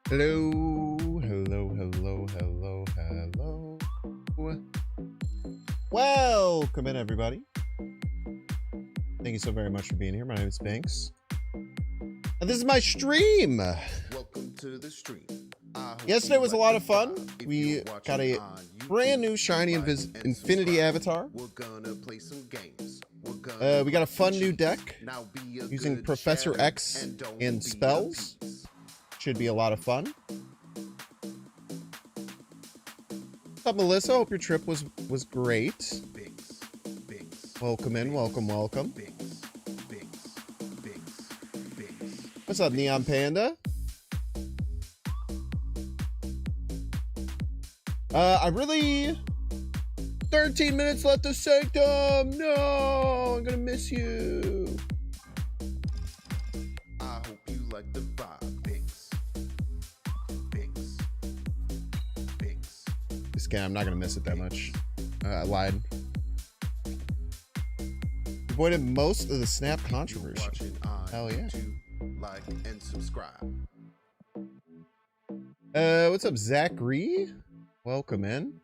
Hello, hello, hello, hello, hello. Welcome in, everybody. Thank you so very much for being here. My name is Banks. And this is my stream. Welcome to the stream. Yesterday was a lot of fun. We got a brand new shiny Infinity avatar. We're gonna play some games. We got a fun new deck using Professor X and spells. Should be a lot of fun. What's up, Melissa? Hope your trip was great. Welcome in, welcome. What's up, Neon Panda? I really... 13 minutes left of Sanctum! No! I'm gonna miss you! I hope you like the vibe, Binks. This game, I'm not gonna miss it that much. I lied. Avoided most of the Snap controversy. Hell yeah. Like and subscribe. What's up, Zachary? Welcome in.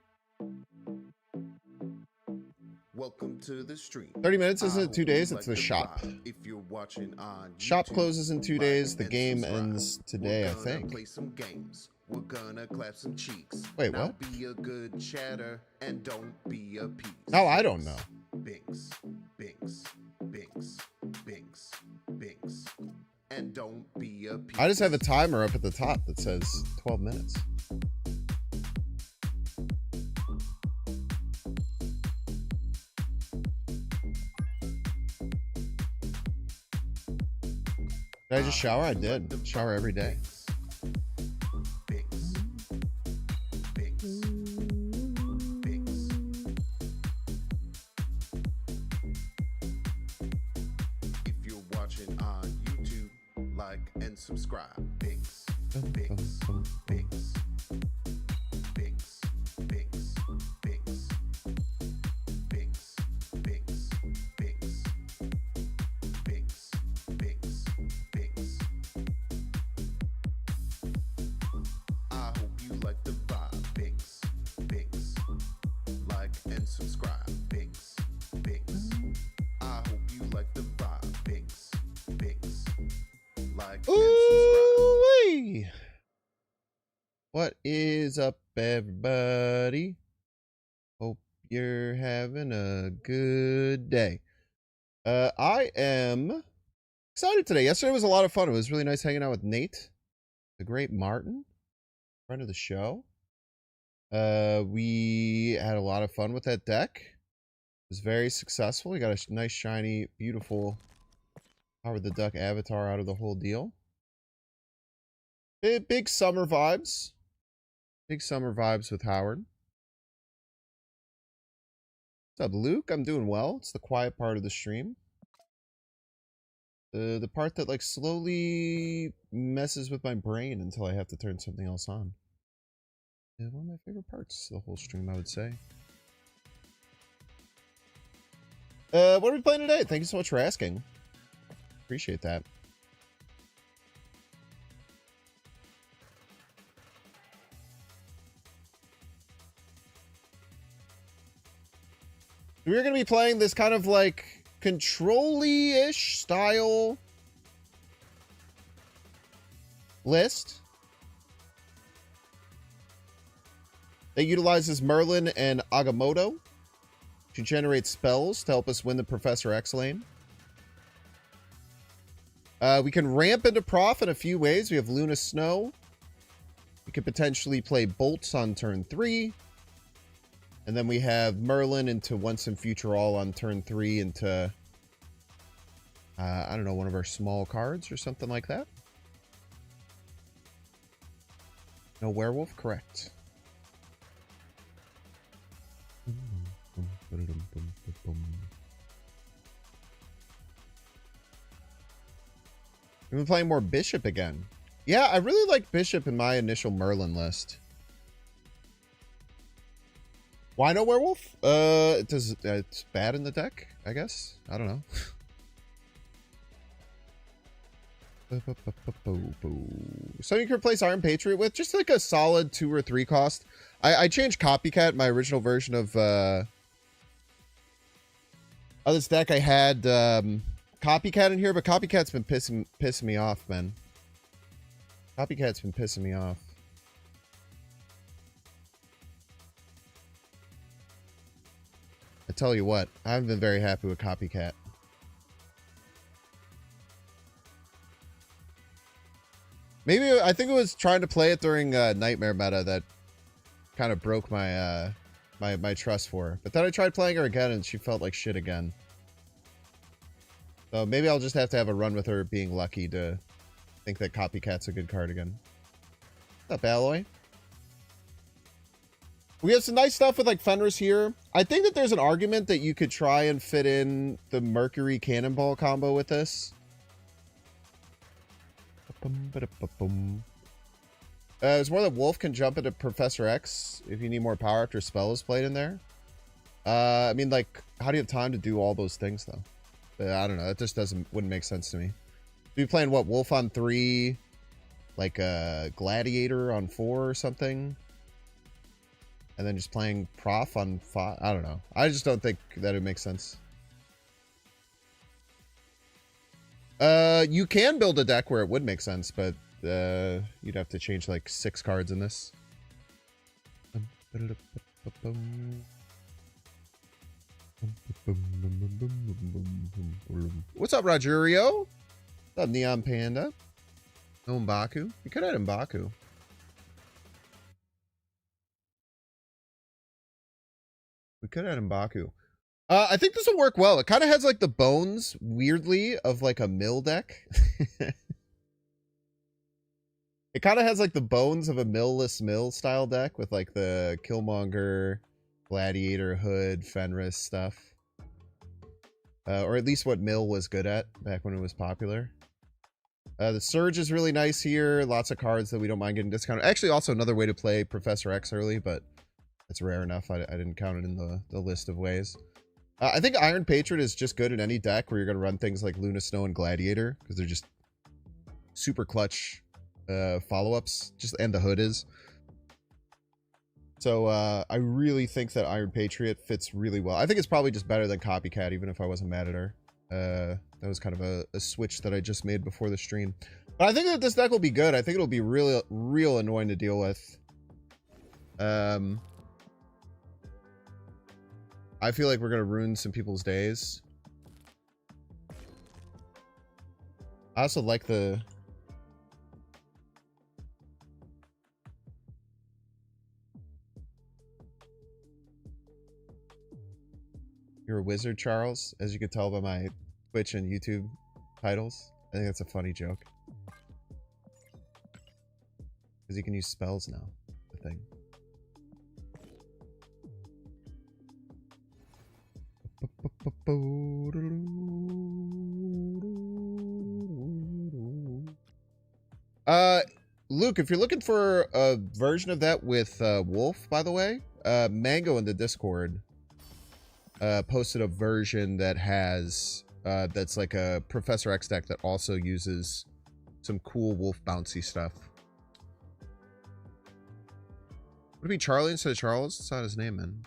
Welcome to the stream. 30 minutes isn't 2 days, it's the shop. If you're watching on YouTube, Shop closes in 2 days, the game ends today, I think. Play some games. We're gonna clap some cheeks. Wait, now what? Be a good chatter and don't be a piece. No, I don't know. Binks. And don't be a piece. I just have a timer up at the top that says 12 minutes. Did I just shower? I did. Shower every day. If you're watching on YouTube, like and subscribe. Binks. I hope you like the vibe, Binks. Like and subscribe, Binks. I hope you like the vibe, Binks. Like and subscribe. Ooh-wee. What is up, everybody? Hope you're having a good day. I am excited today. Yesterday was a lot of fun. It was really nice hanging out with Nate, the great Martin, friend of the show. We had a lot of fun with that deck. It was very successful. We got a nice, shiny, beautiful Howard the Duck avatar out of the whole deal. Big summer vibes. Big summer vibes with Howard. What's up, Luke? I'm doing well. It's the quiet part of the stream. The part that like slowly messes with my brain until I have to turn something else on. Yeah, one of my favorite parts of the whole stream, I would say. What are we playing today? Thank you so much for asking. Appreciate that. We're going to be playing this kind of like control-y-ish style list that utilizes Merlin and Agamotto to generate spells to help us win the Professor X lane. We can ramp into Prof in a few ways. We have Luna Snow. We could potentially play Bolts on turn 3. And then we have Merlin into Once and Future All on turn 3 into, I don't know, one of our small cards or something like that. No werewolf? Correct. We've been playing more Bishop again. Yeah, I really like Bishop in my initial Merlin list. Why no werewolf? It's bad in the deck, I guess. I don't know. So you can replace Iron Patriot with just like a solid 2 or 3 cost. I changed Copycat, my original version of this deck. I had Copycat in here, but Copycat's been pissing me off, man. Copycat's been pissing me off. I tell you what, I haven't been very happy with Copycat. Maybe I think it was trying to play it during Nightmare meta that kind of broke my my trust for her. But then I tried playing her again and she felt like shit again. So maybe I'll just have to have a run with her being lucky to think that Copycat's a good card again. What's up, Alloy? We have some nice stuff with like Fenris here. I think that there's an argument that you could try and fit in the Mercury Cannonball combo with this. There's more that Wolf can jump into Professor X if you need more power after spells played in there. I mean, like, how do you have time to do all those things though? I don't know. That just wouldn't make sense to me. Be playing what, Wolf on 3, like a Gladiator on 4 or something, and then just playing Prof on 5. I don't know. I just don't think that it makes sense. You can build a deck where it would make sense, but you'd have to change like 6 cards in this. What's up, Rogerio? What's up, Neon Panda? No M'Baku? You could add M'Baku. We could add M'Baku. I think this will work well. It kind of has like the bones, weirdly, of like a mill deck. It kind of has like the bones of a millless mill style deck with like the Killmonger, Gladiator, Hood, Fenris stuff. Or at least what mill was good at back when it was popular. The Surge is really nice here. Lots of cards that we don't mind getting discounted. Actually, also another way to play Professor X early, but it's rare enough. I didn't count it in the list of ways. I think Iron Patriot is just good in any deck where you're going to run things like Luna Snow and Gladiator, because they're just super clutch follow-ups, and the Hood is. So I really think that Iron Patriot fits really well. I think it's probably just better than Copycat, even if I wasn't mad at her. That was kind of a switch that I just made before the stream. But I think that this deck will be good. I think it'll be real annoying to deal with. I feel like we're going to ruin some people's days. I also like the... You're a wizard, Charles, as you could tell by my Twitch and YouTube titles. I think that's a funny joke. Because you can use spells now, the thing. Luke, if you're looking for a version of that with Wolf, by the way, Mango in the Discord posted a version that has that's like a Professor X deck that also uses some cool Wolf bouncy stuff. Would it be Charlie instead of Charles? It's not his name, man.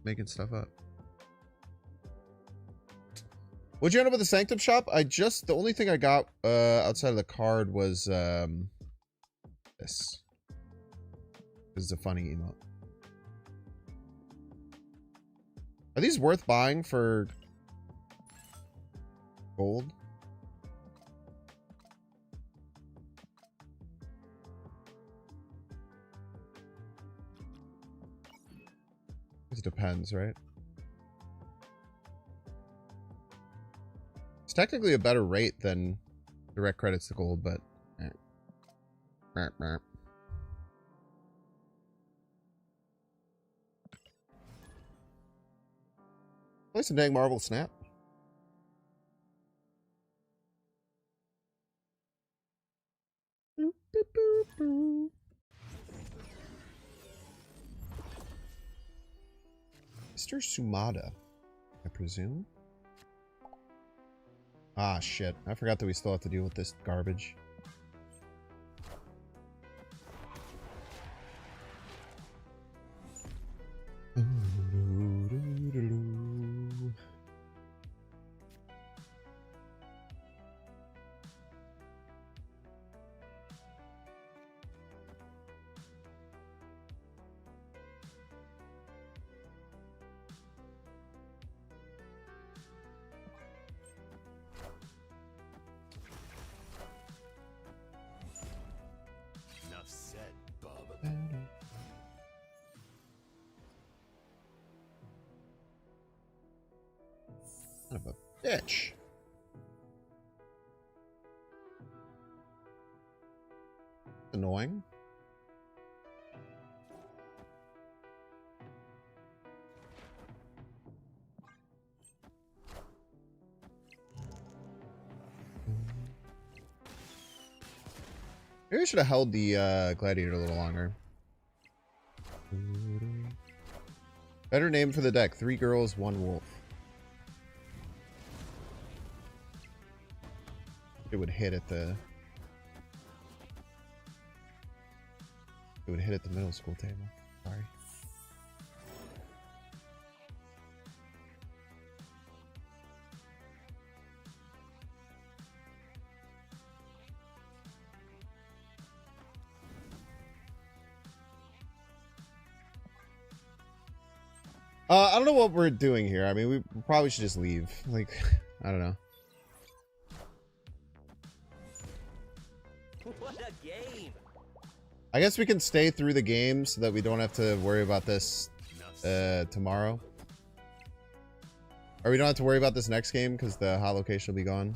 Making stuff up. What'd you end up with the Sanctum shop? The only thing I got outside of the card was this. This is a funny emote. Are these worth buying for gold? It depends, right? It's technically a better rate than direct credits to gold, but... Play some dang Marvel Snap. Mr. Sumada, I presume. Ah, shit. I forgot that we still have to deal with this garbage. Bitch. Annoying. Maybe I should have held the gladiator a little longer. Better name for the deck. 3 girls, 1 wolf. It would hit at the... It would hit at the middle school table. Sorry. I don't know what we're doing here. I mean, we probably should just leave. Like, I don't know. What a game! I guess we can stay through the game so that we don't have to worry about this tomorrow. Or we don't have to worry about this next game because the hot location will be gone.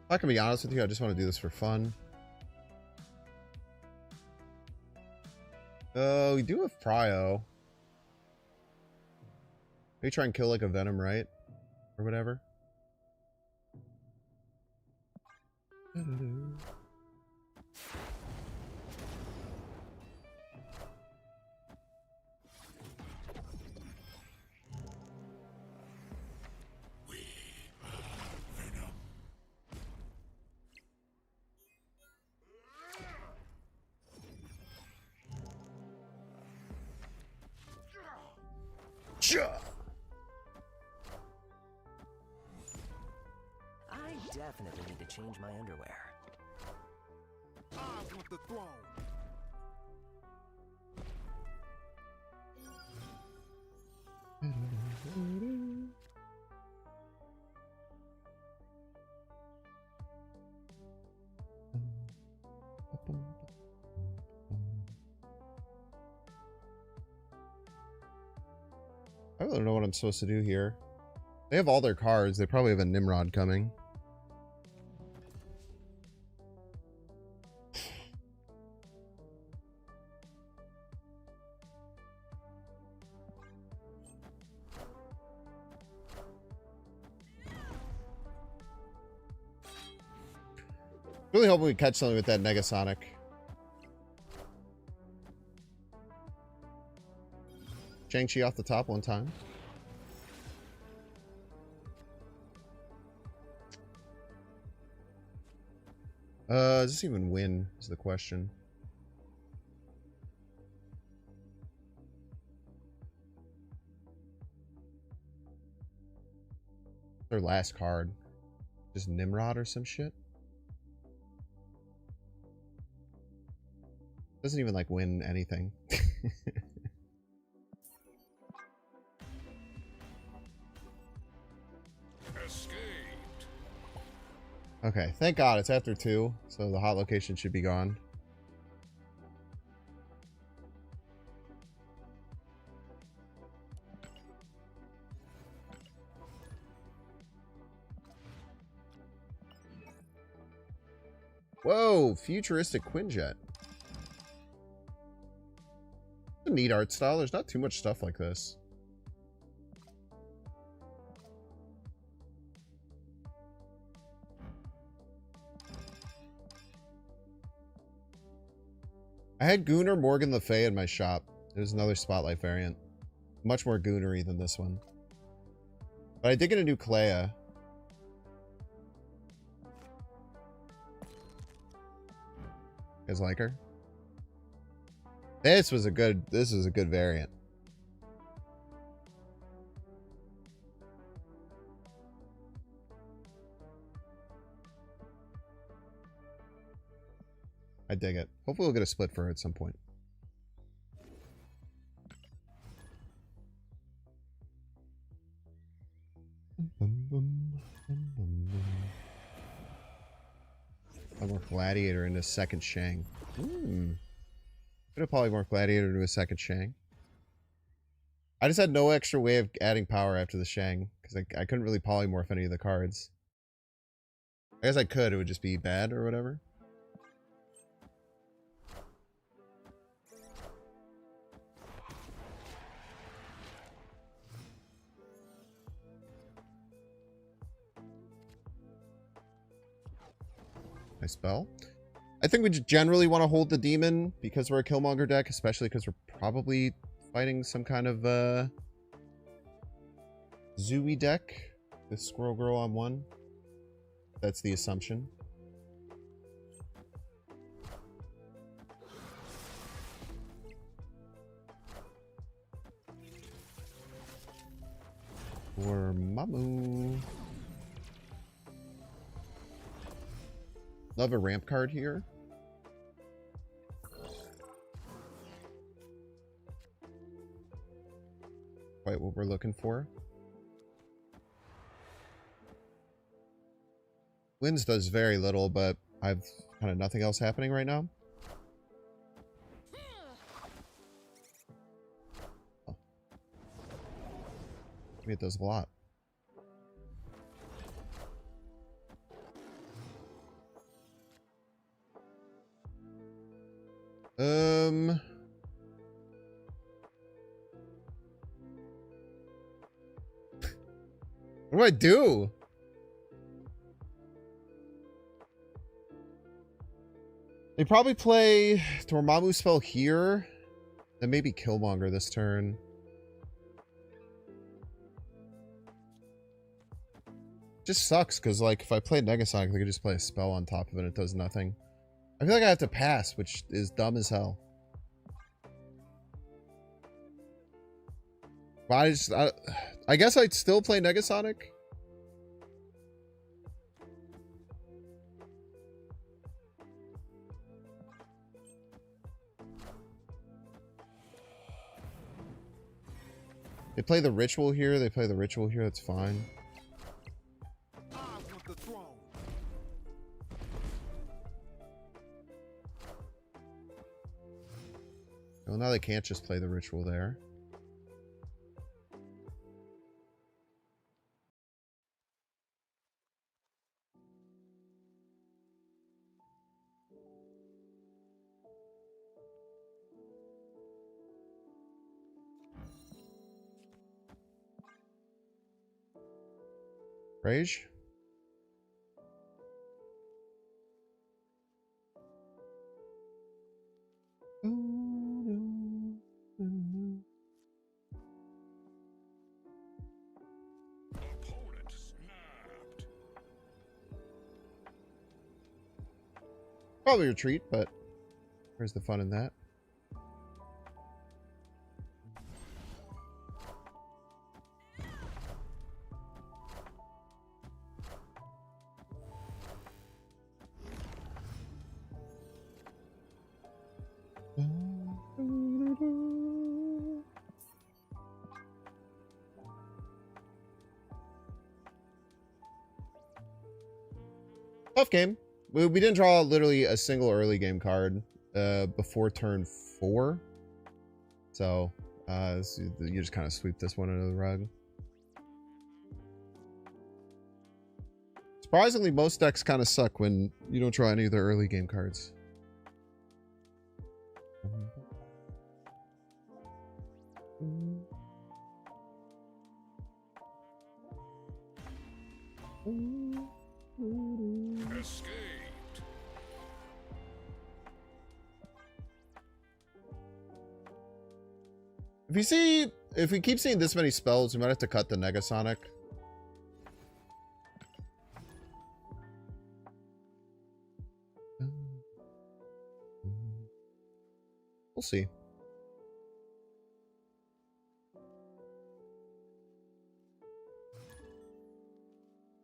If I can be honest with you, I just want to do this for fun. We do have Prio. Maybe try and kill like a Venom, right? Or whatever. I definitely need to change my underwear. I want the throne. I really don't know what I'm supposed to do here. They have all their cards. They probably have a Nimrod coming. Really hoping we catch something with that Negasonic. Shang-Chi off the top one time. Does this even win is the question. Their last card. Just Nimrod or some shit. Doesn't even like win anything. Escaped. Okay, thank God it's after 2, so the hot location should be gone. Whoa, futuristic Quinjet. A neat art style. There's not too much stuff like this. I had Gooner Morgan Le Fay in my shop. There's another Spotlight variant. Much more Goonery than this one. But I did get a new Clea. You guys like her? This was a good variant. I dig it. Hopefully we'll get a split for her at some point. Polymorph Gladiator into second Shang. Could have Polymorph Gladiator into a second Shang. I just had no extra way of adding power after the Shang, because I couldn't really polymorph any of the cards. I guess I could, it would just be bad or whatever. My spell. I think we just generally want to hold the demon because we're a Killmonger deck, especially because we're probably fighting some kind of Zooey deck with Squirrel Girl on one. That's the assumption. For Mamu. Love a ramp card here. Quite what we're looking for. Winds does very little, but I've kind of nothing else happening right now. Oh. Maybe it does a lot. What do I do? They probably play Dormammu spell here, then maybe Killmonger this turn. Just sucks because, like, if I play Negasonic, I could just play a spell on top of it. It does nothing. I feel like I have to pass, which is dumb as hell. But I guess I'd still play Negasonic. They play the ritual here. They play the ritual here. That's fine. I want the throne. Well, now they can't just play the ritual there. Rage? Opponent snapped. Probably retreat, but where's the fun in that? Tough game. We didn't draw literally a single early game card before turn 4. So you just kind of sweep this one under the rug. Surprisingly, most decks kind of suck when you don't draw any of the early game cards. Escaped. If we keep seeing this many spells, we might have to cut the Negasonic. We'll see.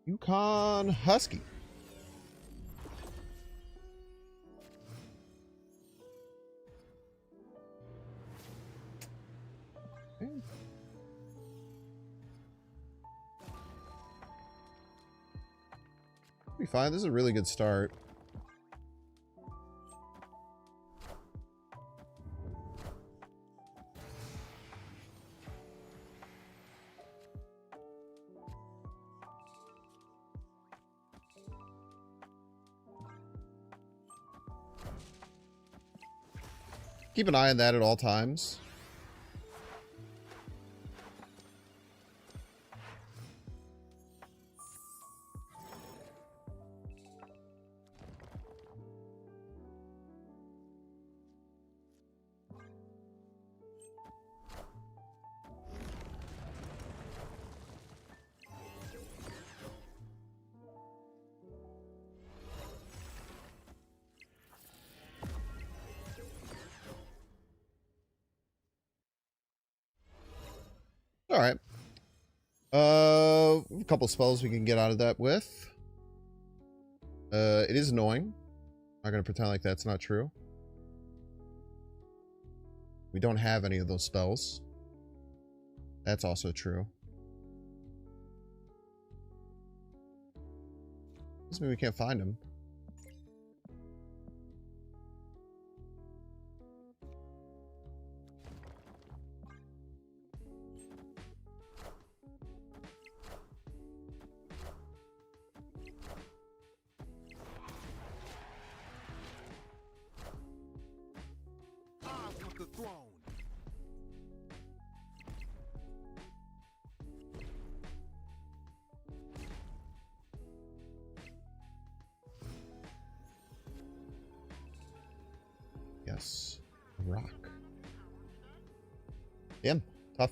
Yukon Husky. Okay. Be fine. This is a really good start. keep an eye on that at all times. All right. A couple spells we can get out of that with. It is annoying. Not gonna pretend like that's not true. We don't have any of those spells. That's also true. Doesn't mean we can't find them. I want the throne. Yes. Rock. Damn. Tough.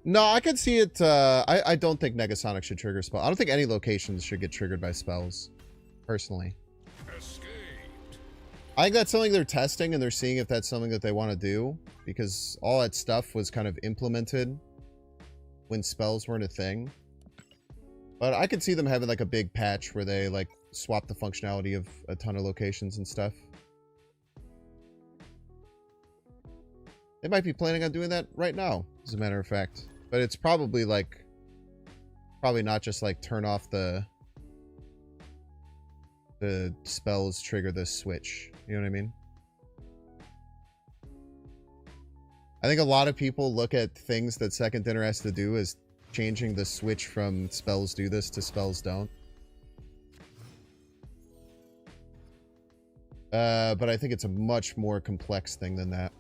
No, I could see it. I don't think Negasonic should trigger spell. I don't think any locations should get triggered by spells. Personally. Escaped. I think that's something they're testing and they're seeing if that's something that they want to do. Because all that stuff was kind of implemented when spells weren't a thing. But I could see them having like a big patch where they like swap the functionality of a ton of locations and stuff. They might be planning on doing that right now, as a matter of fact. But it's probably like, probably not just like turn off the spells trigger the switch. You know what I mean? I think a lot of people look at things that Second Dinner has to do as changing the switch from spells do this to spells don't. But I think it's a much more complex thing than that.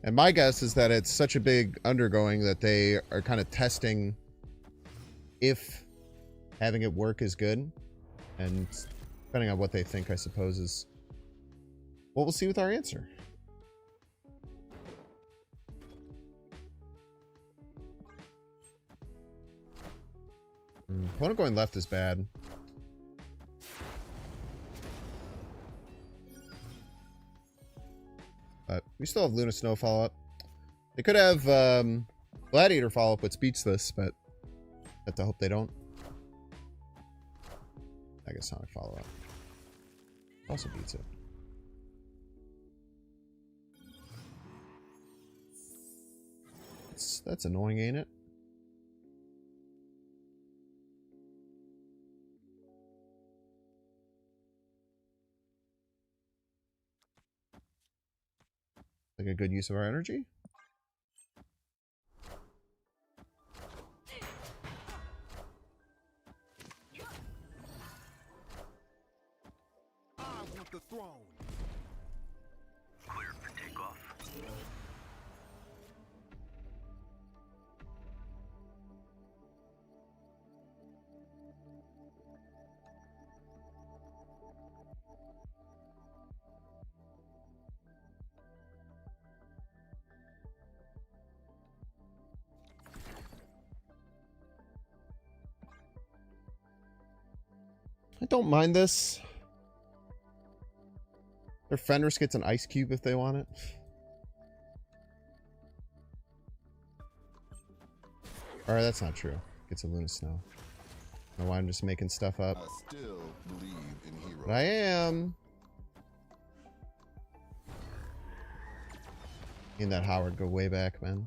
And my guess is that it's such a big undergoing that they are kind of testing if having it work is good. And depending on what they think, I suppose, is what we'll see with our answer. Opponent going left is bad. But we still have Luna Snow follow-up. They could have Gladiator follow-up, which beats this, but I have to hope they don't. I guess Sonic follow-up also beats it. That's annoying, ain't it? Like a good use of our energy? I want the throne. Cleared for takeoff. I don't mind this. Their Fenris gets an ice cube if they want it. Alright, that's not true. Gets a Luna Snow. I don't know why I'm just making stuff up. I still believe in heroes. But I am. Me and that Howard go way back, man.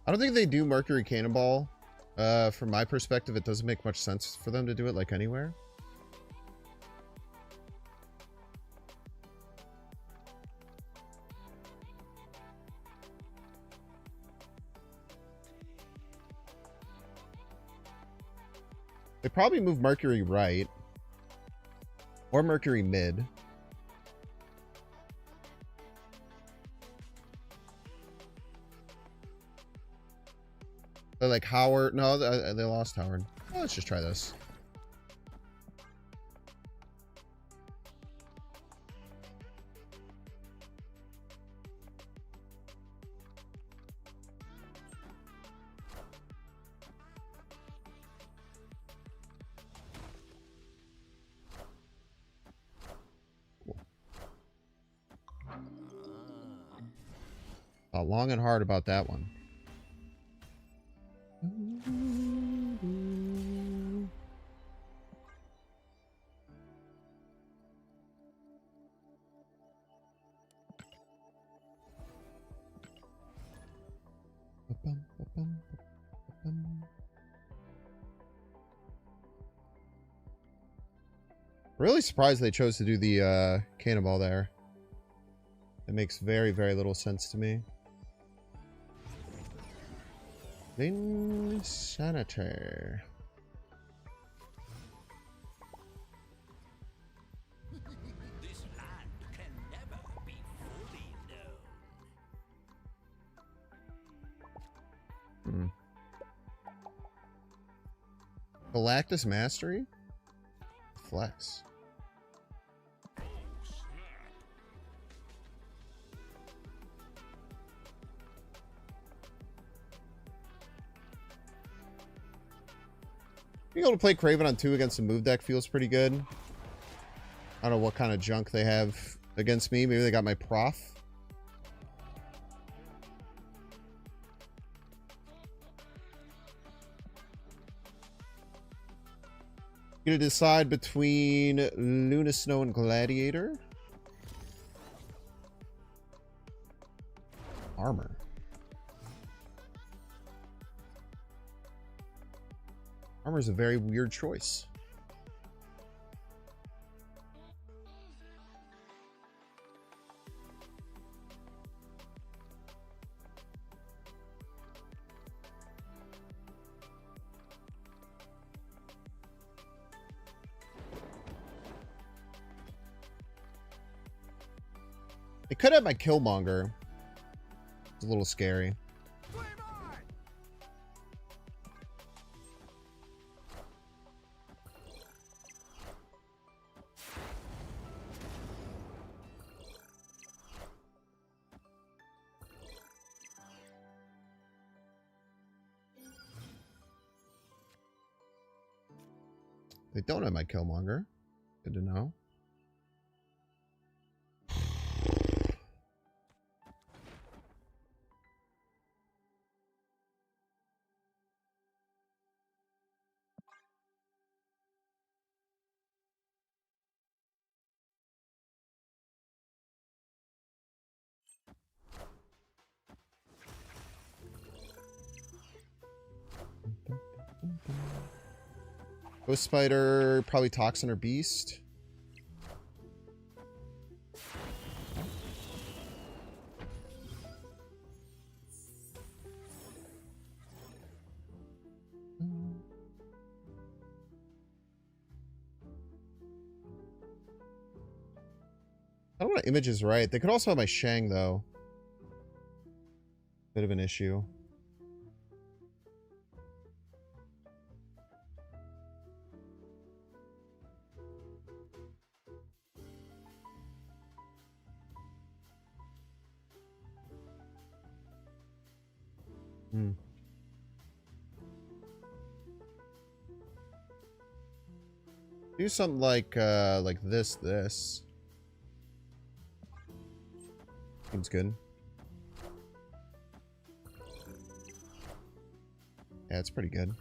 I don't think they do Mercury Cannonball. From my perspective, it doesn't make much sense for them to do it like anywhere. They probably move Mercury right. Or Mercury mid. They're like Howard. No, they lost Howard. Oh, let's just try this. Thought long and hard about that one. Really surprised they chose to do the cannonball there. It makes very, very little sense to me. Insanity. This land can never be fully known. Galactus Mastery? Flex. Being able to play Kraven on 2 against a move deck feels pretty good. I don't know what kind of junk they have against me. Maybe they got my prof. Gonna decide between Luna Snow and Gladiator. Armor. Armor is a very weird choice. They could have my Killmonger. It's a little scary. They don't have my Killmonger. Good to know. Ghost Spider, probably Toxin or Beast. I don't know what Image is right. They could also have my Shang, though. Bit of an issue. Do something like this. Seems good. Yeah, it's pretty good.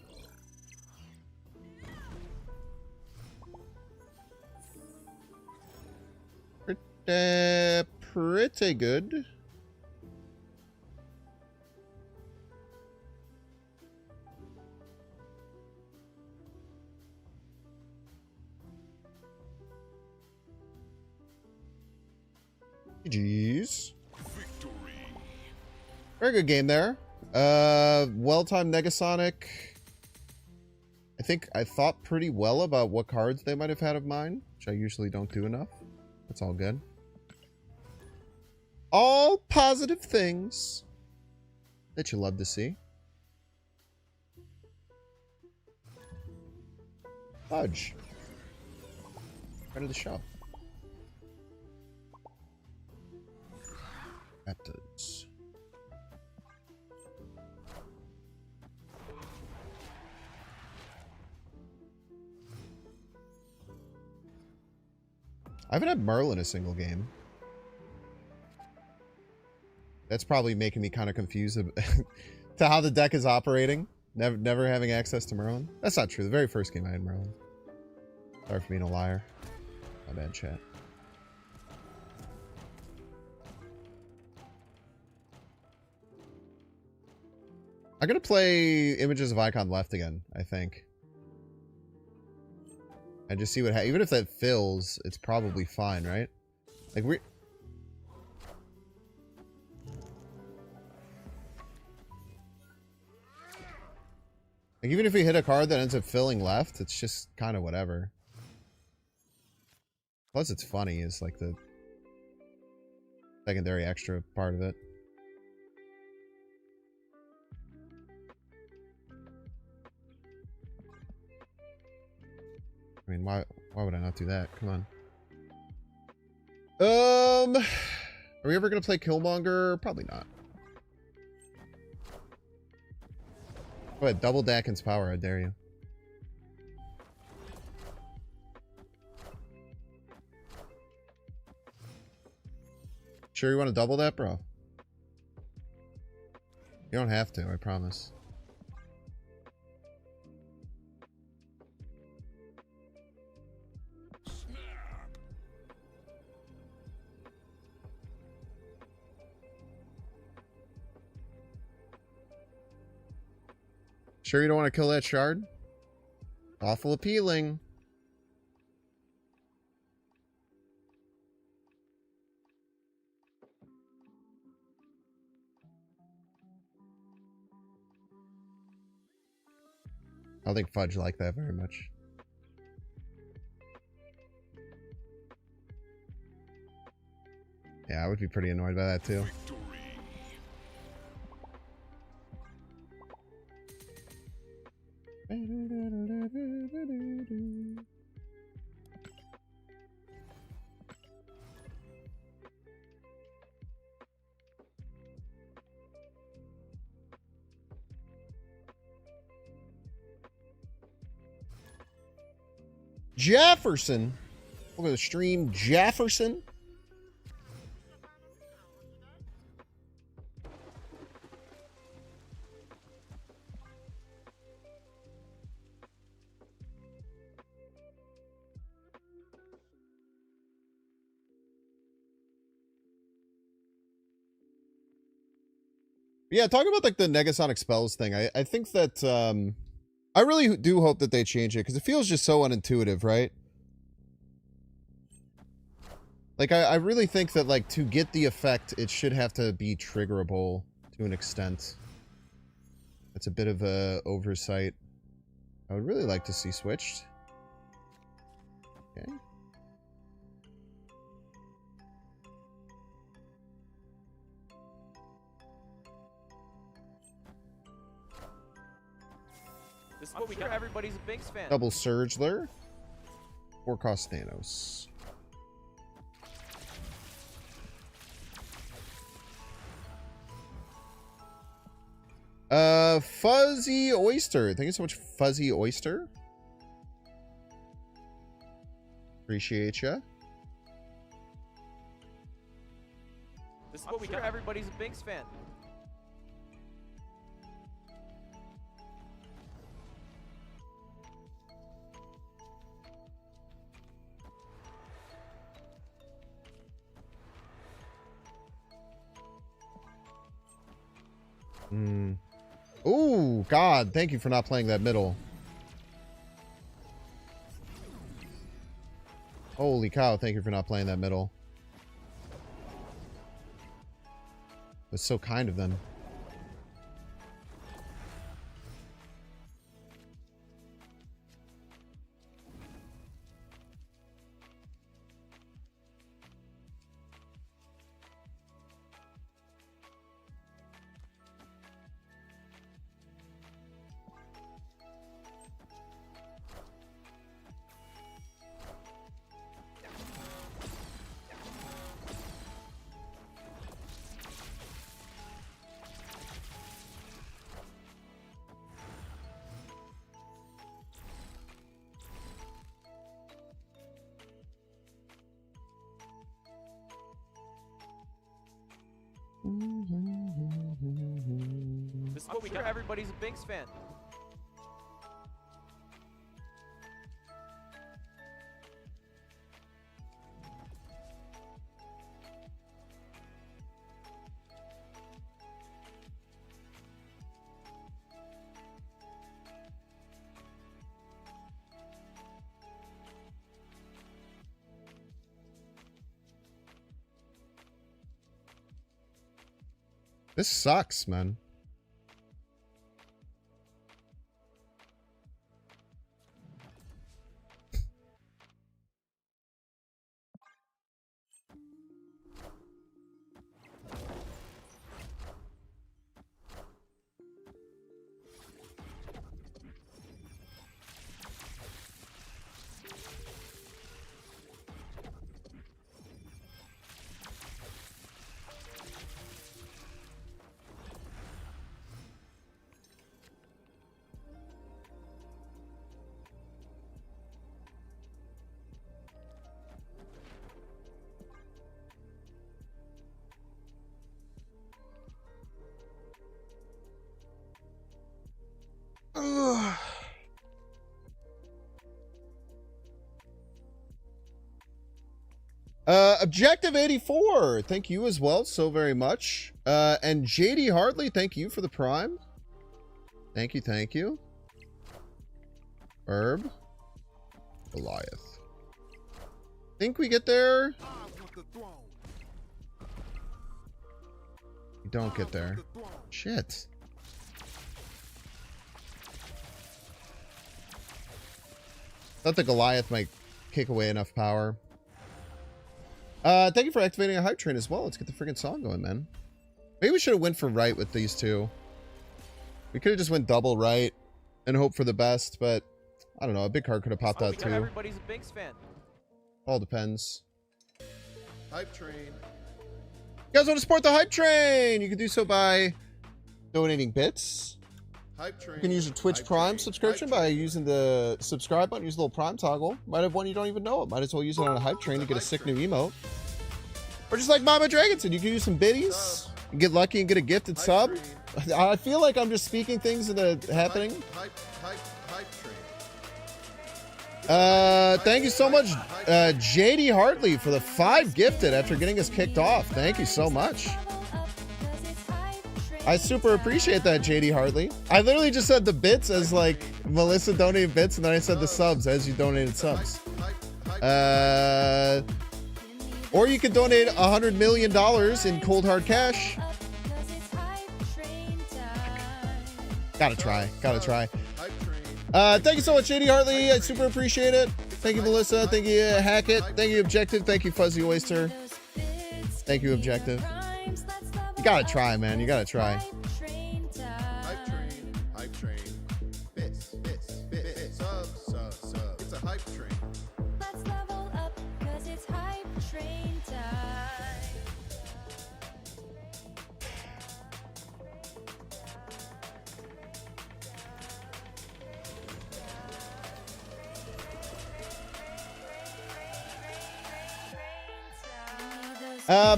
Pretty good. GG's. Very good game there. Well-timed Negasonic. I thought pretty well about what cards they might have had of mine, which I usually don't do enough. That's all good. All positive things that you love to see. Fudge. Friend of the show. That does. I haven't had Merlin a single game. That's probably making me kind of confused to how the deck is operating. Never having access to Merlin. That's not true. The very first game I had Merlin. Sorry for being a liar. My bad, chat. I'm gonna play Images of Icon Left again, I think. And just see what happens. Even if that fills, it's probably fine, right? Like, like, even if we hit a card that ends up filling left, it's just kind of whatever. Plus, it's funny, is like the secondary extra part of it. I mean, why would I not do that? Come on. Are we ever gonna play Killmonger? Probably not. Go ahead, double Dakin's power, I dare you. Sure you want to double that, bro? You don't have to, I promise. Sure you don't want to kill that shard? Awful appealing. I don't think Fudge liked that very much. Yeah, I would be pretty annoyed by that too. Jefferson. Look at the stream, Jefferson. Yeah, talking about like the Negasonic spells thing, I think that I really do hope that they change it because it feels just so unintuitive, right? Like I really think that like to get the effect, it should have to be triggerable to an extent. It's a bit of a oversight. I would really like to see switched. Okay. This is what we got. Everybody's a Binks fan. Double Surgler. 4 cost Thanos. Fuzzy Oyster. Thank you so much, Fuzzy Oyster. Appreciate ya. This is what we got. Everybody's a Binks fan. Ooh, God, thank you for not playing that middle. Holy cow, thank you for not playing that middle. That's so kind of them. This is what we got. Everybody's a Binks fan. This sucks, man. Objective 84, thank you as well so very much. And JD Hartley, thank you for the prime. Thank you, thank you. Herb. Goliath. Think we get there? We don't get there. Shit. Thought the Goliath might kick away enough power. Thank you for activating a hype train as well. Let's get the freaking song going, man. Maybe we should have went for right with these two. We could have just went double right and hope for the best, but I don't know. A big card could have popped out too. Everybody's a Binks fan. All depends. Hype train. You guys want to support the hype train? You can do so by donating bits. Hype train. You can use a Twitch Hype Prime train. subscription Hype by train. using the subscribe button. Use the little Prime toggle. Might have one you don't even know it. Might as well use it on a hype train to get a sick new emote. Or just like Mama Dragonson, you can use some biddies, and get lucky and get a gifted sub. train. I feel like I'm just speaking things into happening. Hype train. Thank you so much, JD Hartley, for the 5 gifted after getting us kicked off. Thank you so much. I super appreciate that, JD Hartley. I literally just said the bits as like Melissa donated bits, and then I said the subs as you donated subs. Or you could donate $100 million in cold hard cash. Gotta try. Thank you so much, JD Hartley. I super appreciate it. Thank you, Melissa. Thank you, Hackett. Thank you, Objective. Thank you, Fuzzy Oyster. Thank you, Objective. You gotta try, man. You gotta try. Hype train. Bits. Sub. It's a hype train. Let's level up, 'cause it's hype train time.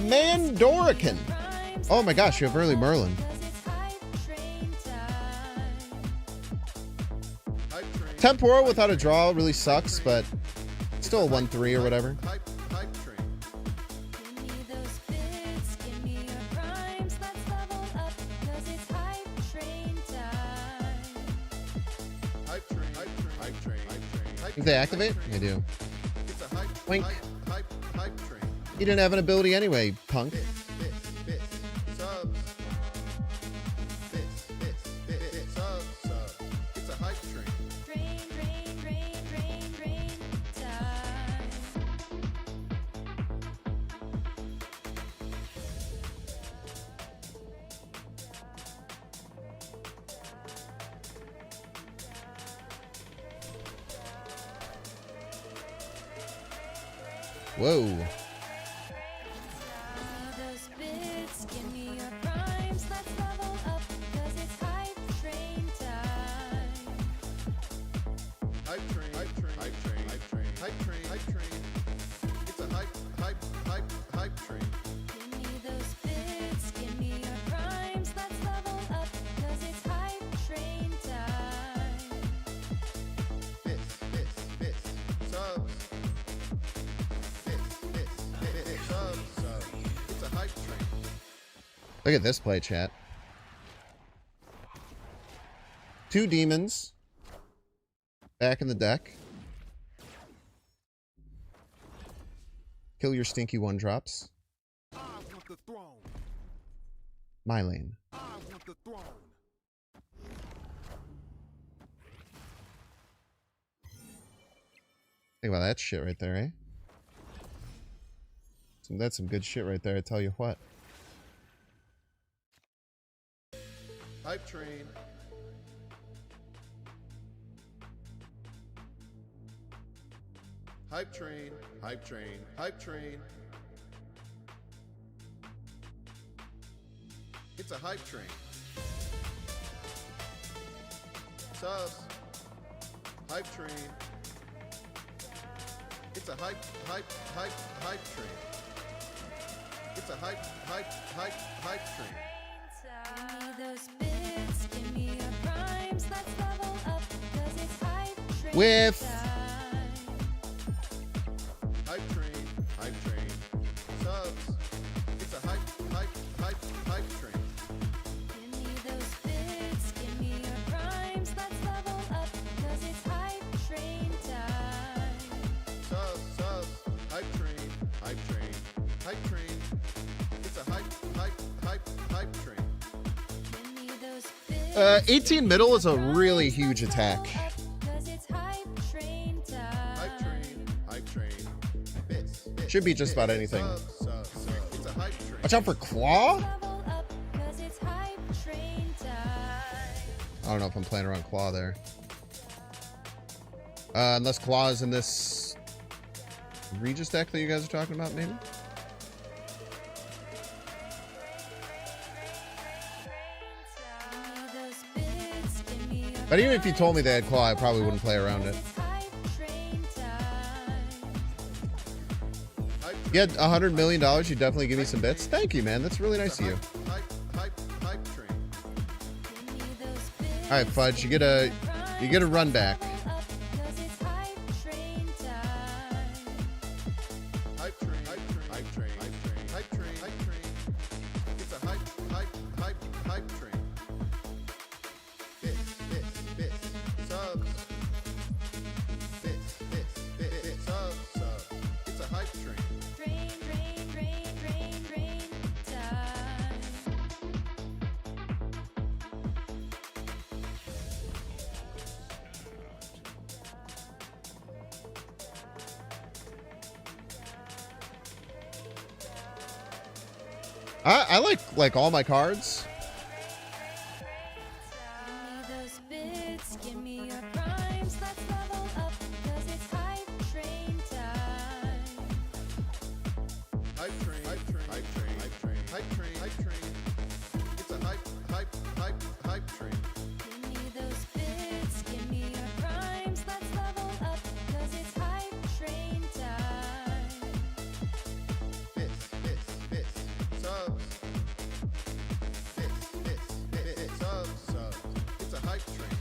Mandorican. Oh my gosh, you have early Merlin. Hype train. Tempora without a draw really sucks, but still a 1-3 or whatever. Hype train. Give me those bits, give me your primes. Let's level up, 'cause it's hype train time. Hype train. Think they activate? They do. It's a hype. Wink. Hype train. You didn't have an ability anyway, punk. Bits. Subs. Whoa. Give me those bits, give me your primes, let's level up, 'cause it's hype train time. Hype train, hype train, hype train, hype train, hype train, hype train. It's a hype train. Give me those bits, give me your primes, let's level up, 'cause it's hype train time. Bits, subs. Bits, subs. It's a hype train. Look at this play, chat. 2 demons. Back in the deck. Kill your stinky 1-drops. I want the throne. My lane. I want the throne. Think about that shit right there, eh? That's some good shit right there, I tell you what. Hype train. Hype train, hype train, hype train. It's a hype train. Subs. Hype train. It's a hype train. It's a hype train. Give me those bits, give me your primes, let's level up, 'cause it's hype train With- time. Hype train, subs. It's a hype train. Give me those bits, give me your primes, let's level up, 'cause it's hype train time. Subs, hype train, hype train. It's a hype train. Give me those bits, 18 middle is a really huge attack. 'cause it's hype train time. Hype train. Bits. Should be just about anything. Subs. It's a hype train. Watch out for Claw? Level up, 'cause it's hype train time. I don't know if I'm playing around Claw there. Unless Claw is in this Regis deck that you guys are talking about, maybe? Give me those bits, give me your But even if you told me they had Claw, I probably wouldn't play around it. It's hype train time. Hype You had $100 million, you definitely give me some bits? Thank you, man. That's really nice of you. Hype train. Give me those bits, Alright, Fudge, you get a run back. level up, 'cause it's hype train time. Hype train. It's a hype train. Bits. Subs. Bits. Subs. It's a hype train. Train time. I like all my cards. Give me those bits, give me your primes, let's level up, 'cause it's hype train time. Hype train. It's a hype train. Give me those bits, give me your primes, let's level up, 'cause it's hype train time. Bits. Subs. Bits. Subs. It's a hype train.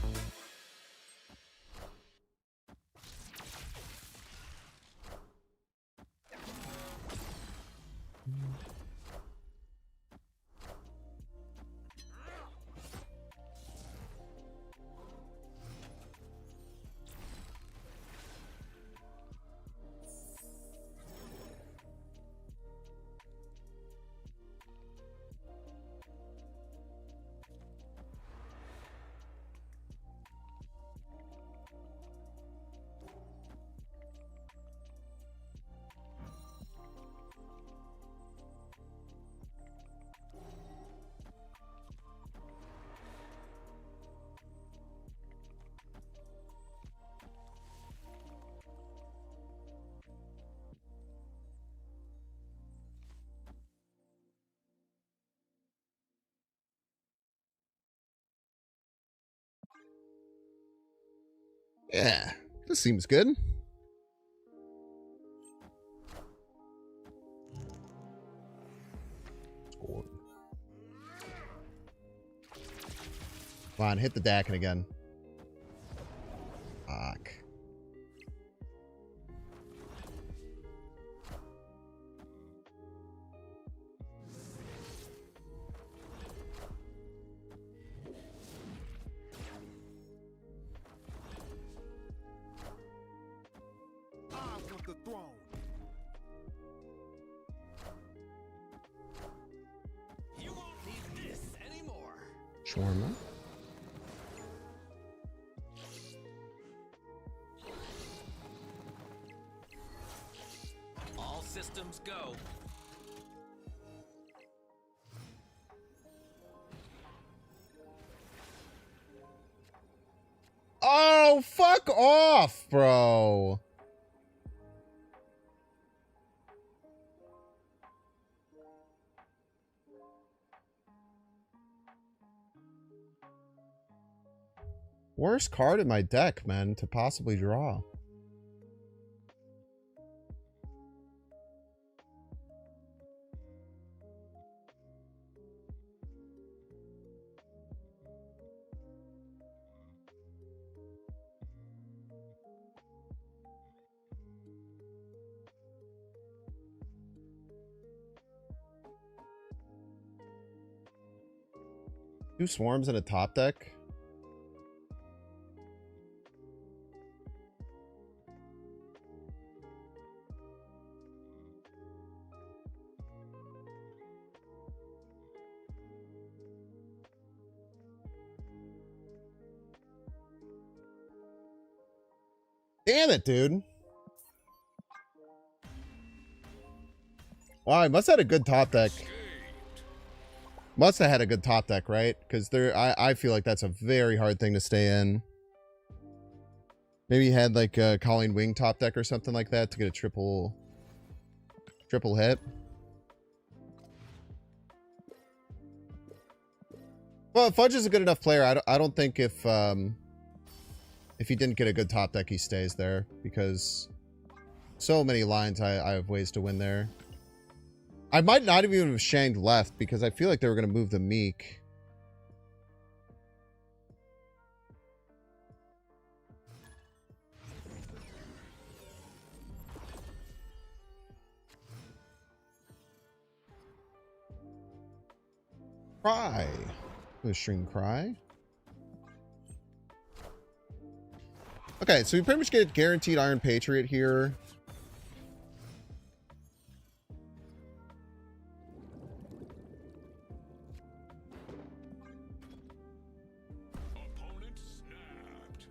Yeah, this seems good. Score. Come on, hit the Dakin again. Fuck. I want the throne. You won't need this anymore. Shawarma. All systems go. Oh, fuck off, bro. Worst card in my deck, man, to possibly draw. Two swarms in a top deck. Damn it, dude. Wow, I must have had a good top deck. Must have had a good top deck, right? Because I feel like that's a very hard thing to stay in. Maybe you had like a Colleen Wing top deck or something like that to get a triple hit. Well, Fudge is a good enough player. I don't think if he didn't get a good top deck, he stays there, because so many lines I have ways to win there. I might not even have shanked left, because I feel like they were going to move the Meek. Cry. The string Cry. Okay, so we pretty much get guaranteed Iron Patriot here. Opponent snapped.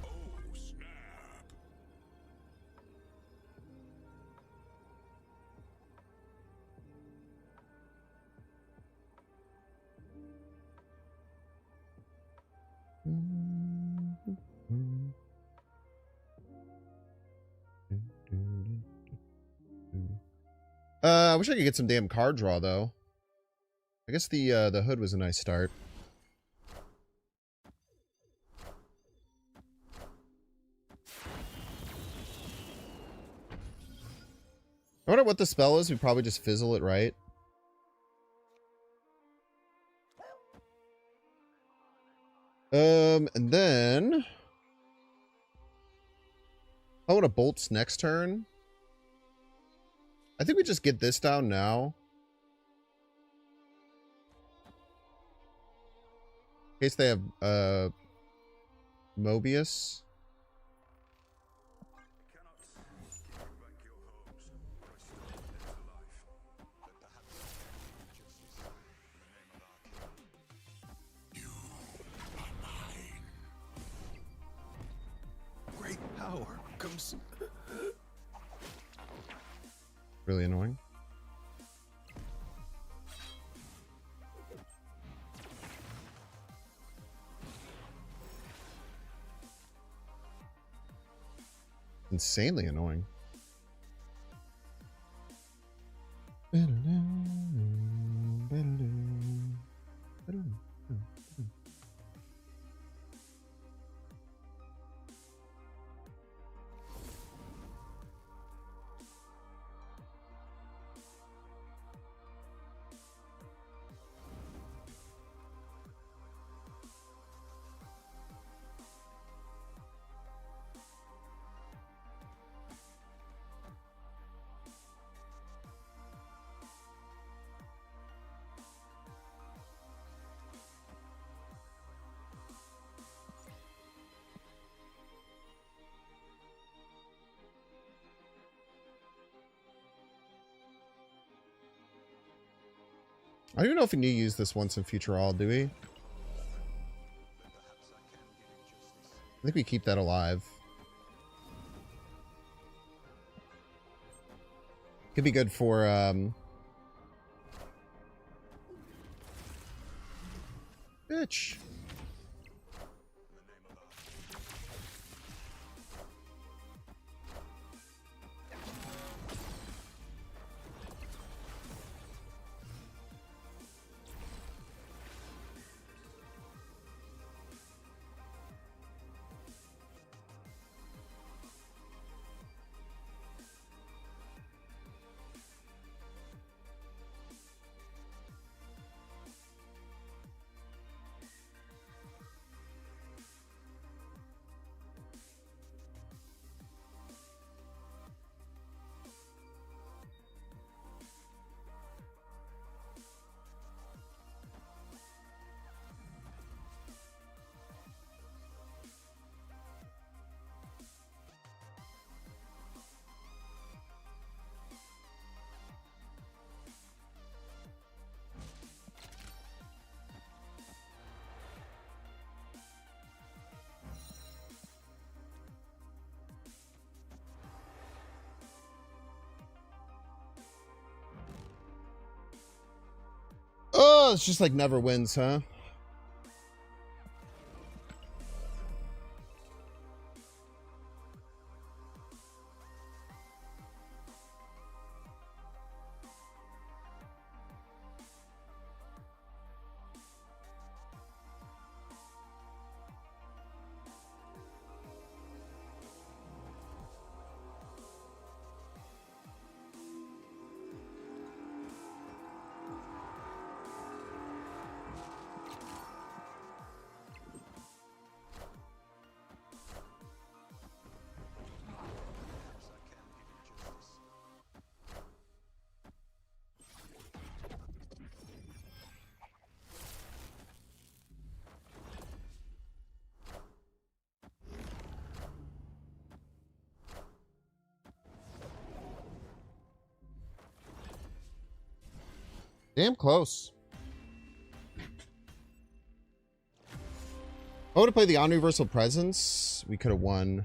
Oh, snap. I wish I could get some damn card draw though. I guess the hood was a nice start. I wonder what the spell is. We probably just fizzle it, right? And then I want to bolts next turn. I think we just get this down now. In case they have Mobius. comes. Really annoying. Insanely annoying. I don't even know if we need to use this once in future all, do we? I think we keep that alive. Could be good for bitch. Oh, it's just like never wins, huh? Damn close. I would have played the Omniversal Presence. We could have won.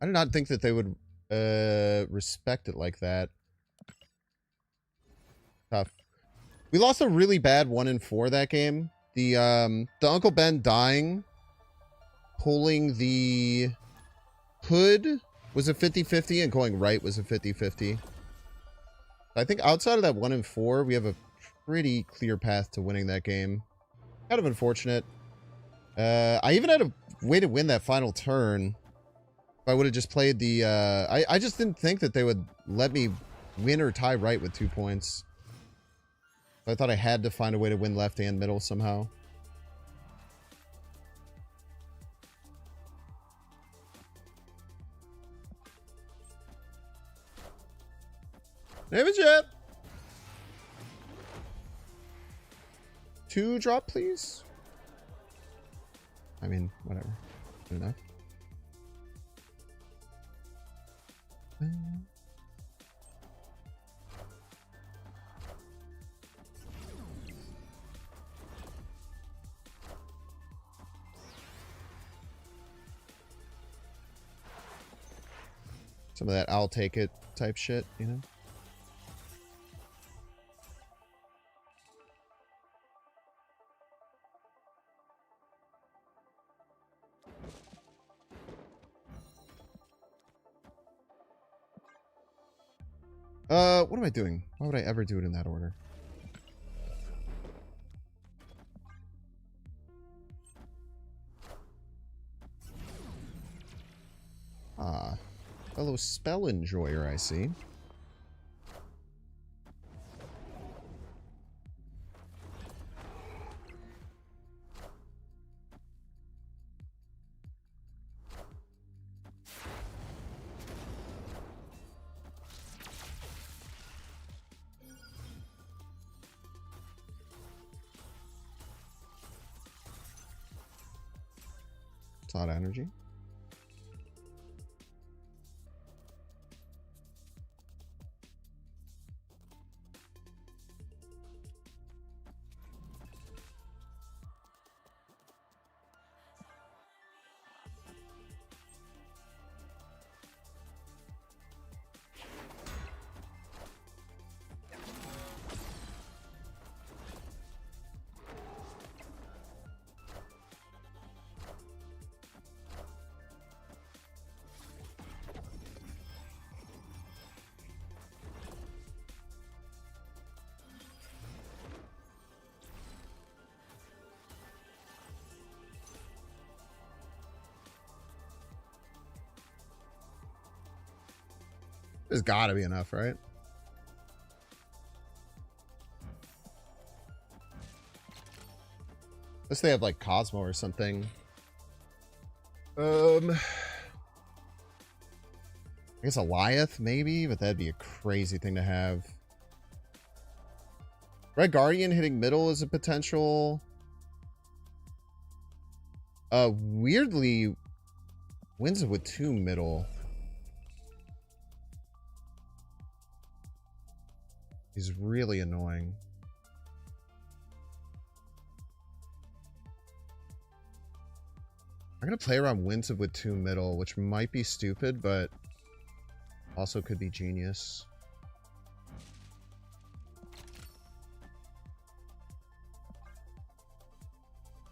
I did not think that they would respect it like that. Tough. We lost a really bad 1-4 that game. The Uncle Ben dying, pulling the hood was a 50-50 and going right was a 50-50. I think outside of that 1-4, we have a pretty clear path to winning that game. Kind of unfortunate. I even had a way to win that final turn. If I would have just played the... I just didn't think that they would let me win or tie right with 2 points. I thought I had to find a way to win left and middle somehow. Damage it! 2 drop, please. I mean, whatever. Good enough. Some of that I'll take it type shit, you know? What am I doing? Why would I ever do it in that order? Ah, fellow spell enjoyer, I see. It's a lot of energy. There's gotta be enough, right? Unless they have like Cosmo or something. I guess Eliath maybe, but that'd be a crazy thing to have. Red Guardian hitting middle is a potential. Weirdly, wins it with 2 middle. He's really annoying. I'm gonna play around Winds with 2 middle, which might be stupid, but also could be genius.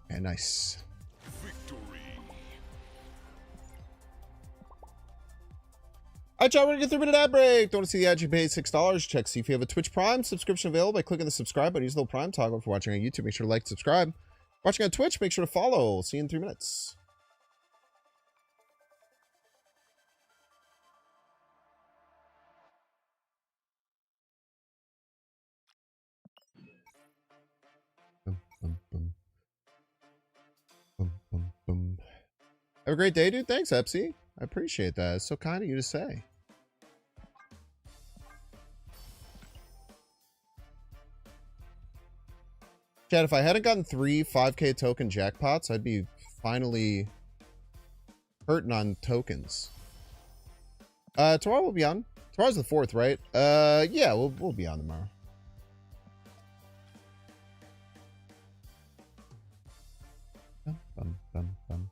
Okay, nice. Victory. Alright, y'all, we're gonna get through a minute ad break. Don't want to see the ad? You paid $6. Check see if you have a Twitch Prime subscription available by clicking the subscribe button. Use the little Prime toggle. For watching on YouTube, make sure to like, subscribe. Watching on Twitch, make sure to follow. See you in 3 minutes. Boom, boom, boom. Boom, boom, boom. Have a great day, dude. Thanks, Epsy. I appreciate that. It's so kind of you to say. Chad, if I hadn't gotten 3 5K token jackpots, I'd be finally hurting on tokens. Tomorrow we'll be on. Tomorrow's the 4th, right? Yeah, we'll be on tomorrow. Bum, bum, bum, bum.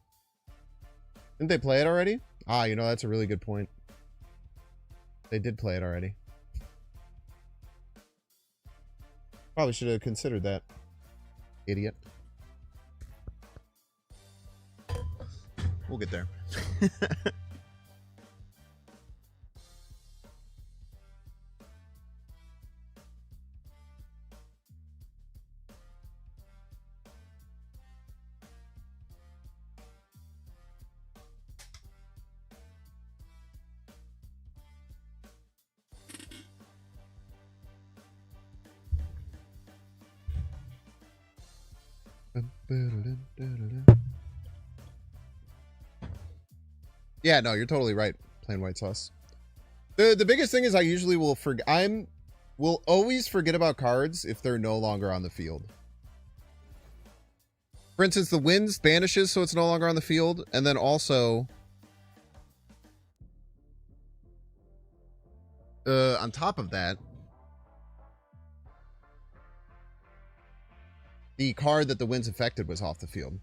Didn't they play it already? Ah, you know, that's a really good point. They did play it already. Probably should have considered that. Idiot. We'll get there. Yeah, no, you're totally right. Plain white sauce. The biggest thing is I usually will will always forget about cards if they're no longer on the field. For instance, the Winds banishes, so it's no longer on the field, and then also on top of that, the card that the Winds affected was off the field.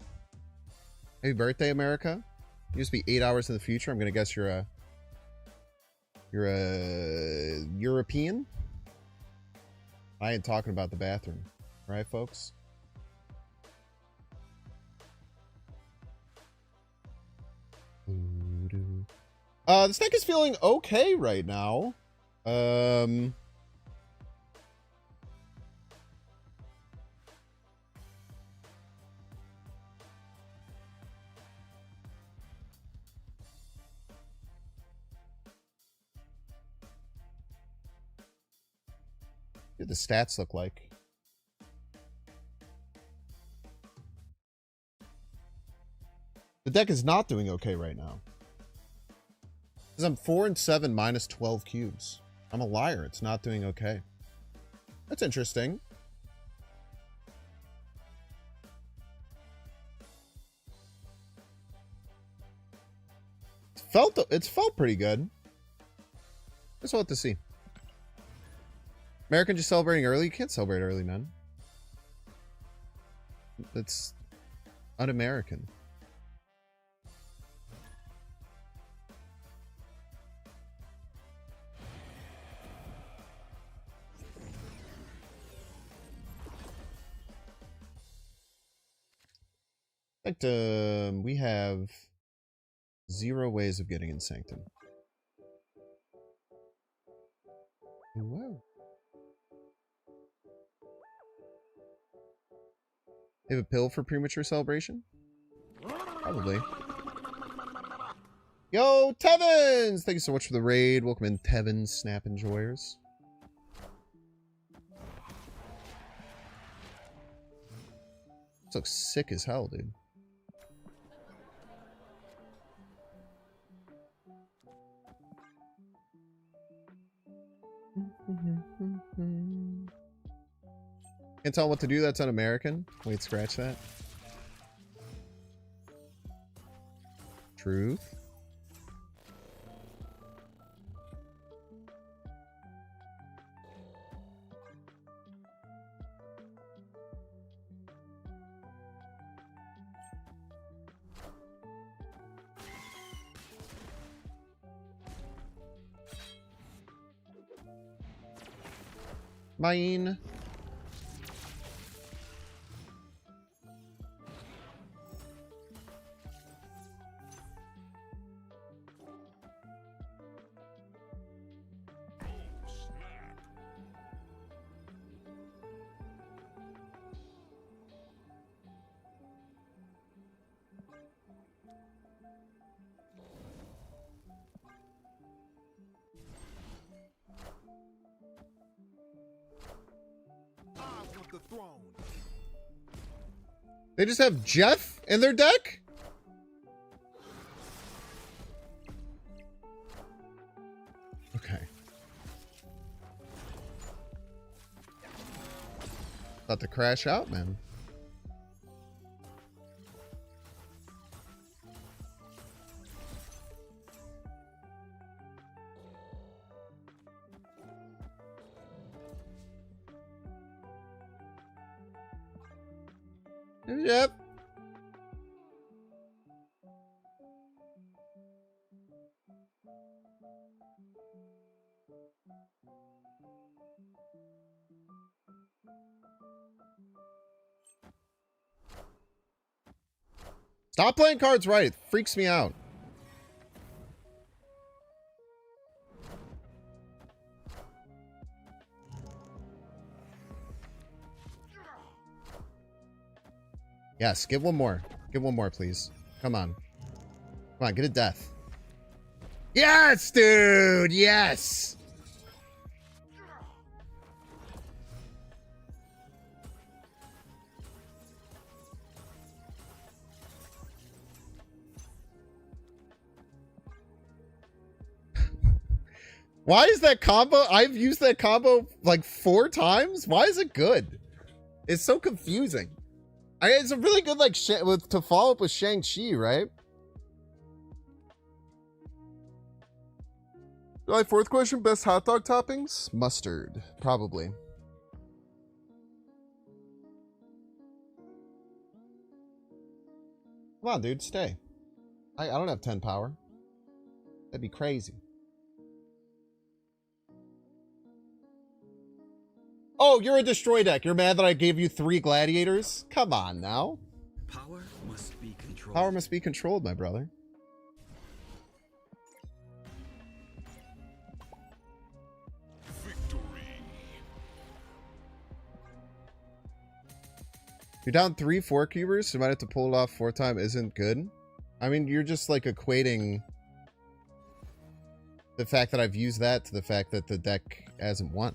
Happy birthday, America. It used to be 8 hours in the future. I'm going to guess you're You're a European? I ain't talking about the bathroom. Right, folks? This deck is feeling okay right now. What do the stats look like? The deck is not doing okay right now. Because I'm 4 and 7 minus 12 cubes. I'm a liar. It's not doing okay. That's interesting. It's felt pretty good. Just want to see. American just celebrating early? You can't celebrate early, man. That's un-American. Sanctum. We have 0 ways of getting in Sanctum. Whoa. They have a pill for premature celebration? Probably. Yo, Tevins! Thank you so much for the raid. Welcome in, Tevins, Snap Enjoyers. This looks sick as hell, dude. Can't tell what to do. That's un-American. Wait, scratch that. Truth. Mine. The throne. They just have Jeff in their deck? Okay. About to crash out, man. Yep. Stop playing cards right. It freaks me out. Yes, get one more. Get one more, please. Come on. Come on, get a death. Yes, dude! Yes! Why is that combo? I've used that combo like 4 times. Why is it good? It's so confusing. It's a really good, like, to follow up with Shang-Chi, right? July 4th question, best hot dog toppings? Mustard, probably. Come on, dude, stay. I don't have 10 power. That'd be crazy. Oh, you're a destroy deck. You're mad that I gave you 3 gladiators? Come on now. Power must be controlled. Power must be controlled, my brother. Victory. You're down 3 4-cubers, so you might have to pull it off 4 time isn't good. I mean, you're just like equating the fact that I've used that to the fact that the deck hasn't won.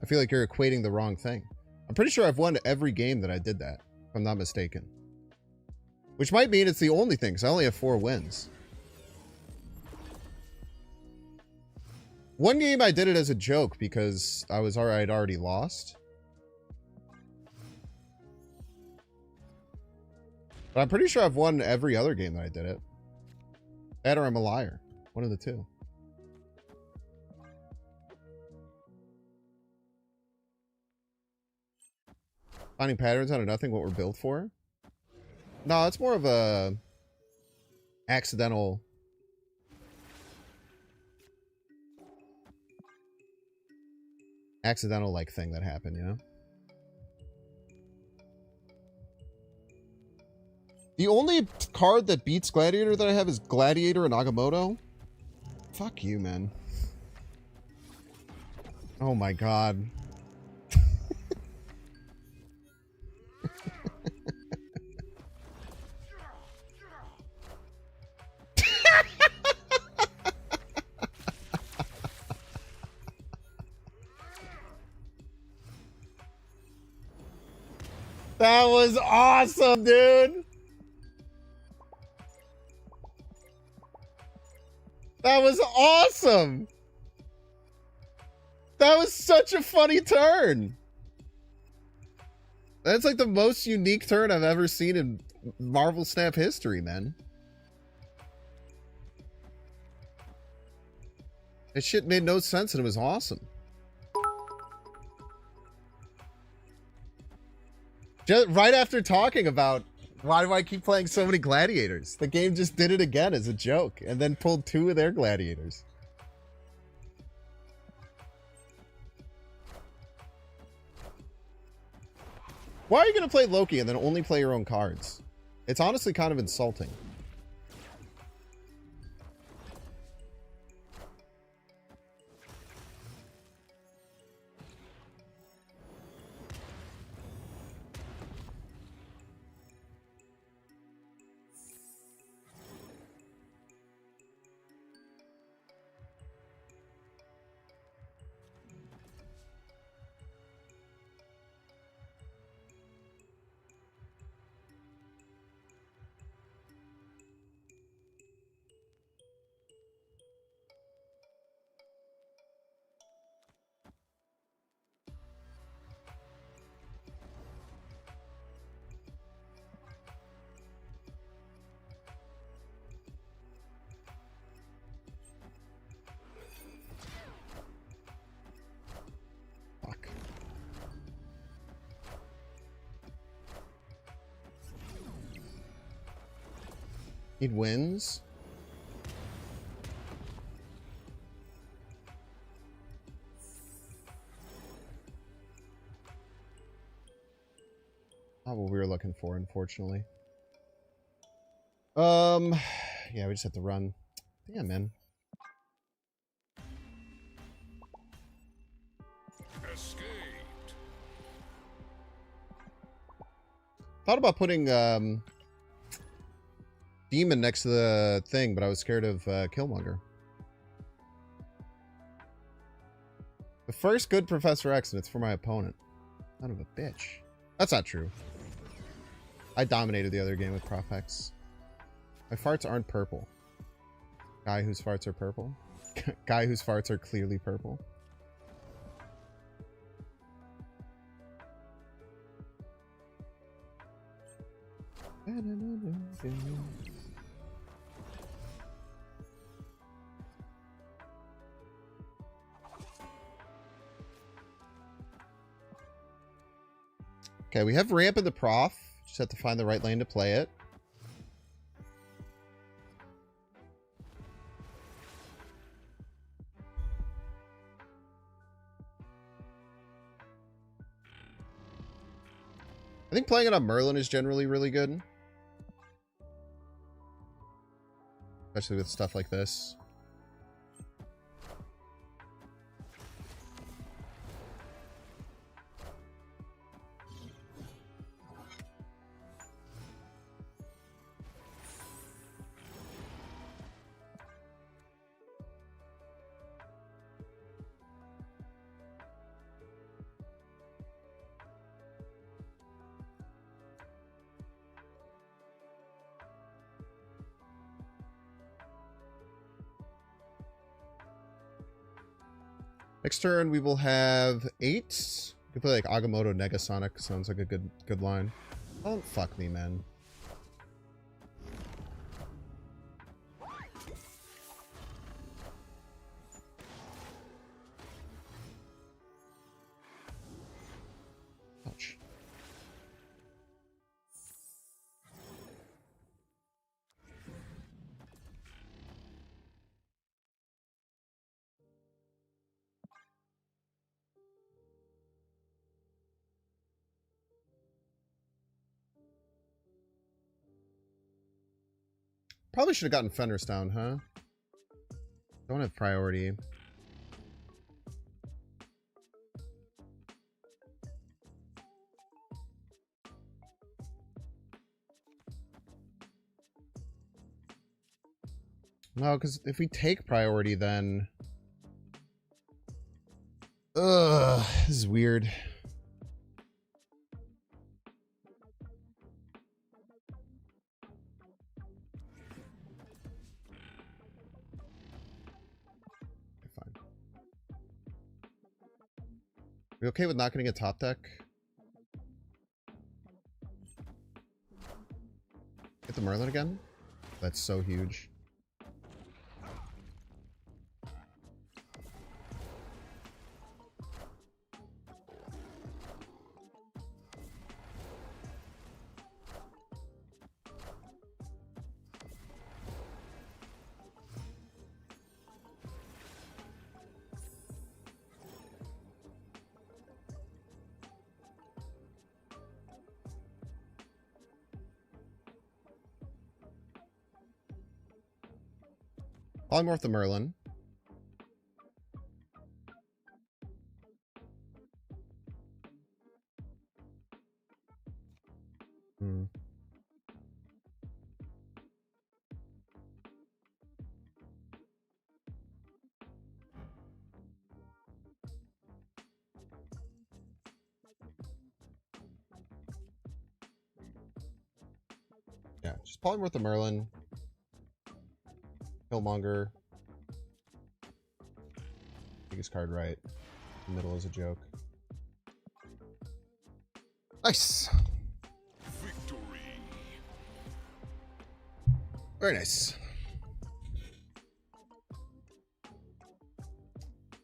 I feel like you're equating the wrong thing. I'm pretty sure I've won every game that I did that, if I'm not mistaken. Which might mean it's the only thing, because I only have 4 wins. One game I did it as a joke because I'd already lost. But I'm pretty sure I've won every other game that I did it. That or I'm a liar. One of the two. Finding patterns out of nothing, what we're built for? No, it's more of a accidental like thing that happened, you know? The only card that beats Gladiator that I have is Gladiator and Agamotto. Fuck you, man. Oh my god. That was awesome, dude. That was awesome. That was such a funny turn. That's like the most unique turn I've ever seen in Marvel Snap history, man. That shit made no sense and it was awesome. Just right after talking about why do I keep playing so many gladiators, the game just did it again as a joke and then pulled 2 of their gladiators. Why are you going to play Loki and then only play your own cards? It's honestly kind of insulting. Fuck. It wins. Not what we were looking for, unfortunately. Yeah, we just have to run. Damn, man. Escaped. Thought about putting Demon next to the thing, but I was scared of Killmonger. The first good Professor X, and it's for my opponent. Son of a bitch. That's not true. I dominated the other game with Prof X. My farts aren't purple. Guy whose farts are purple. Guy whose farts are clearly purple. Okay, we have ramp in the Prof. Just have to find the right lane to play it. I think playing it on Merlin is generally really good. Especially with stuff like this. Next turn we will have 8. You can play like Agamotto Negasonic. Sounds like a good line. Don't fuck me, man. Ouch. Probably should have gotten Fenris down, huh? Don't have priority. No, because if we take priority, then... Ugh, this is weird. We okay with not getting a top deck? Get the Merlin again? That's so huge. Polymorph the Merlin. Yeah, just polymorph the Merlin. Killmonger. Biggest card right. The middle is a joke. Nice. Victory. Very nice.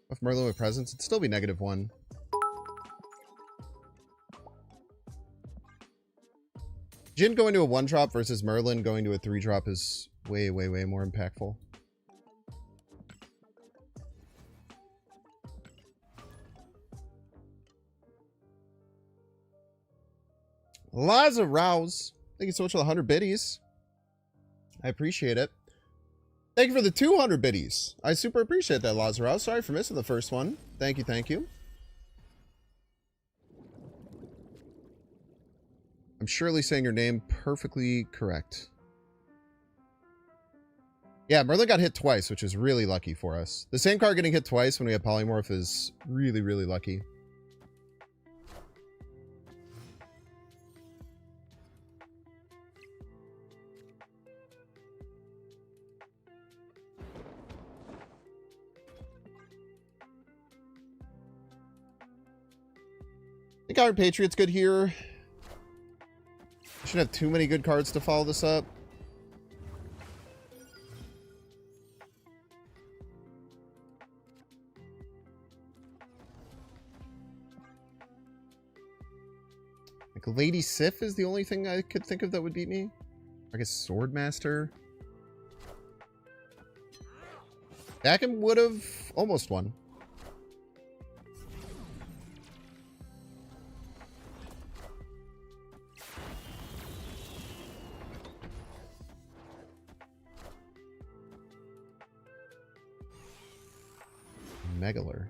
If Merlin with presence, it'd still be -1. Jhin going to a 1-drop versus Merlin going to a 3-drop is way, way, way more impactful. Liza Rouse, thank you so much for the 100 biddies. I appreciate it. Thank you for the 200 biddies. I super appreciate that, Liza Rouse. Sorry for missing the first one. Thank you, thank you. I'm surely saying your name perfectly correct. Yeah, Merlin got hit twice, which is really lucky for us. The same card getting hit twice when we have Polymorph is really, really lucky. I think Iron Patriot's good here. I shouldn't have too many good cards to follow this up. Like Lady Sif is the only thing I could think of that would beat me. I guess Swordmaster. Dakin would have almost won. Megalar.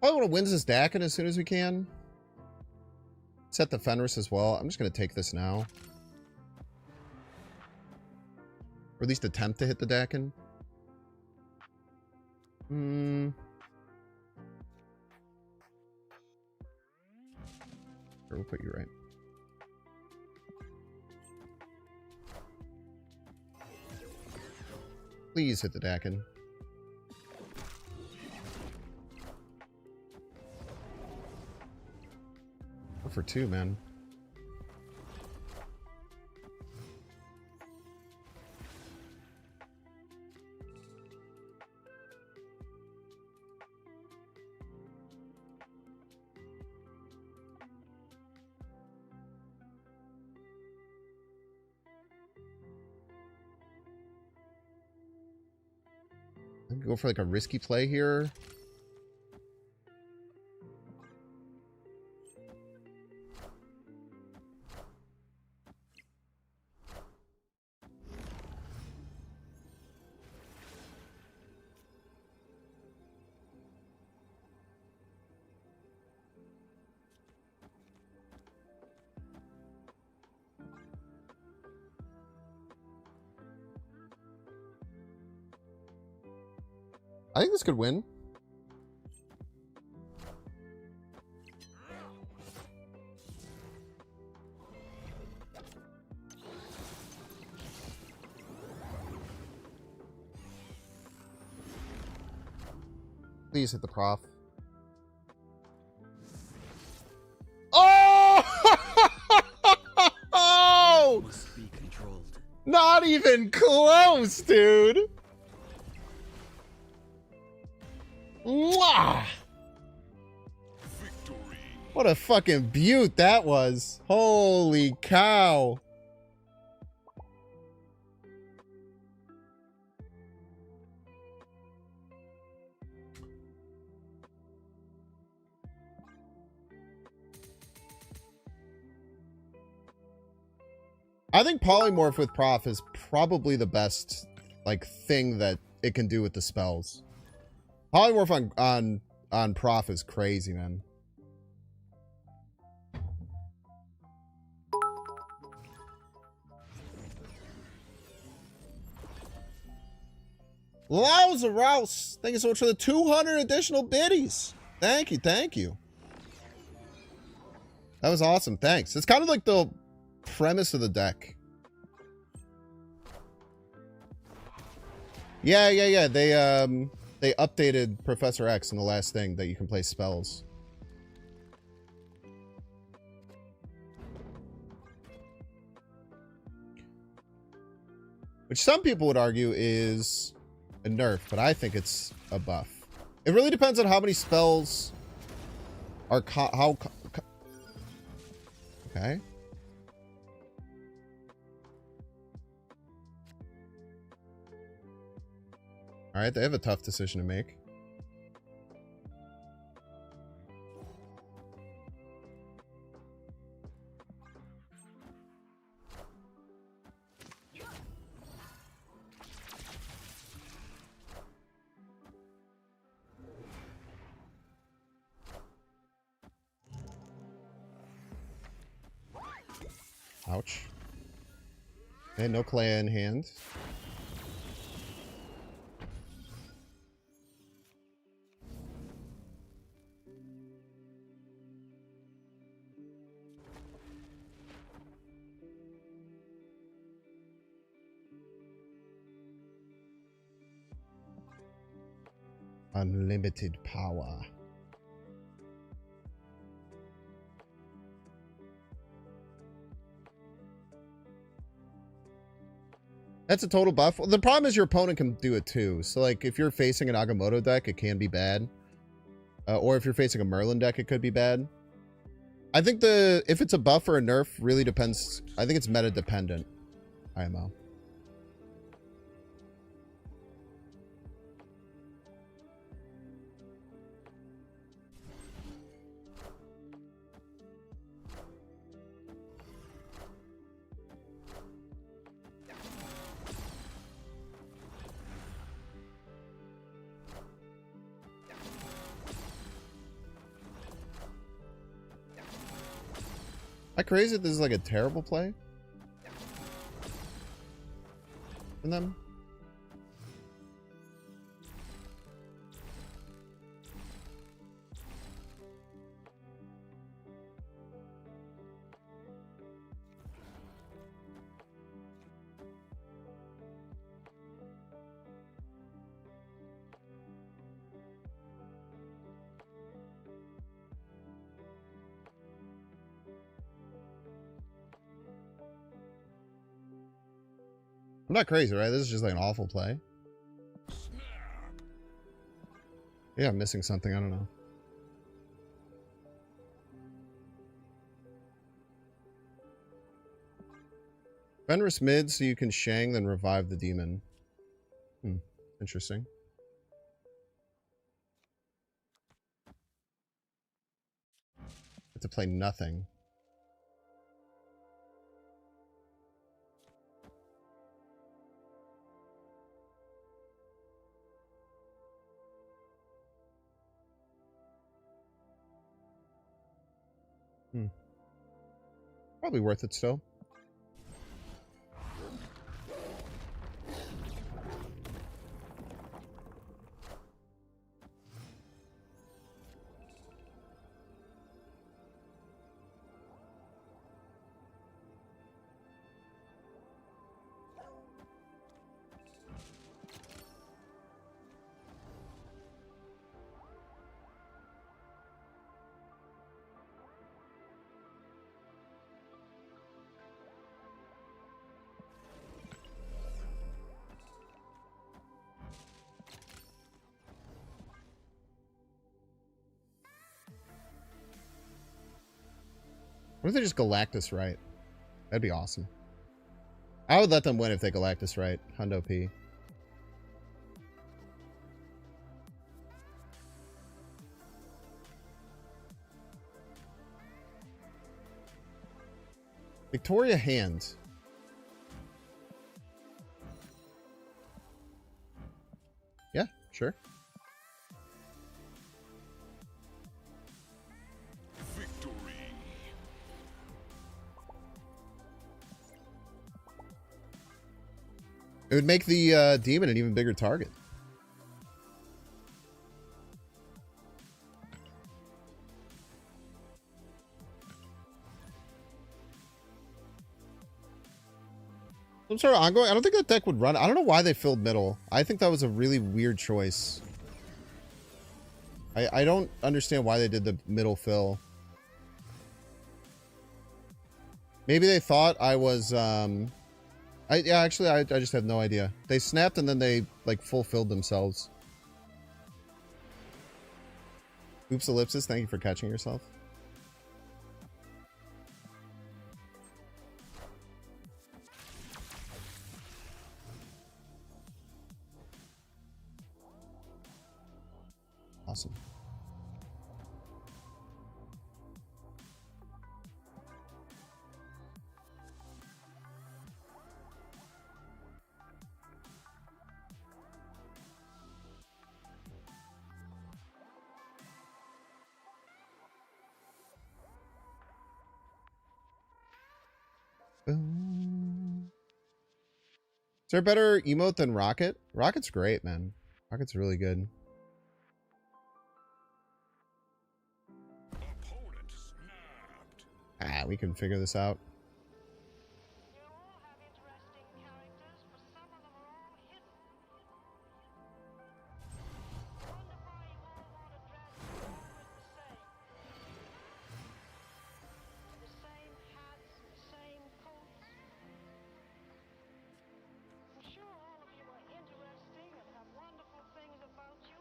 I want to win this Dakin as soon as we can. Set the Fenris as well. I'm just going to take this now. Or at least attempt to hit the Dakin. Sure, we'll put you right. Please hit the Dakin. For 2, man. I can go for like a risky play here. I think this could win. Please hit the prof. Oh! Must be controlled. Not even close, dude. Mwah! Victory. What a fucking beaut that was. Holy cow. I think polymorph with prof is probably the best like thing that it can do with the spells. Polymorph on prof is crazy, man. Lousa Rouse, thank you so much for the 200 additional biddies. Thank you, thank you. That was awesome, thanks. It's kind of like the premise of the deck. Yeah. They updated Professor X in the last thing that you can play spells. Which some people would argue is a nerf, but I think it's a buff. It really depends on how many spells are okay. All right, they have a tough decision to make. Ouch. Okay, no Kalea in hand. Unlimited power. That's a total buff. Well, the problem is your opponent can do it too. So like if you're facing an Agamotto deck, it can be bad. Or if you're facing a Merlin deck, it could be bad. I think if it's a buff or a nerf really depends. I think it's meta dependent. IMO. I crazy that this is like a terrible play from them? I'm not crazy, right? This is just like an awful play. Yeah, I'm missing something. I don't know. Fenris mid so you can Shang, then revive the demon. Interesting. Have to play nothing. Probably worth it still. What if they just Galactus right? That'd be awesome. I would let them win if they Galactus right. Hundo P. Victoria Hand. Yeah, sure. Victory. It would make the demon an even bigger target. Some sort of ongoing. I don't think that deck would run. I don't know why they filled middle. I think that was a really weird choice. I don't understand why they did the middle fill. Maybe they thought I was I just have no idea. They snapped and then they like fulfilled themselves. Oops ellipsis, thank you for catching yourself. Awesome. Boom. Is there a better emote than Rocket? Rocket's great, man. Rocket's really good. Opponent snapped. We can figure this out. You all have interesting characters, but some of them are all hidden. I wonder why you all want to dress everyone the same. The same hats, the same coats. I'm sure all of you are interesting and have wonderful things about you.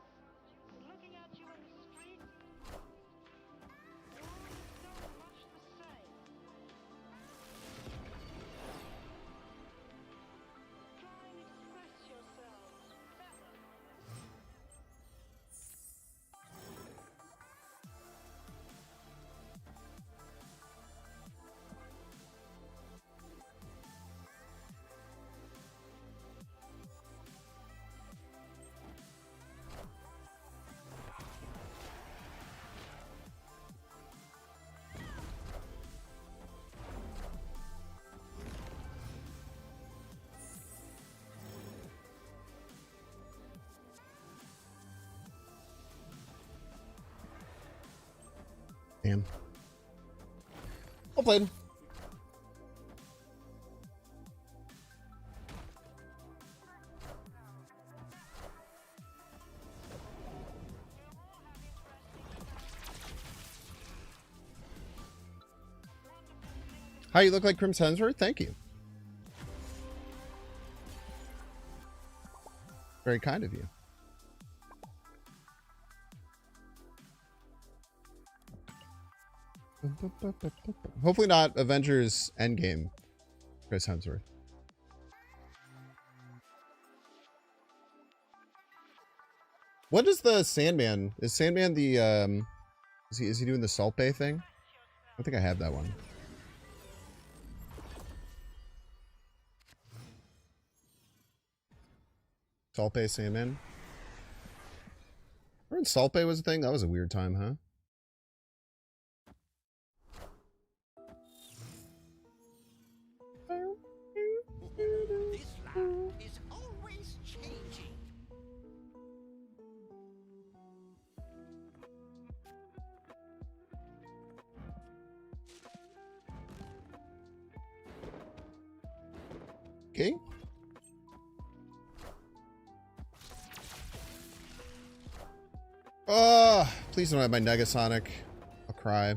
But looking at you in the street, you all look much the same. Damn. Well played. How you look like Crimson Hemsworth? Thank you. Very kind of you. Hopefully not Avengers Endgame, Chris Hemsworth. What is the Sandman? Is Sandman the is he doing the Salt Bay thing? I think I have that one. Salt Bay Sandman. Remember when Salt Bay was a thing? That was a weird time, huh? This land is always changing. Okay. Please don't have my Negasonic. I'll cry.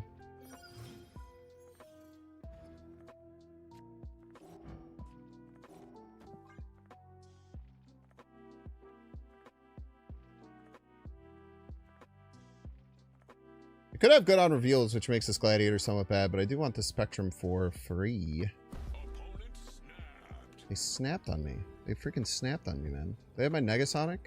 I could have good on reveals, which makes this Gladiator somewhat bad, but I do want the Spectrum for free. Opponent snapped. They snapped on me. They freaking snapped on me, man. They have my Negasonic?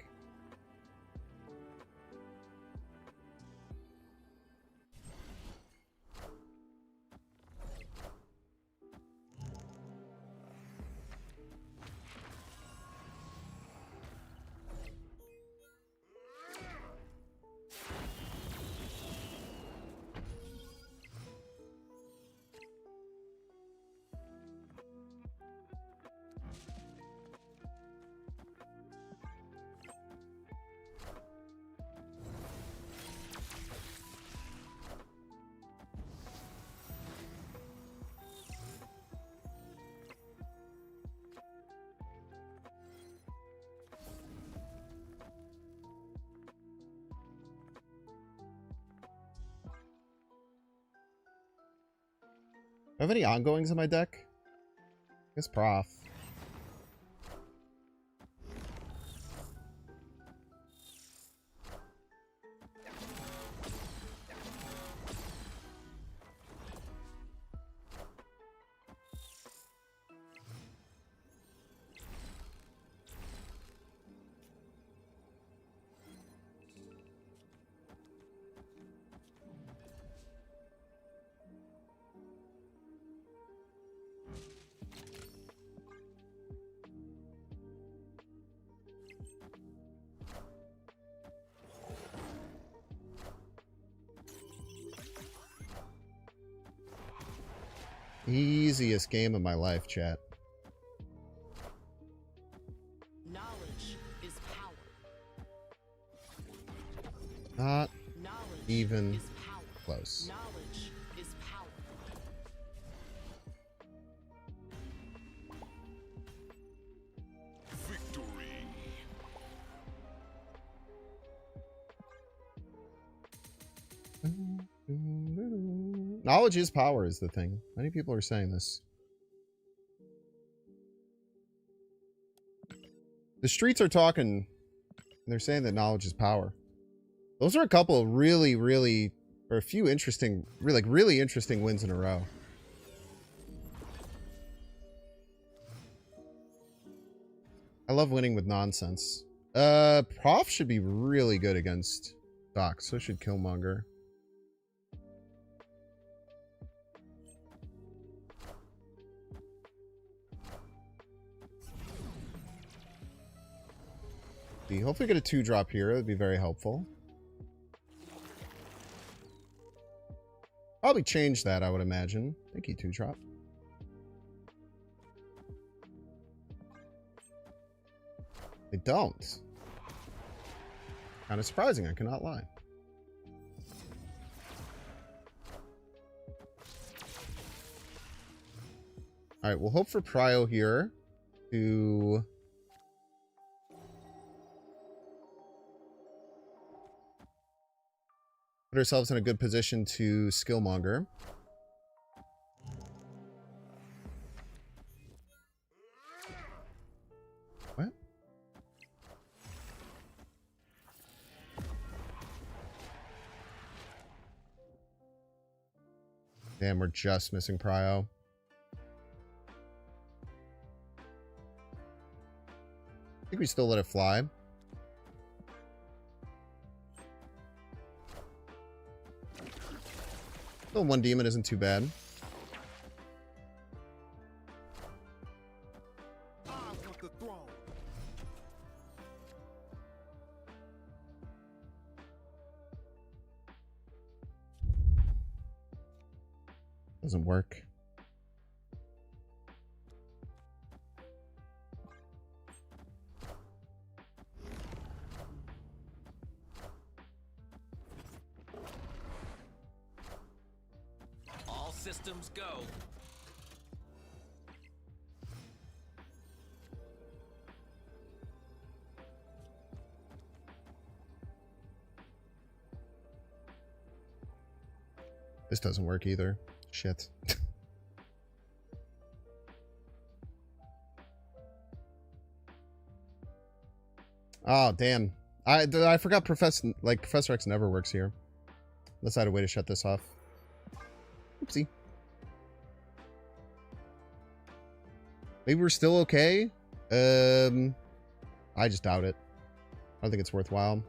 Do I have any ongoings in my deck? I guess Prof. Easiest game of my life, chat. Knowledge is power. Not Knowledge even is power. close. Knowledge is power. Victory. Knowledge is power is the thing. Many people are saying this. The streets are talking. They're saying that knowledge is power. Those are a couple of really, or a few interesting, really interesting wins in a row. I love winning with nonsense. Prof should be really good against Doc. So should Killmonger. Hopefully get a 2-drop here. That would be very helpful. Probably change that, I would imagine. Thank you, 2-drop. They don't. Kind of surprising, I cannot lie. Alright, we'll hope for Prio here to... put ourselves in a good position to Skillmonger. What? Damn, we're just missing Prio. I think we still let it fly. Still, one demon isn't too bad. I want the throne. Doesn't work. All systems go. This doesn't work either. Shit. Oh, damn. I forgot Professor X never works here. Let's find a way to shut this off. Oopsie. Maybe we're still okay? I just doubt it. I don't think it's worthwhile.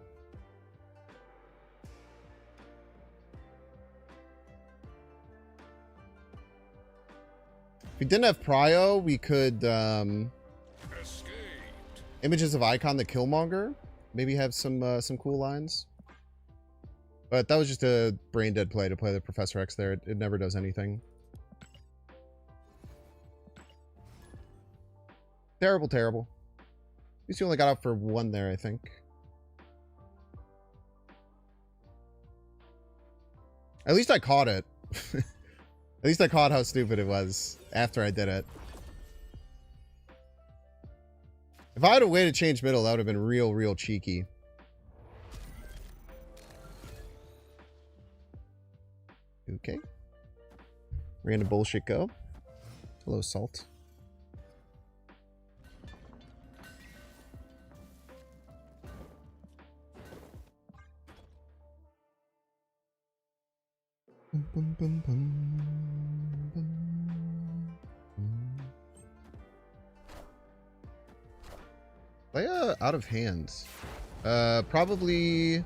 If we didn't have Prio, we could, Escaped. Images of Icon the Killmonger. Maybe have some cool lines. But that was just a brain dead play to play the Professor X there. It never does anything. Terrible, terrible. At least you only got out for one there, I think. At least I caught it. At least I caught how stupid it was after I did it. If I had a way to change middle, that would have been real cheeky. Okay. Random bullshit go. Hello, Salt. Bum, bum, bum, bum, bum, bum. Leia out of hands. Probably...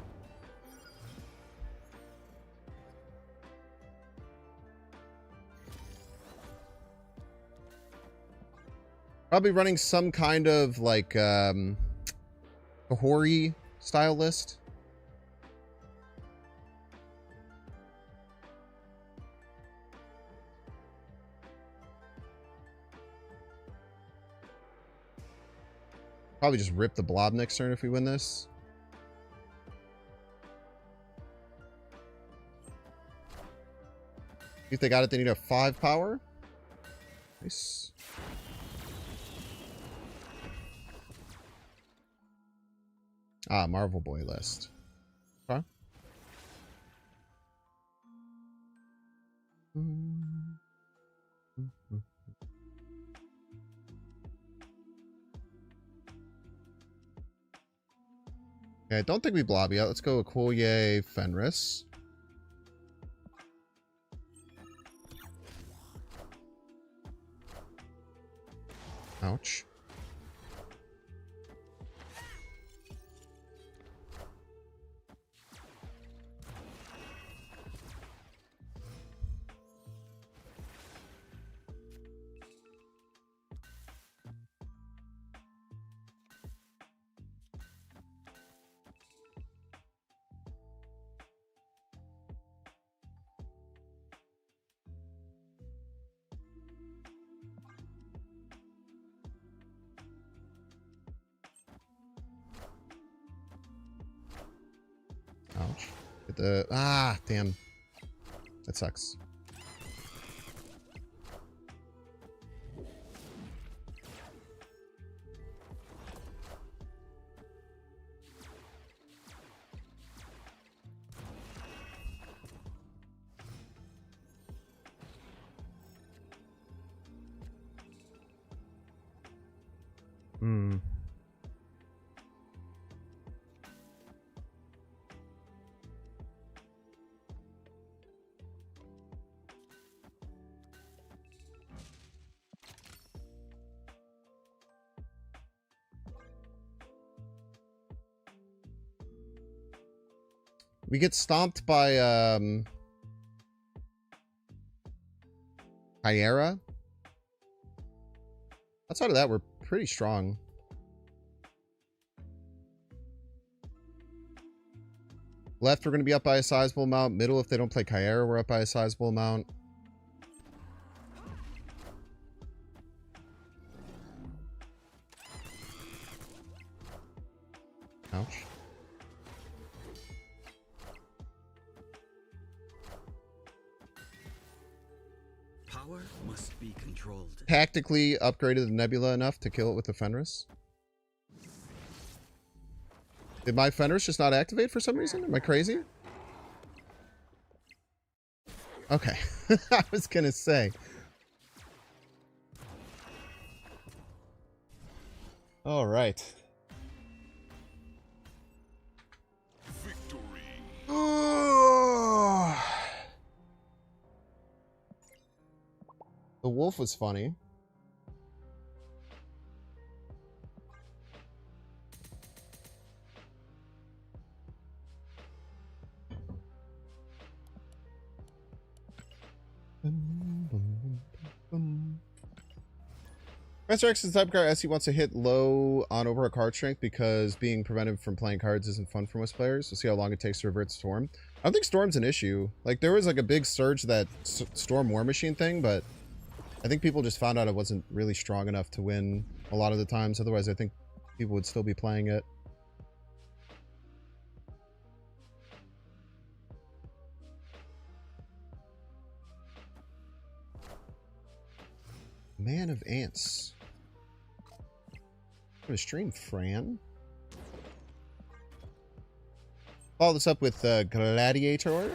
Probably running some kind of, like, Kahori style list. Probably just rip the blob next turn if we win this. If they got it, they need a 5 power. Nice. Ah, Marvel Boy list. Okay. Okay, I don't think we blob yet. Let's go Okoye Fenris. Ouch. Ouch. Get the... Ah, damn. That sucks. Hmm. We get stomped by Hyera. Outside of that, we're pretty strong. Left, we're going to be up by a sizable amount. Middle, if they don't play Kyera, we're up by a sizable amount. Ouch. Power must be controlled. Tactically upgraded the Nebula enough to kill it with the Fenris. Did my Fenris just not activate for some reason? Am I crazy? Okay. I was gonna say. All right. Victory. The wolf was funny. Master X is the type of card SC wants to hit low on overall card strength because being prevented from playing cards isn't fun for most players. We'll see how long it takes to revert Storm. I don't think Storm's an issue. Like, there was like a big surge that Storm War Machine thing, but I think people just found out it wasn't really strong enough to win a lot of the times. Otherwise, I think people would still be playing it. Man of Ants. I'm gonna stream Fran. Follow this up with Gladiator.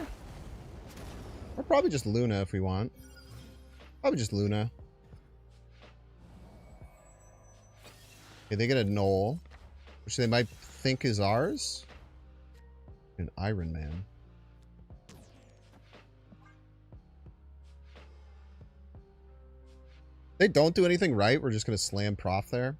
Or probably just Luna if we want. Probably just Luna. Okay, they get a Knoll, which they might think is ours. An Iron Man. They don't do anything right. We're just going to slam Prof there.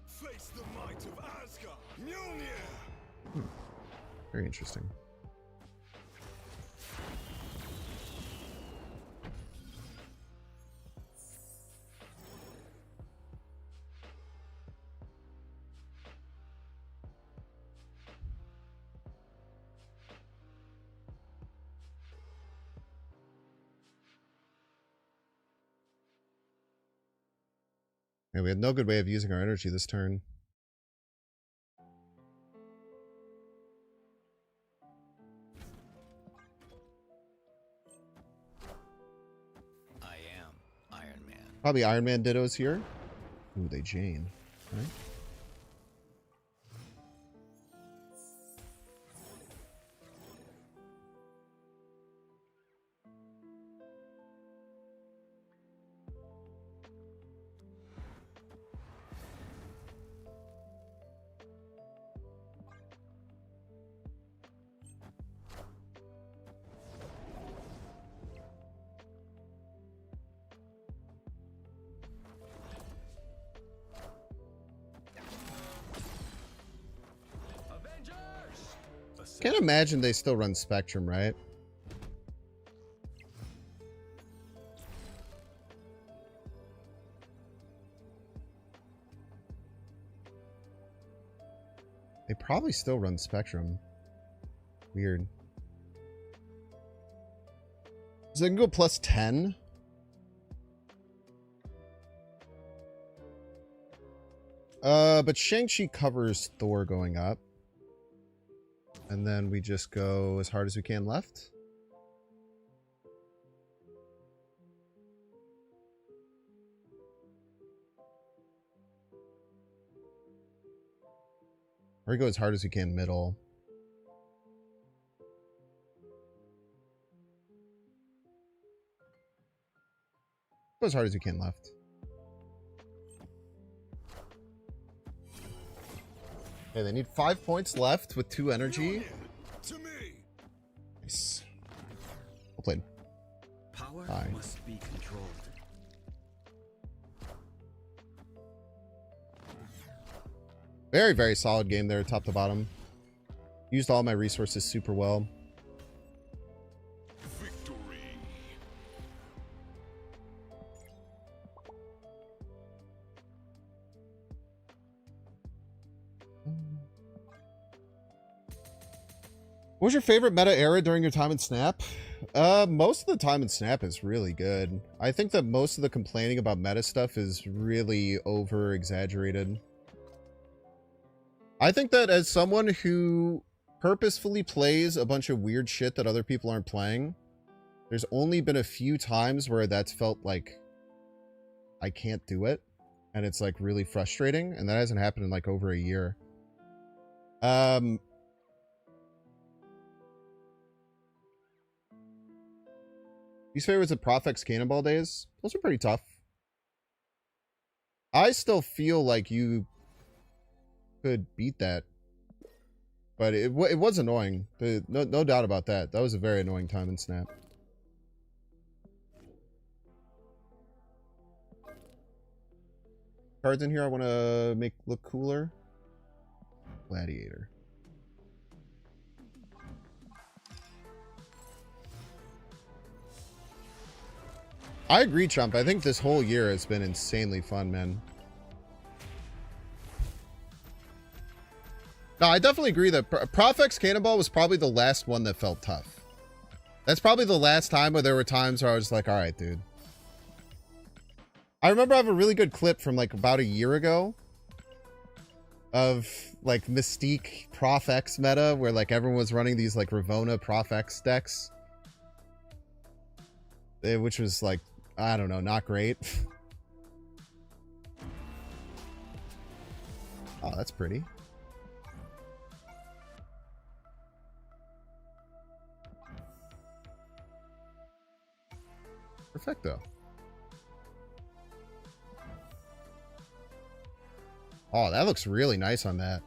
Face the might of Asgard. Mjolnir. Very interesting. Yeah, we had no good way of using our energy this turn. I am Iron Man. Probably Iron Man Dittos here. Ooh, they Jane. Right? Can't imagine they still run Spectrum, right? They probably still run Spectrum. Weird. So they can go plus 10? But Shang-Chi covers Thor going up. And then we just go as hard as we can left. Or go as hard as you can middle. Go as hard as you can left. Okay, they need 5 points left with 2 energy. To me. Nice. Well played. Power Fine. must be controlled. Very, very solid game there, top to bottom. Used all my resources super well. Victory. What was your favorite meta era during your time in Snap? Most of the time in Snap is really good. I think that most of the complaining about meta stuff is really over exaggerated. I think that as someone who purposefully plays a bunch of weird shit that other people aren't playing, there's only been a few times where that's felt like I can't do it. And it's like really frustrating. And that hasn't happened in like over a year. These favorites of Profex Cannonball days, those are pretty tough. I still feel like you could beat that. But it was annoying. No doubt about that. That was a very annoying time in Snap. Cards in here I want to make look cooler. Gladiator. I agree, Chump. I think this whole year has been insanely fun, man. No, I definitely agree that Profex Cannonball was probably the last one that felt tough. That's probably the last time where there were times where I was like, all right, dude. I remember I have a really good clip from like about a year ago of like Mystique Profex meta where like everyone was running these like Ravona Profex decks. Which was like, I don't know, not great. Oh, that's pretty. Perfecto. Oh, that looks really nice on that.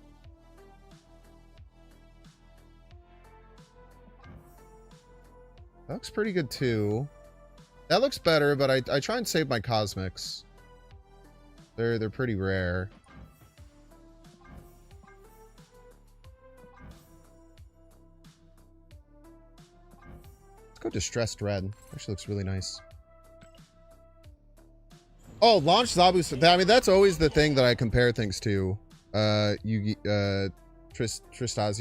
That looks pretty good too. That looks better, but I try and save my cosmics. They're pretty rare. Let's go Distressed Red. Actually looks really nice. Oh, launch Zabu. I mean, that's always the thing that I compare things to. Tristazi.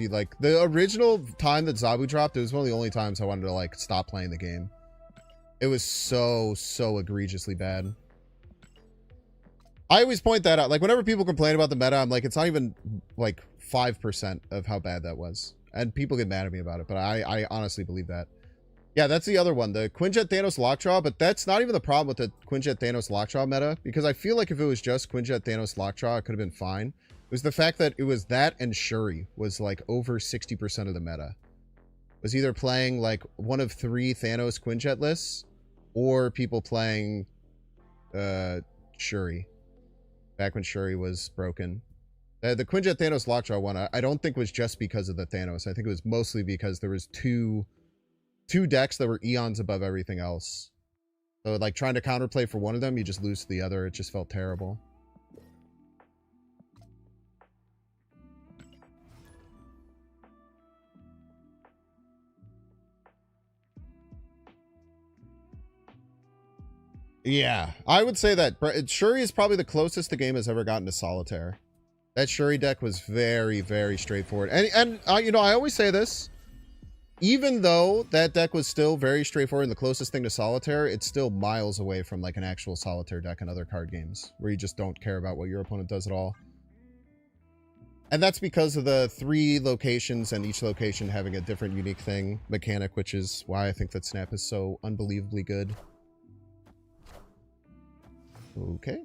Like, the original time that Zabu dropped, it was one of the only times I wanted to, like, stop playing the game. It was so egregiously bad. I always point that out. Like, whenever people complain about the meta, I'm like, it's not even, like, 5% of how bad that was. And people get mad at me about it, but I honestly believe that. Yeah, that's the other one, the Quinjet Thanos Lockjaw, but that's not even the problem with the Quinjet Thanos Lockjaw meta, because I feel like if it was just Quinjet Thanos Lockjaw, it could have been fine. It was the fact that it was that and Shuri was, like, over 60% of the meta. It was either playing, like, one of 3 Thanos Quinjet lists, or people playing Shuri. Back when Shuri was broken. The Quinjet Thanos Lockjaw one, I don't think was just because of the Thanos. I think it was mostly because there was two decks that were eons above everything else. So, like, trying to counterplay for one of them, you just lose to the other. It just felt terrible. Yeah, I would say that Shuri is probably the closest the game has ever gotten to Solitaire. That Shuri deck was very straightforward. And you know, I always say this. Even though that deck was still very straightforward and the closest thing to Solitaire, it's still miles away from like an actual Solitaire deck in other card games where you just don't care about what your opponent does at all. And that's because of the 3 locations and each location having a different unique thing mechanic, which is why I think that Snap is so unbelievably good. Okay.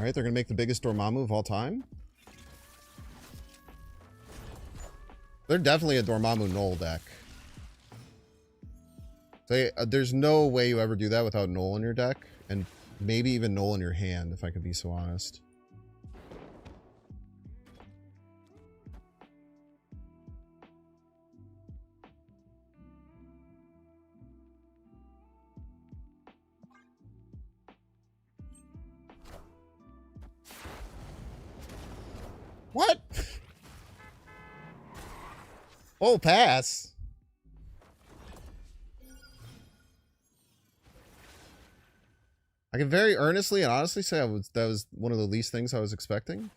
Alright, they're gonna make the biggest Dormammu of all time. They're definitely a Dormammu Null deck. There's no way you ever do that without Null in your deck. And maybe even Null in your hand, if I could be so honest. What? Oh, pass. I can very earnestly and honestly say that was one of the least things I was expecting.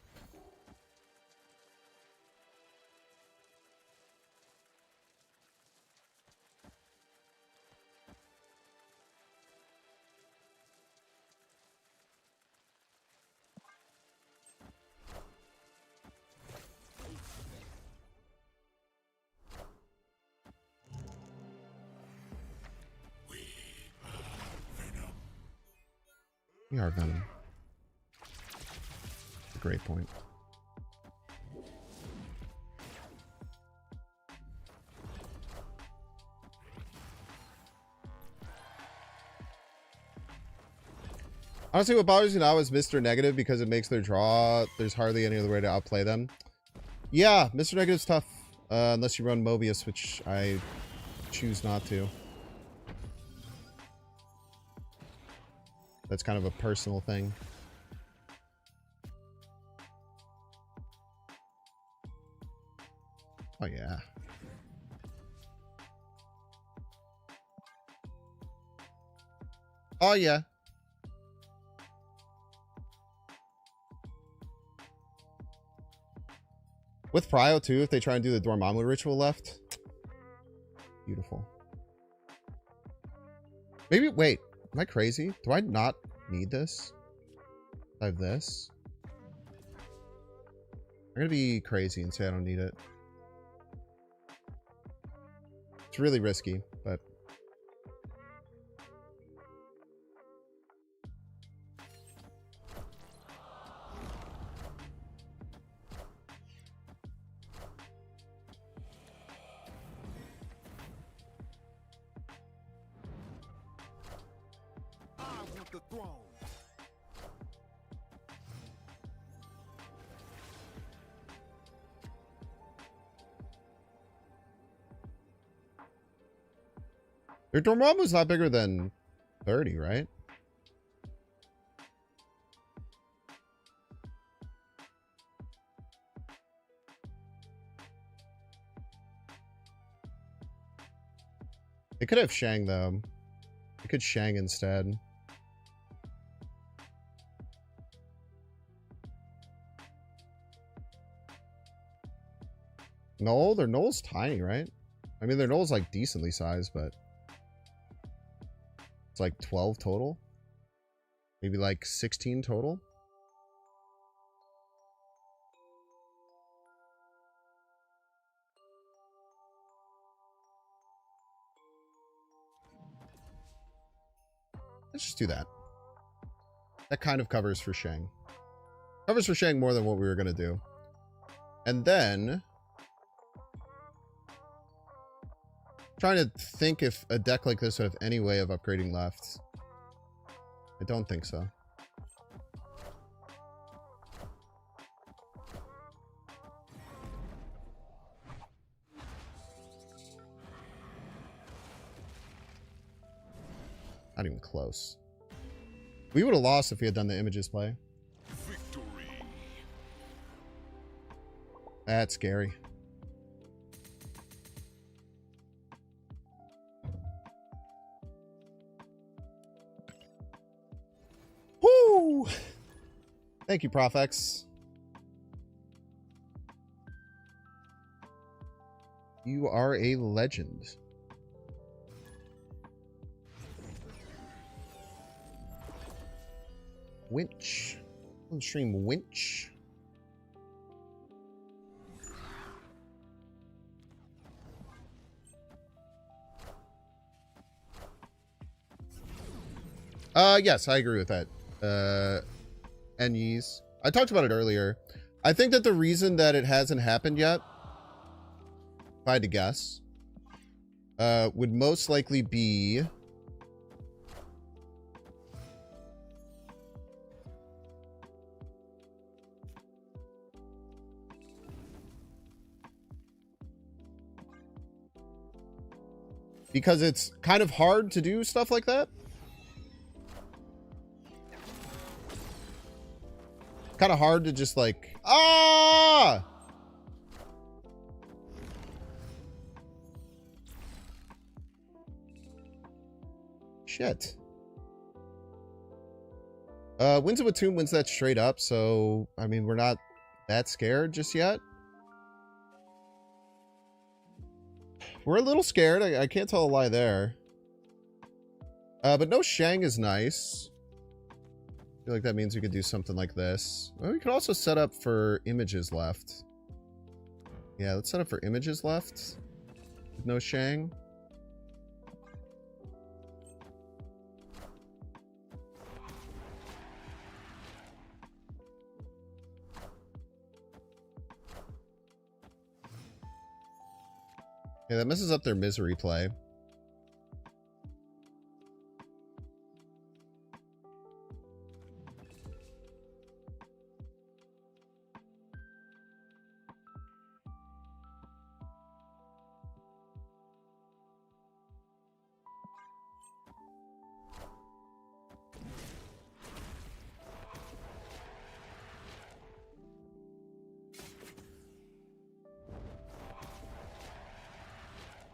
We are Venom. A great point. Honestly, what bothers me now is Mr. Negative because it makes their draw. There's hardly any other way to outplay them. Yeah, Mr. Negative's tough. Unless you run Mobius, which I choose not to. That's kind of a personal thing. Oh, yeah. Oh, yeah. With Prio, too, if they try and do the Dormammu ritual left. Beautiful. Maybe, wait. Am I crazy? Do I not need this? I have this. I'm gonna be crazy and say I don't need it. It's really risky, but... The throne. Their Dormammu's not bigger than 30, right? They could have Shang, though. They could Shang instead. Null? Their Null's tiny, right? I mean, their Null's like decently sized, but it's like 12 total. Maybe like 16 total. Let's just do that. That kind of covers for Shang. Covers for Shang more than what we were going to do. And then... trying to think if a deck like this would have any way of upgrading left. I don't think so. Not even close. We would have lost if we had done the images play. Victory. That's scary. Woo! Thank you, Profex. You are a legend. Winch. On stream Winch. Yes, I agree with that. Enyies. I talked about it earlier. I think that the reason that it hasn't happened yet, if I had to guess, would most likely be because it's kind of hard to do stuff like that. Kind of hard to just like, ah! Shit. Winds of Watum wins that straight up, so, I mean, we're not that scared just yet. We're a little scared. I can't tell a lie there. But no Shang is nice. I feel like that means we could do something like this. Well, we could also set up for images left. Yeah, let's set up for images left. With no Shang. Yeah, that messes up their misery play.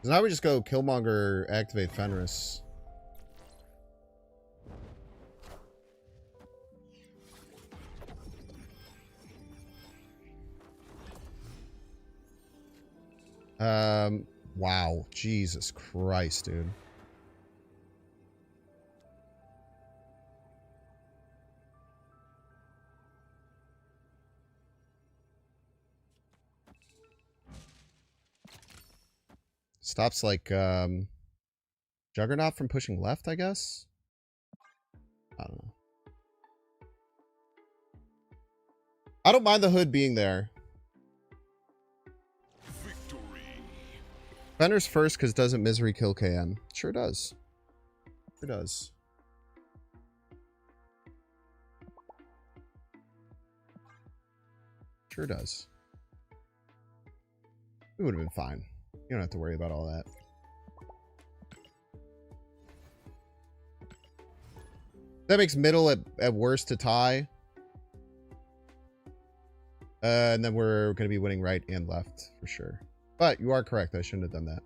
Now we just go Killmonger, activate Fenris. Wow. Jesus Christ, dude. Stops like Juggernaut from pushing left, I guess. I don't know. I don't mind the hood being there. Victory. Fenris first because doesn't misery kill KN? Sure does. Sure does. Sure does. It would have been fine. You don't have to worry about all that. That makes middle at worst to tie. And then we're going to be winning right and left for sure. But you are correct. I shouldn't have done that.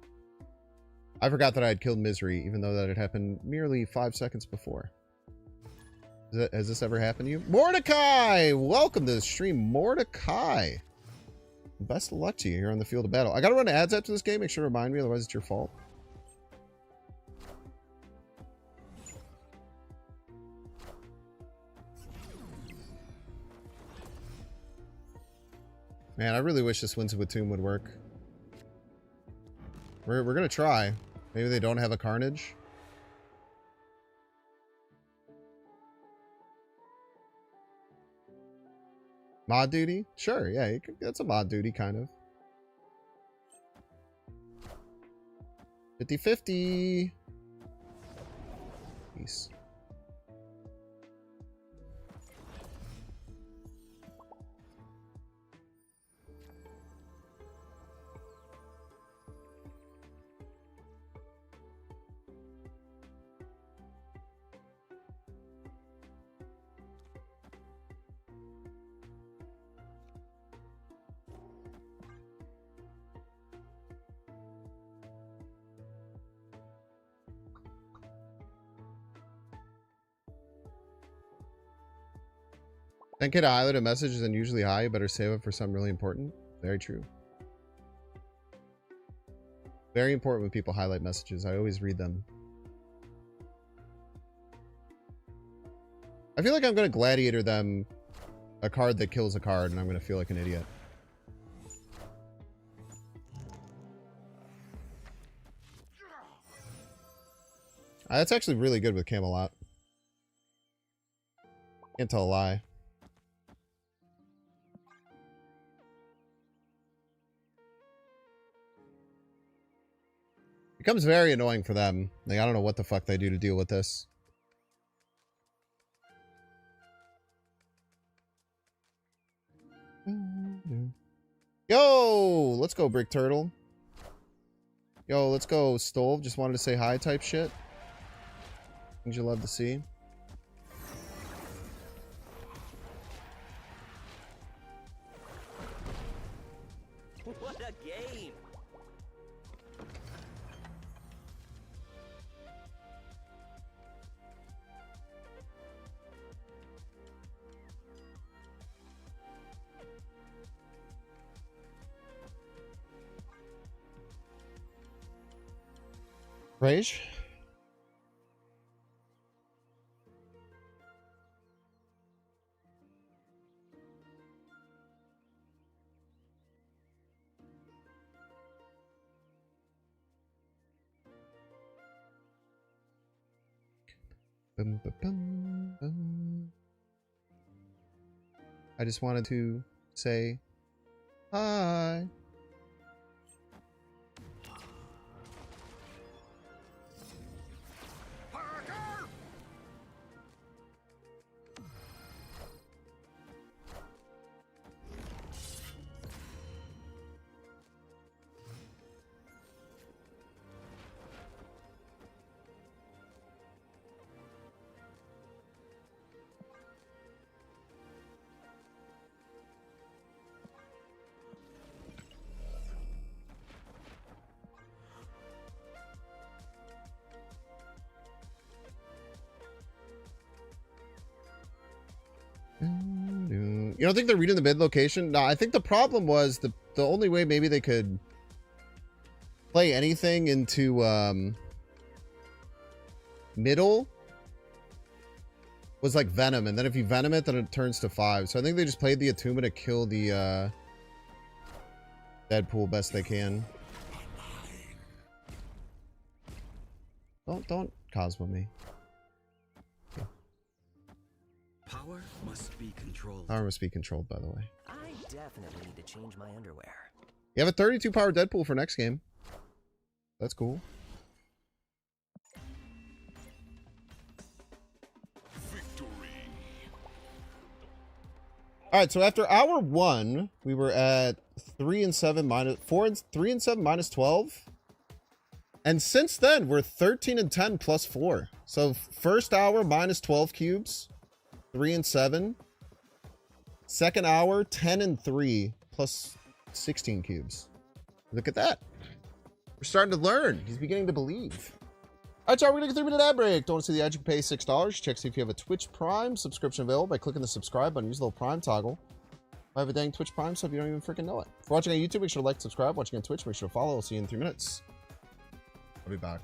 I forgot that I had killed Misery, even though that had happened merely 5 seconds before. Has this ever happened to you? Mordecai! Welcome to the stream, Mordecai. Best of luck to you here on the field of battle. I gotta run ads after this game. Make sure to remind me, otherwise it's your fault. Man, I really wish this Winds of Watum would work. We're gonna try. Maybe they don't have a Carnage. Mod duty? Sure, yeah, you can, that's a mod duty, kind of. 50-50. Peace. Then get to highlight a message is then usually high. You better save it for something really important. Very true. Very important when people highlight messages. I always read them. I feel like I'm going to gladiator them a card that kills a card, and I'm going to feel like an idiot. That's actually really good with Camelot. Can't tell a lie. becomes very annoying for them. Like, I don't know what the fuck they do to deal with this. Yo, let's go, Brick Turtle. Yo, let's go, Stove. Just wanted to say hi type shit. Things you love to see. What a game! Rage? Bum, bum, bum, bum. I just wanted to say hi. You don't think they're reading the mid location? No, I think the problem was the only way maybe they could play anything into middle was like Venom, and then if you Venom it, then it turns to 5. So I think they just played the Attuma to kill the Deadpool best they can. Don't Cosmo me. Power must be controlled. Power must be controlled, by the way. I definitely need to change my underwear. You have a 32 power Deadpool for next game. That's cool. Victory. All right, so after hour 1, we were at 3 and 7 minus 4 and 3 and 7 minus 12. And since then, we're 13 and 10 plus 4. So first hour minus 12 cubes, 3 and 7. Second hour 10 and 3 plus 16 cubes. Look at that. We're starting to learn. He's beginning to believe. All right, y'all, we're gonna get a 3-minute ad break. Don't want to see the ad? You can pay $6. Check see if you have a Twitch Prime subscription available by clicking the subscribe button. Use the little Prime toggle. I have a dang Twitch Prime, so if you don't even freaking know it. If you're watching on YouTube, make sure to like, subscribe. Watching on Twitch, make sure to follow. I'll see you in 3 minutes. I'll be back.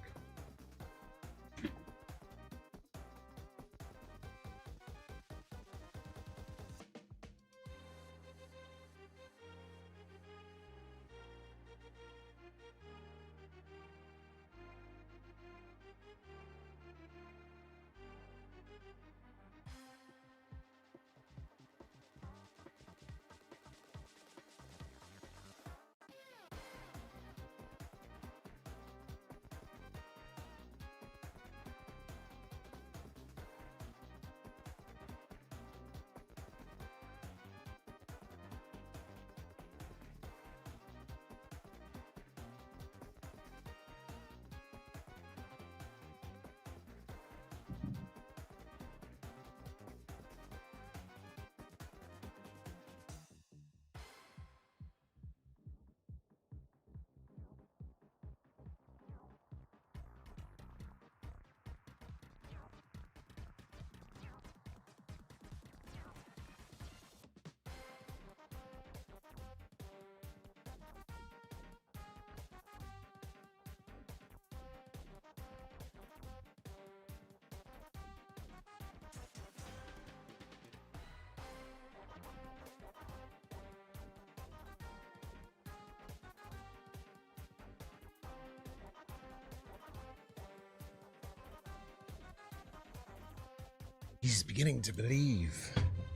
He's beginning to believe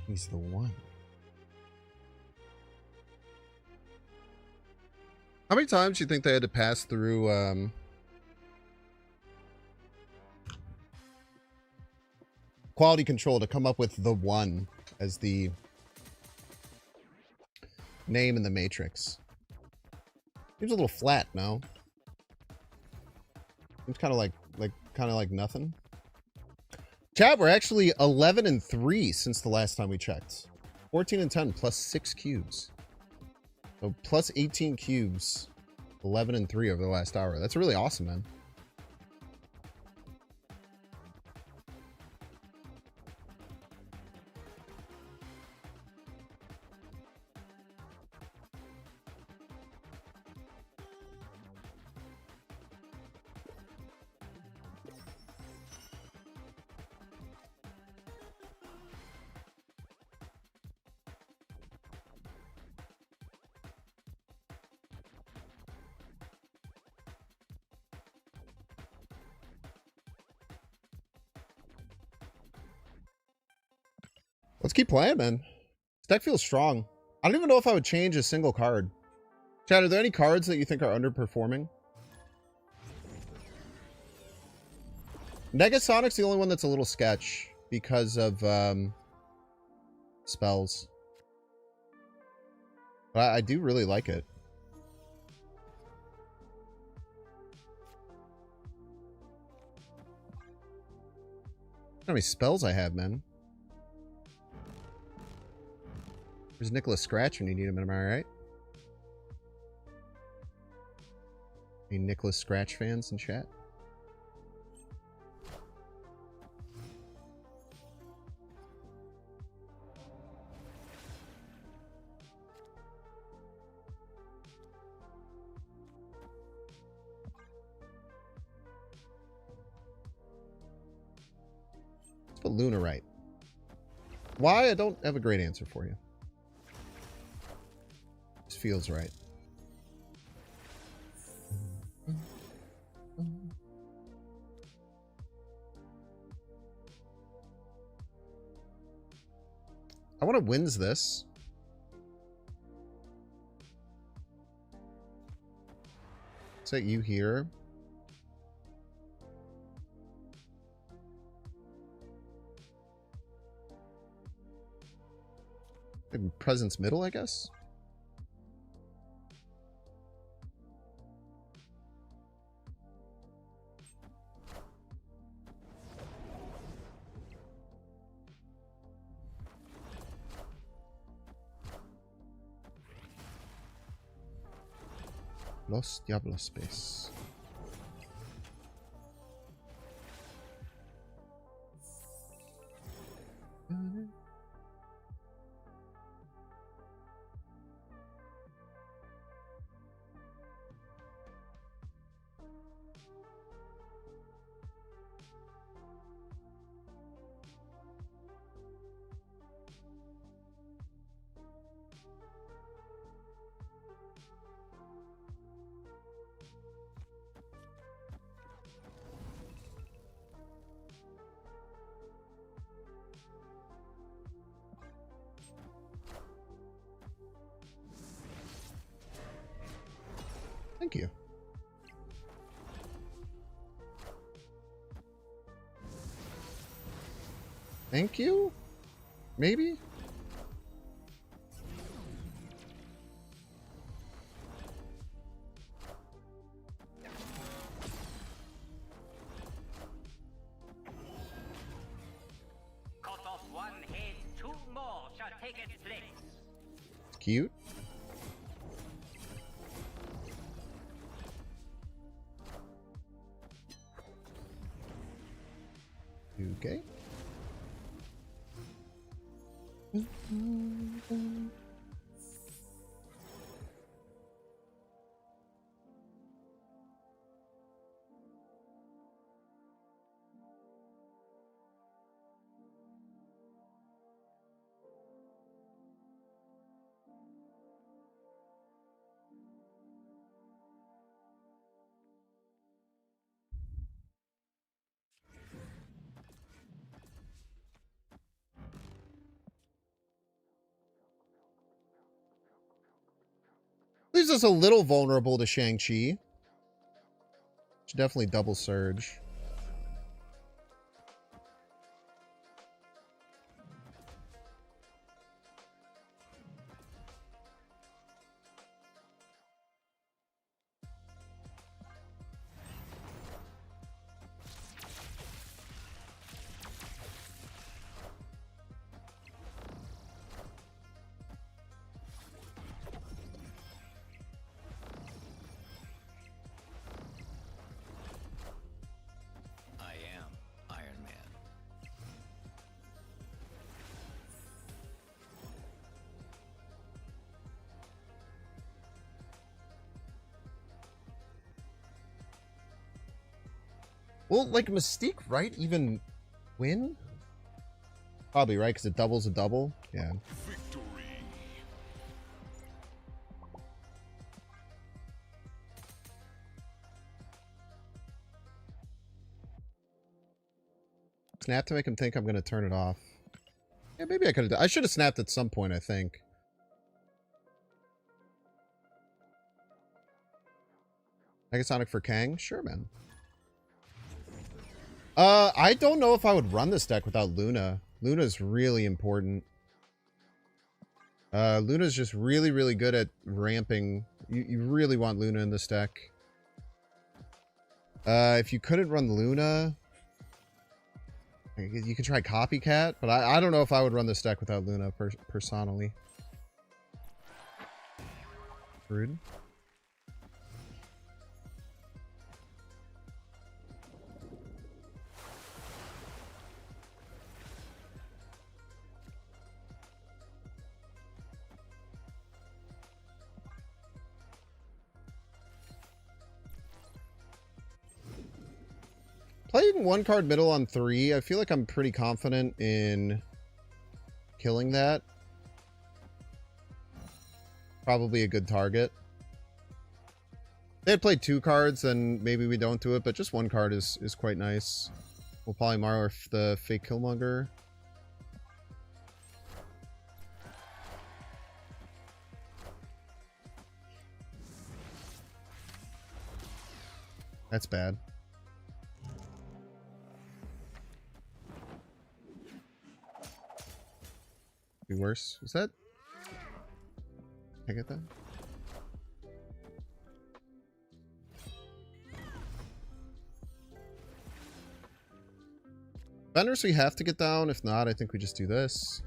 he's the one. How many times do you think they had to pass through quality control to come up with the one as the name in the Matrix. Seems a little flat, no? Seems kind of like nothing. Chat, we're actually 11-3 since the last time we checked. 14-10 plus 6 cubes. So plus 18 cubes. 11-3 over the last hour. That's really awesome, man. Let's keep playing, man. This deck feels strong. I don't even know if I would change a single card. Chad, are there any cards that you think are underperforming? Negasonic's the only one that's a little sketch because of spells. But I do really like it. How many spells I have, man? There's Nicholas Scratch when you need him, am I right? Any Nicholas Scratch fans in chat? Let's put Luna right. Why? I don't have a great answer for you. This feels right. I want to wins this. Set you here. Presence middle, I guess. Los Diablos space. Thank you. Thank you? Maybe? Cut off one head, two more shall take its place. Cute. Okay. Leaves us a little vulnerable to Shang-Chi. Should definitely double surge. Will, like, Mystique, right, even win? Probably, right? Because it doubles a double. Yeah. Victory. Snap to make him think I'm going to turn it off. Yeah, maybe I could have. I should have snapped at some point, I think. Negasonic for Kang? Sure, man. I don't know if I would run this deck without Luna. Luna's really important. Luna's just really, really good at ramping. You really want Luna in this deck. If you couldn't run Luna, you could try Copycat, but I don't know if I would run this deck without Luna personally. Rude. Playing one card middle on 3, I feel like I'm pretty confident in killing that. Probably a good target. If they had played 2 cards, then maybe we don't do it, but just 1 card is quite nice. We'll Polymar the fake Killmonger. That's bad. Be worse. Is that? Can I get that? Vendors we have to get down. If not, I think we just do this.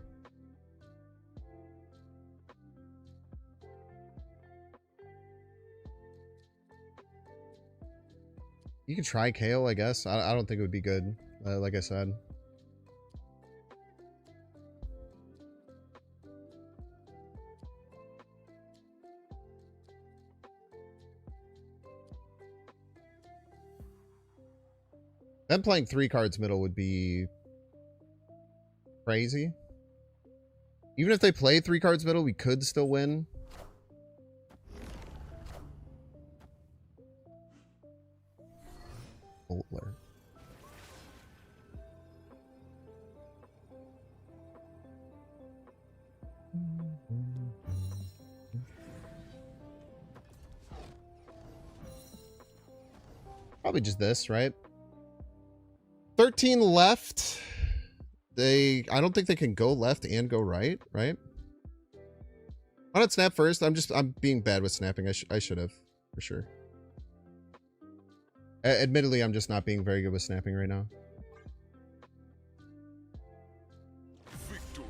You could try KO, I guess. I don't think it would be good, like I said. Them playing 3 cards middle would be crazy. Even if they play 3 cards middle, we could still win. Boltler. Probably just this, right? 13 left. I don't think they can go left and go right, right? Why not snap first? I'm being bad with snapping. I should have, for sure. Admittedly, I'm just not being very good with snapping right now. Victory.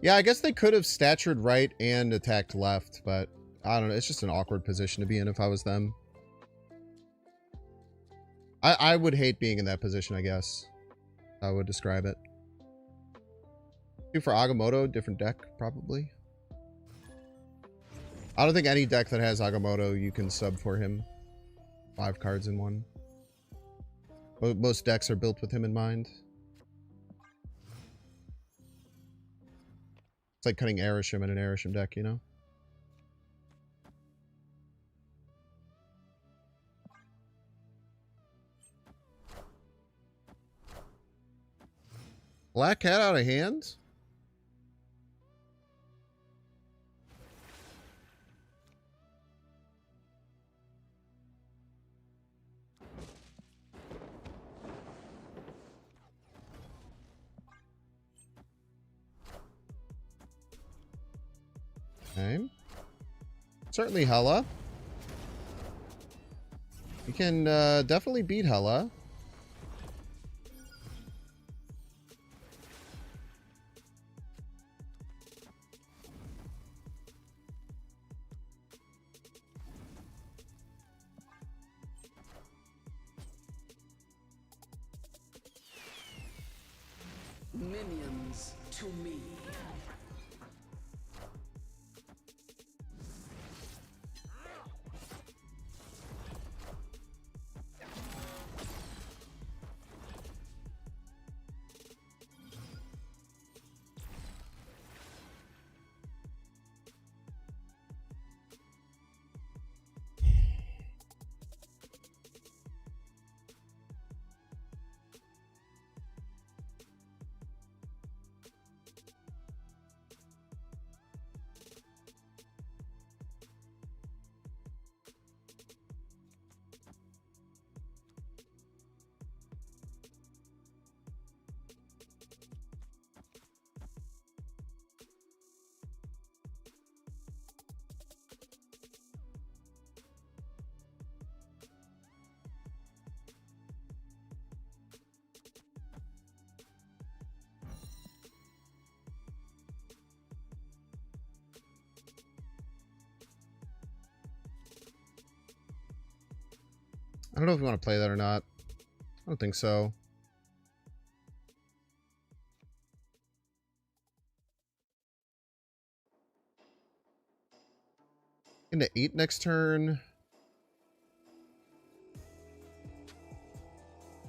Yeah, I guess they could have statured right and attacked left, but I don't know. It's just an awkward position to be in if I was them. I would hate being in that position, I guess. I would describe it. 2 for Agamotto, different deck, probably. I don't think any deck that has Agamotto, you can sub for him. 5 cards in one. Most decks are built with him in mind. It's like cutting Arishem in an Arishem deck, you know? Black Cat out of hand? Okay. Certainly Hela. You can definitely beat Hela. Minions to me. I don't know if we want to play that or not. I don't think so. Into 8 next turn.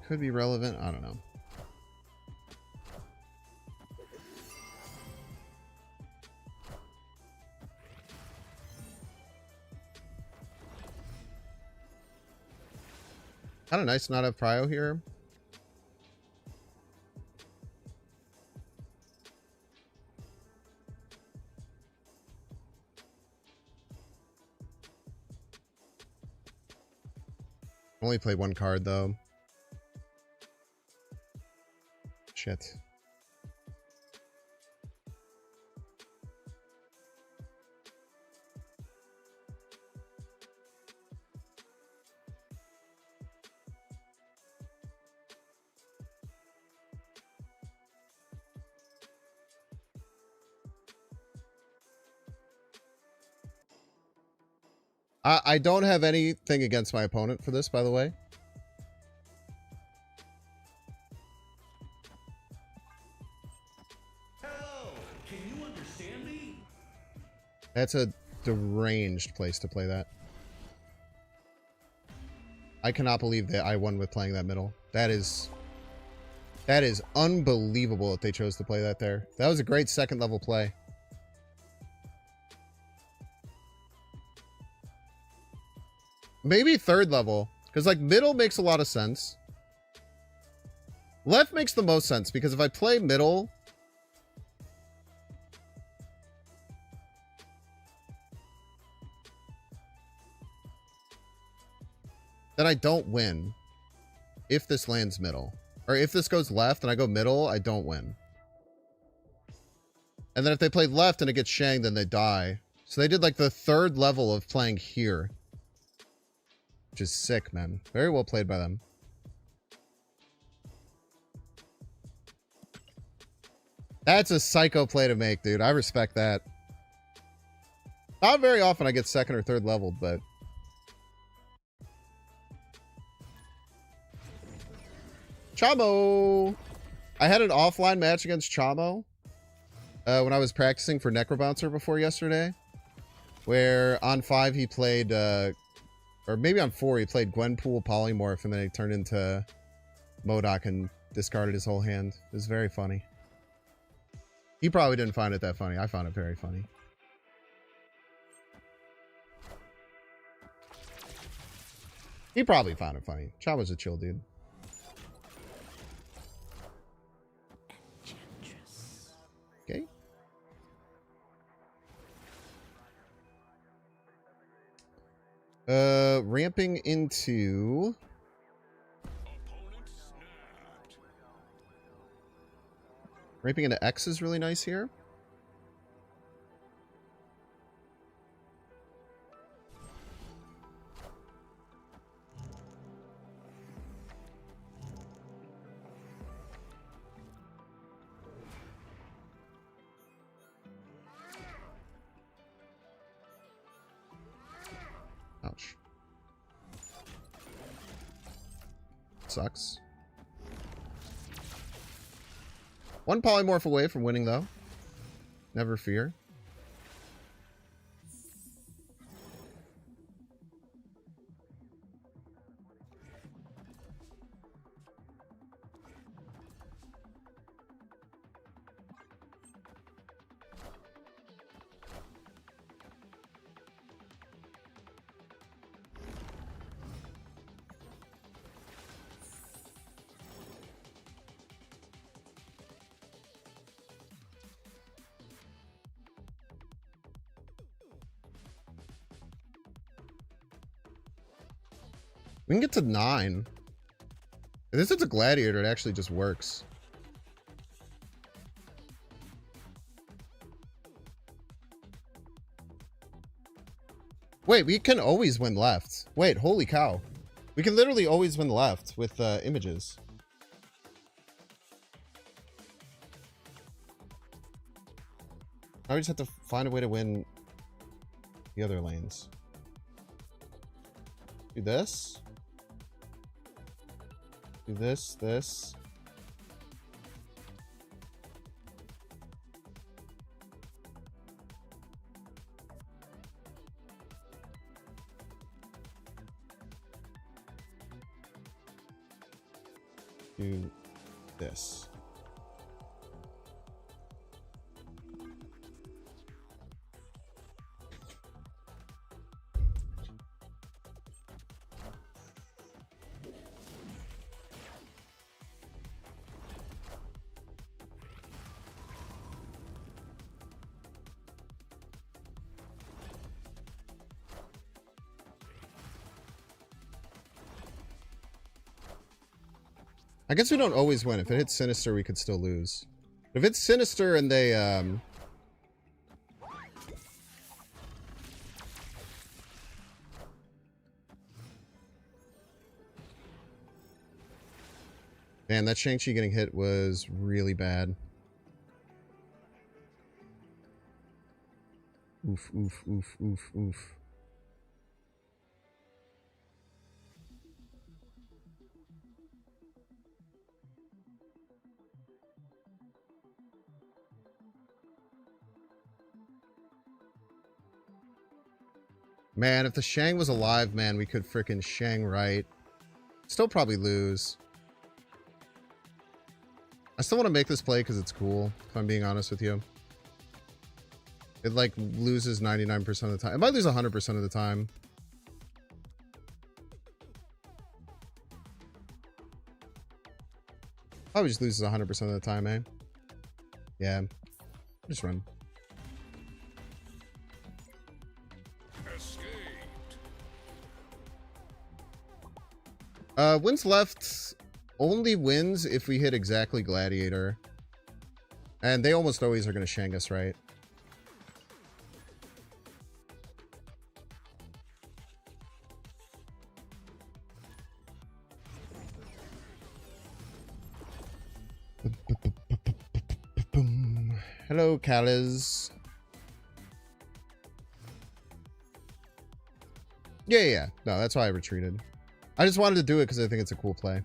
Could be relevant. I don't know. Kind of nice to not have Prio here. Only played one card though. Shit. I don't have anything against my opponent for this, by the way. Can you understand me? That's a deranged place to play that. I cannot believe that I won with playing that middle. That is unbelievable that they chose to play that there. That was a great second level play. Maybe third level, because like middle makes a lot of sense. Left makes the most sense, because if I play middle, then I don't win if this lands middle. Or if this goes left and I go middle, I don't win. And then if they played left and it gets shanged, then they die. So they did like the third level of playing here. Which is sick, man. Very well played by them. That's a psycho play to make, dude. I respect that. Not very often I get second or third leveled, but... Chamo! I had an offline match against Chamo when I was practicing for Necrobouncer before yesterday. Where on 5 he played... or maybe on 4 he played Gwenpool Polymorph and then he turned into MODOK and discarded his whole hand. It was very funny. He probably didn't find it that funny. I found it very funny. He probably found it funny. Chamo's a chill dude. Okay. Ramping into... Ramping into X is really nice here. Ouch. Sucks. One polymorph away from winning, though. Never fear. We can get to 9. If this is a gladiator, it actually just works. Wait, we can always win left. Wait, holy cow. We can literally always win left with images. Now we just have to find a way to win the other lanes. Do this. Do this. Do this. I guess we don't always win. If it hits Sinister, we could still lose. If it's Sinister and they, Man, that Shang-Chi getting hit was really bad. Oof, oof, oof, oof, oof. Man, if the Shang was alive, man, we could frickin' Shang right. Still probably lose. I still want to make this play because it's cool, if I'm being honest with you. It, like, loses 99% of the time. It might lose 100% of the time. Probably just loses 100% of the time, eh? Yeah. Just run. Wins left only wins if we hit exactly Gladiator. And they almost always are going to Shang us, right? Hello, Kaliz. Yeah. No, that's why I retreated. I just wanted to do it because I think it's a cool play.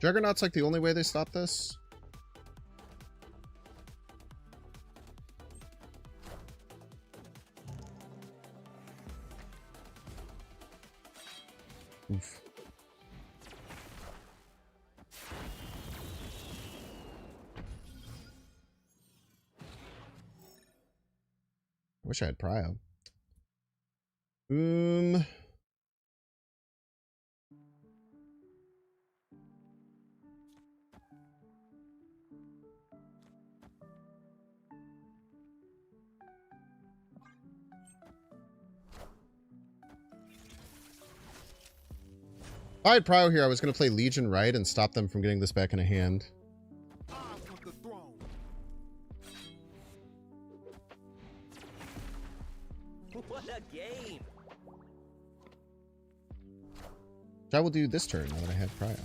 Juggernaut's like the only way they stop this? Oof. I wish I had Prio. If I had Prio here, I was going to play Legion right and stop them from getting this back in a hand. What a game! Which I will do this turn now that I have Prio.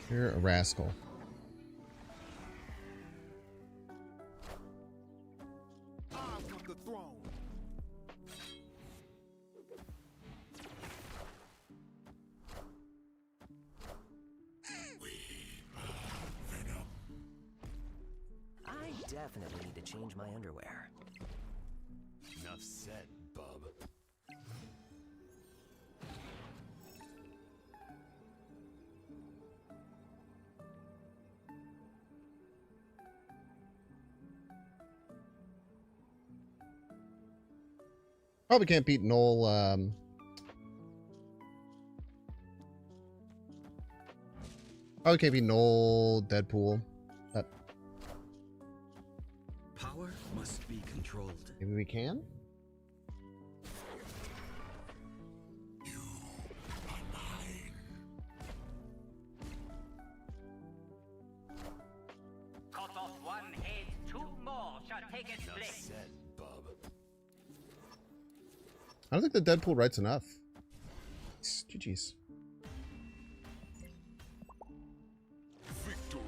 You're a rascal. I definitely need to change my underwear. Enough said, bub. Probably can't beat Null. Probably can't beat Null Deadpool. But Power must be controlled. maybe we can? Cut off one head, two more shall take its Enough place. said, bub. I don't think the Deadpool writes enough. GG's. Victory.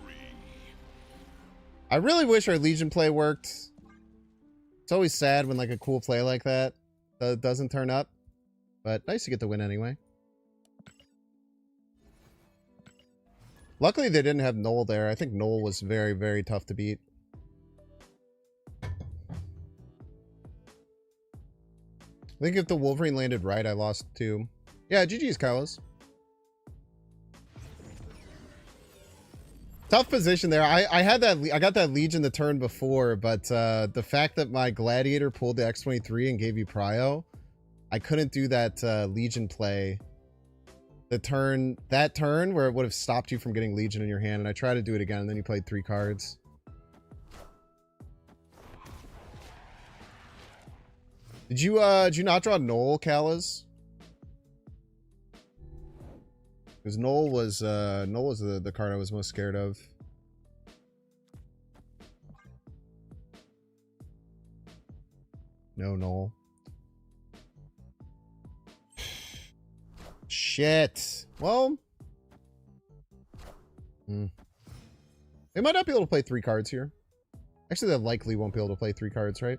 I really wish our Legion play worked. It's always sad when like a cool play like that doesn't turn up. But nice to get the win anyway. Luckily they didn't have Null there. I think Null was very, very tough to beat. I think if the Wolverine landed right, I lost too. Yeah, GG's, Kylos. Tough position there. I had that. I got that Legion the turn before, but the fact that my Gladiator pulled the X-23 and gave you Prio, I couldn't do that Legion play. That turn where it would have stopped you from getting Legion in your hand, and I tried to do it again, and then you played 3 cards. Did you not draw Null, Callas? Because Null was the card I was most scared of. No Null. Shit. Well, they might not be able to play 3 cards here. Actually, they likely won't be able to play 3 cards, right?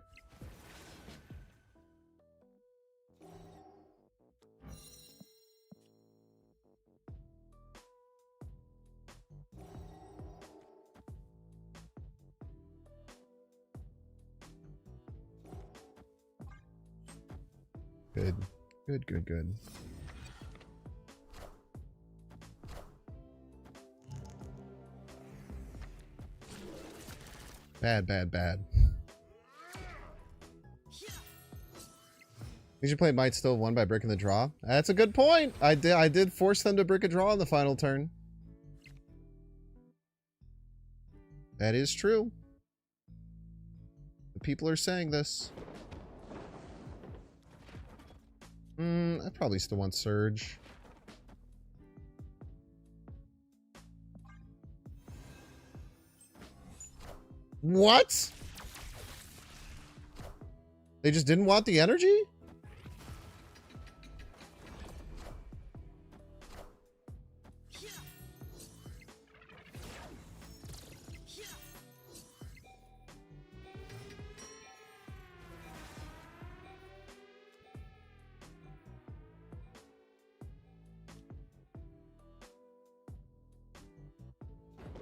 Good. Good, good, good. Bad, bad, bad. Legion play might still have won by breaking the draw. That's a good point. I did force them to break a draw in the final turn. That is true. The people are saying this. I probably still want Surge. What? They just didn't want the energy?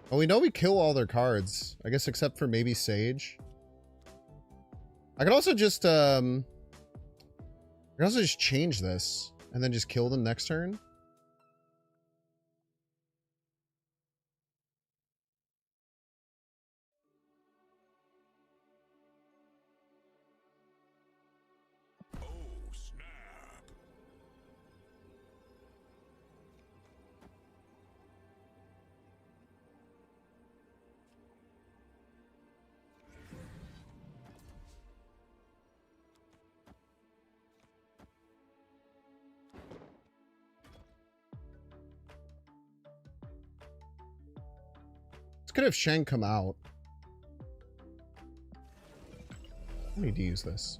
Well, we know we kill all their cards. I guess except for maybe Sage. I could also just change this and then just kill them next turn. Oh, snap. Let's could have Shang come out. I need to use this.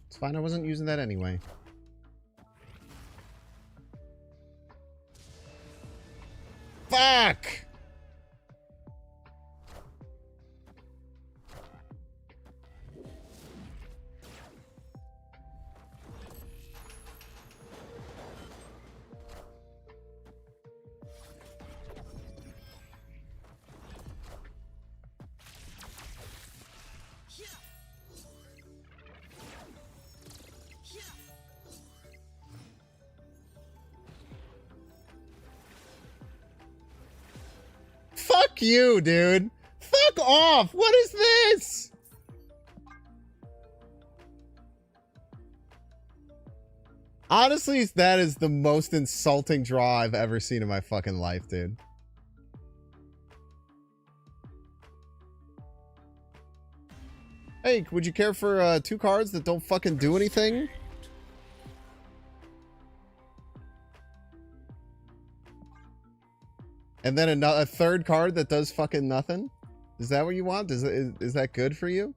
It's fine, I wasn't using that anyway. Fuck! Fuck you, dude. Fuck off. What is this? Honestly, that is the most insulting draw I've ever seen in my fucking life, dude. Hey, would you care for 2 cards that don't fucking do anything? And then a third card that does fucking nothing? Is that what you want? Is that good for you?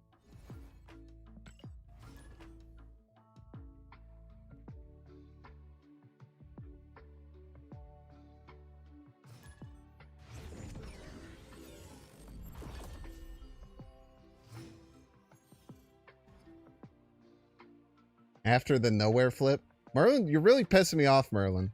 After the nowhere flip? Merlin, you're really pissing me off, Merlin.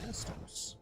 Masters.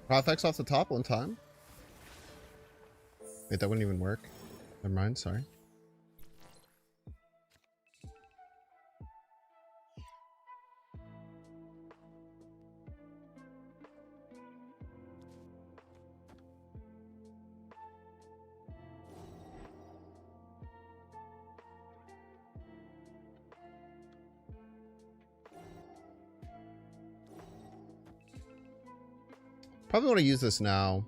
Profex off the top one time. Wait, that wouldn't even work. Never mind, sorry. Probably want to use this now.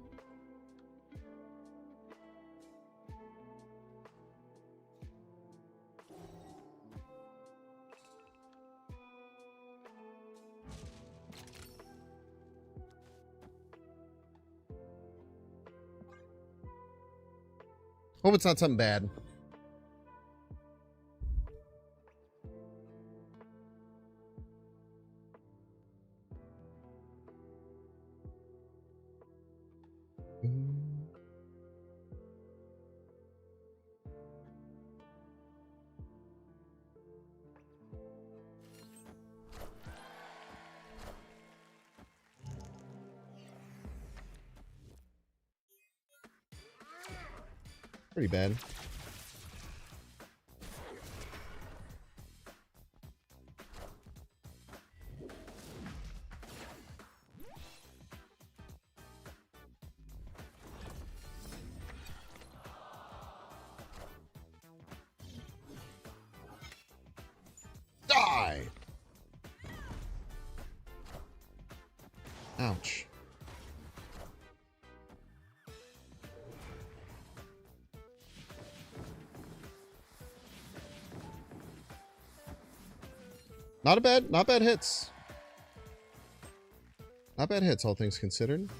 Hope it's not something bad. Pretty bad. Die! Ouch. Not bad hits. Not bad hits, all things considered.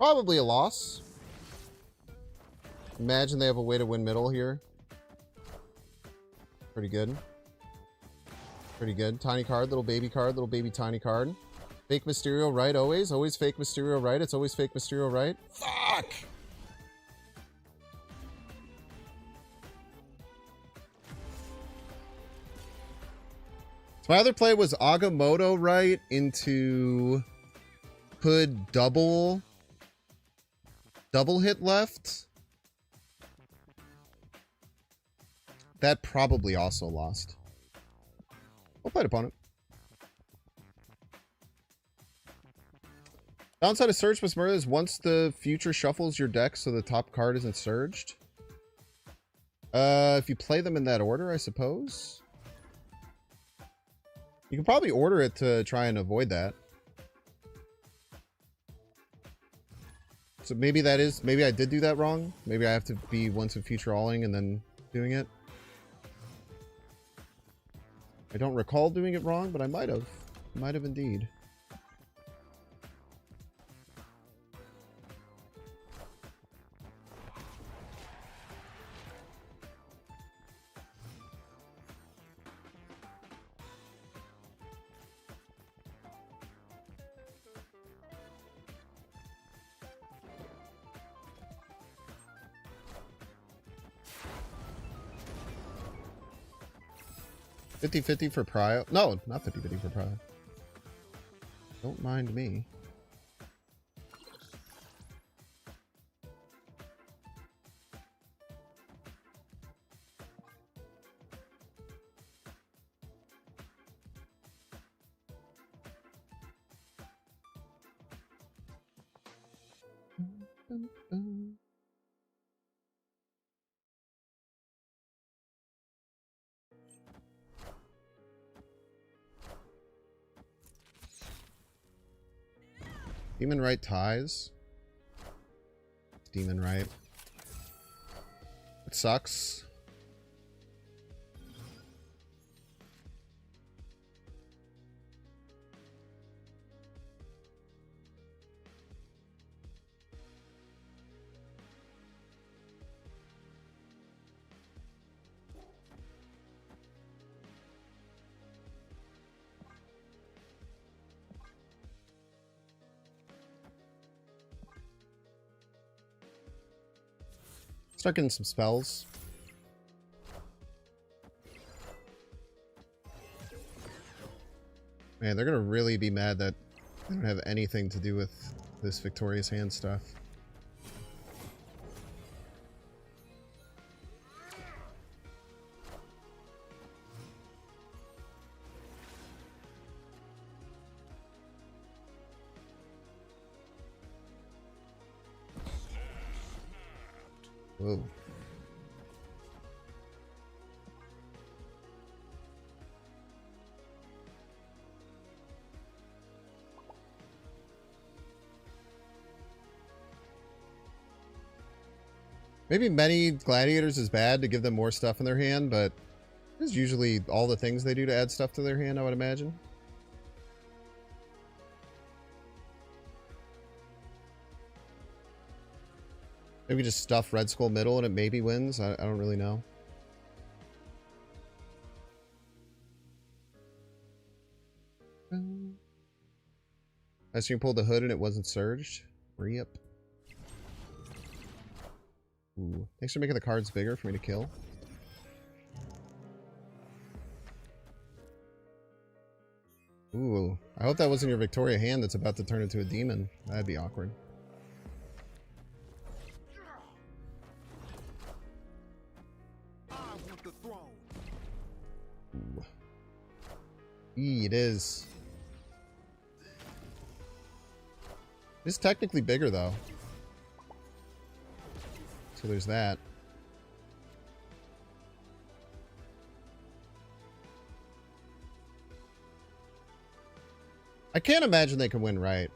Probably a loss. Imagine they have a way to win middle here. Pretty good. Pretty good. Tiny card, little baby tiny card. Fake Mysterio right always. Always fake Mysterio right. It's always fake Mysterio right. Fuck! So my other play was Agamotto right into Hood double hit left. That probably also lost. Well played, opponent. Downside of Surge with Murder is once the future shuffles your deck so the top card isn't surged. If you play them in that order, I suppose. You can probably order it to try and avoid that. So maybe that is, maybe I did do that wrong. Maybe I have to be once a future alling and then doing it. I don't recall doing it wrong, but I might have. Might have indeed. $50-50 for Prio. No, not $50-50 for Prio. Don't mind me. Demon Right ties. Demon Right. It sucks. Start getting some spells. Man, they're gonna really be mad that they don't have anything to do with this Victorious Hand stuff. Whoa. Maybe many gladiators is bad to give them more stuff in their hand, but it's usually all the things they do to add stuff to their hand, I would imagine. Maybe just stuff Red Skull middle and it maybe wins. I don't really know. I see you pulled the hood and it wasn't surged. Re-up. Ooh. Thanks for making the cards bigger for me to kill. Ooh. I hope that wasn't your Victoria hand that's about to turn into a demon. That'd be awkward. Ooh. It is. It's technically bigger though. So there's that. I can't imagine they can win right?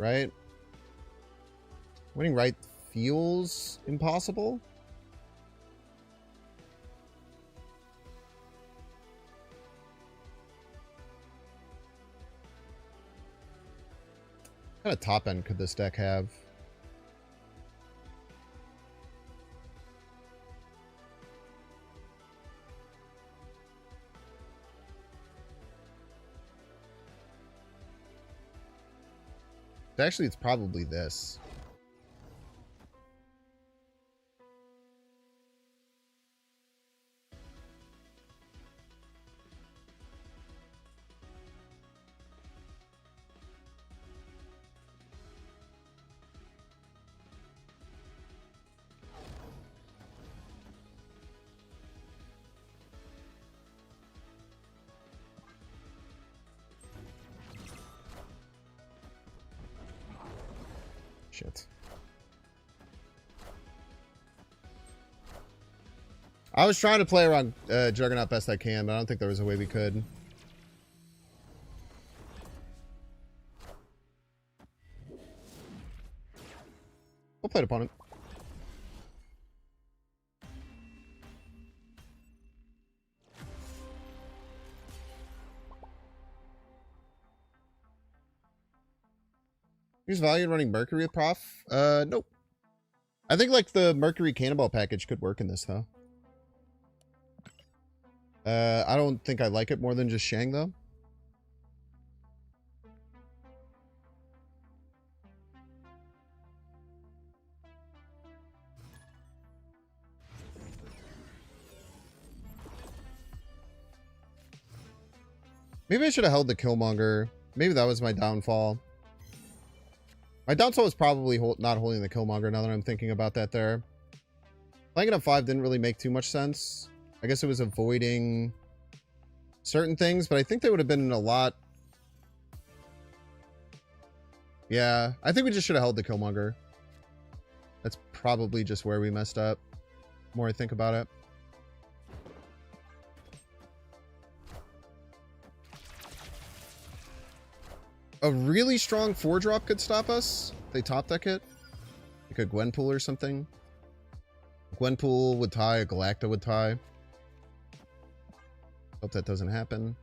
Winning right feels impossible. What kind of top end could this deck have? Actually, it's probably this. Shit. I was trying to play around Juggernaut best I can, but I don't think there was a way we could. We'll play it opponent. Use value in running Mercury with Prof? Nope. I think like the Mercury Cannonball package could work in this though. I don't think I like it more than just Shang though. Maybe I should have held the Killmonger. Maybe that was my downfall. My downfall was probably not holding the Killmonger now that I'm thinking about that there. Playing it at 5 didn't really make too much sense. I guess it was avoiding certain things, but I think they would have been in a lot. Yeah, I think we just should have held the Killmonger. That's probably just where we messed up. The more I think about it. A really strong 4-drop could stop us. They top deck it. Like a Gwenpool or something. Gwenpool would tie, a Galacta would tie. Hope that doesn't happen.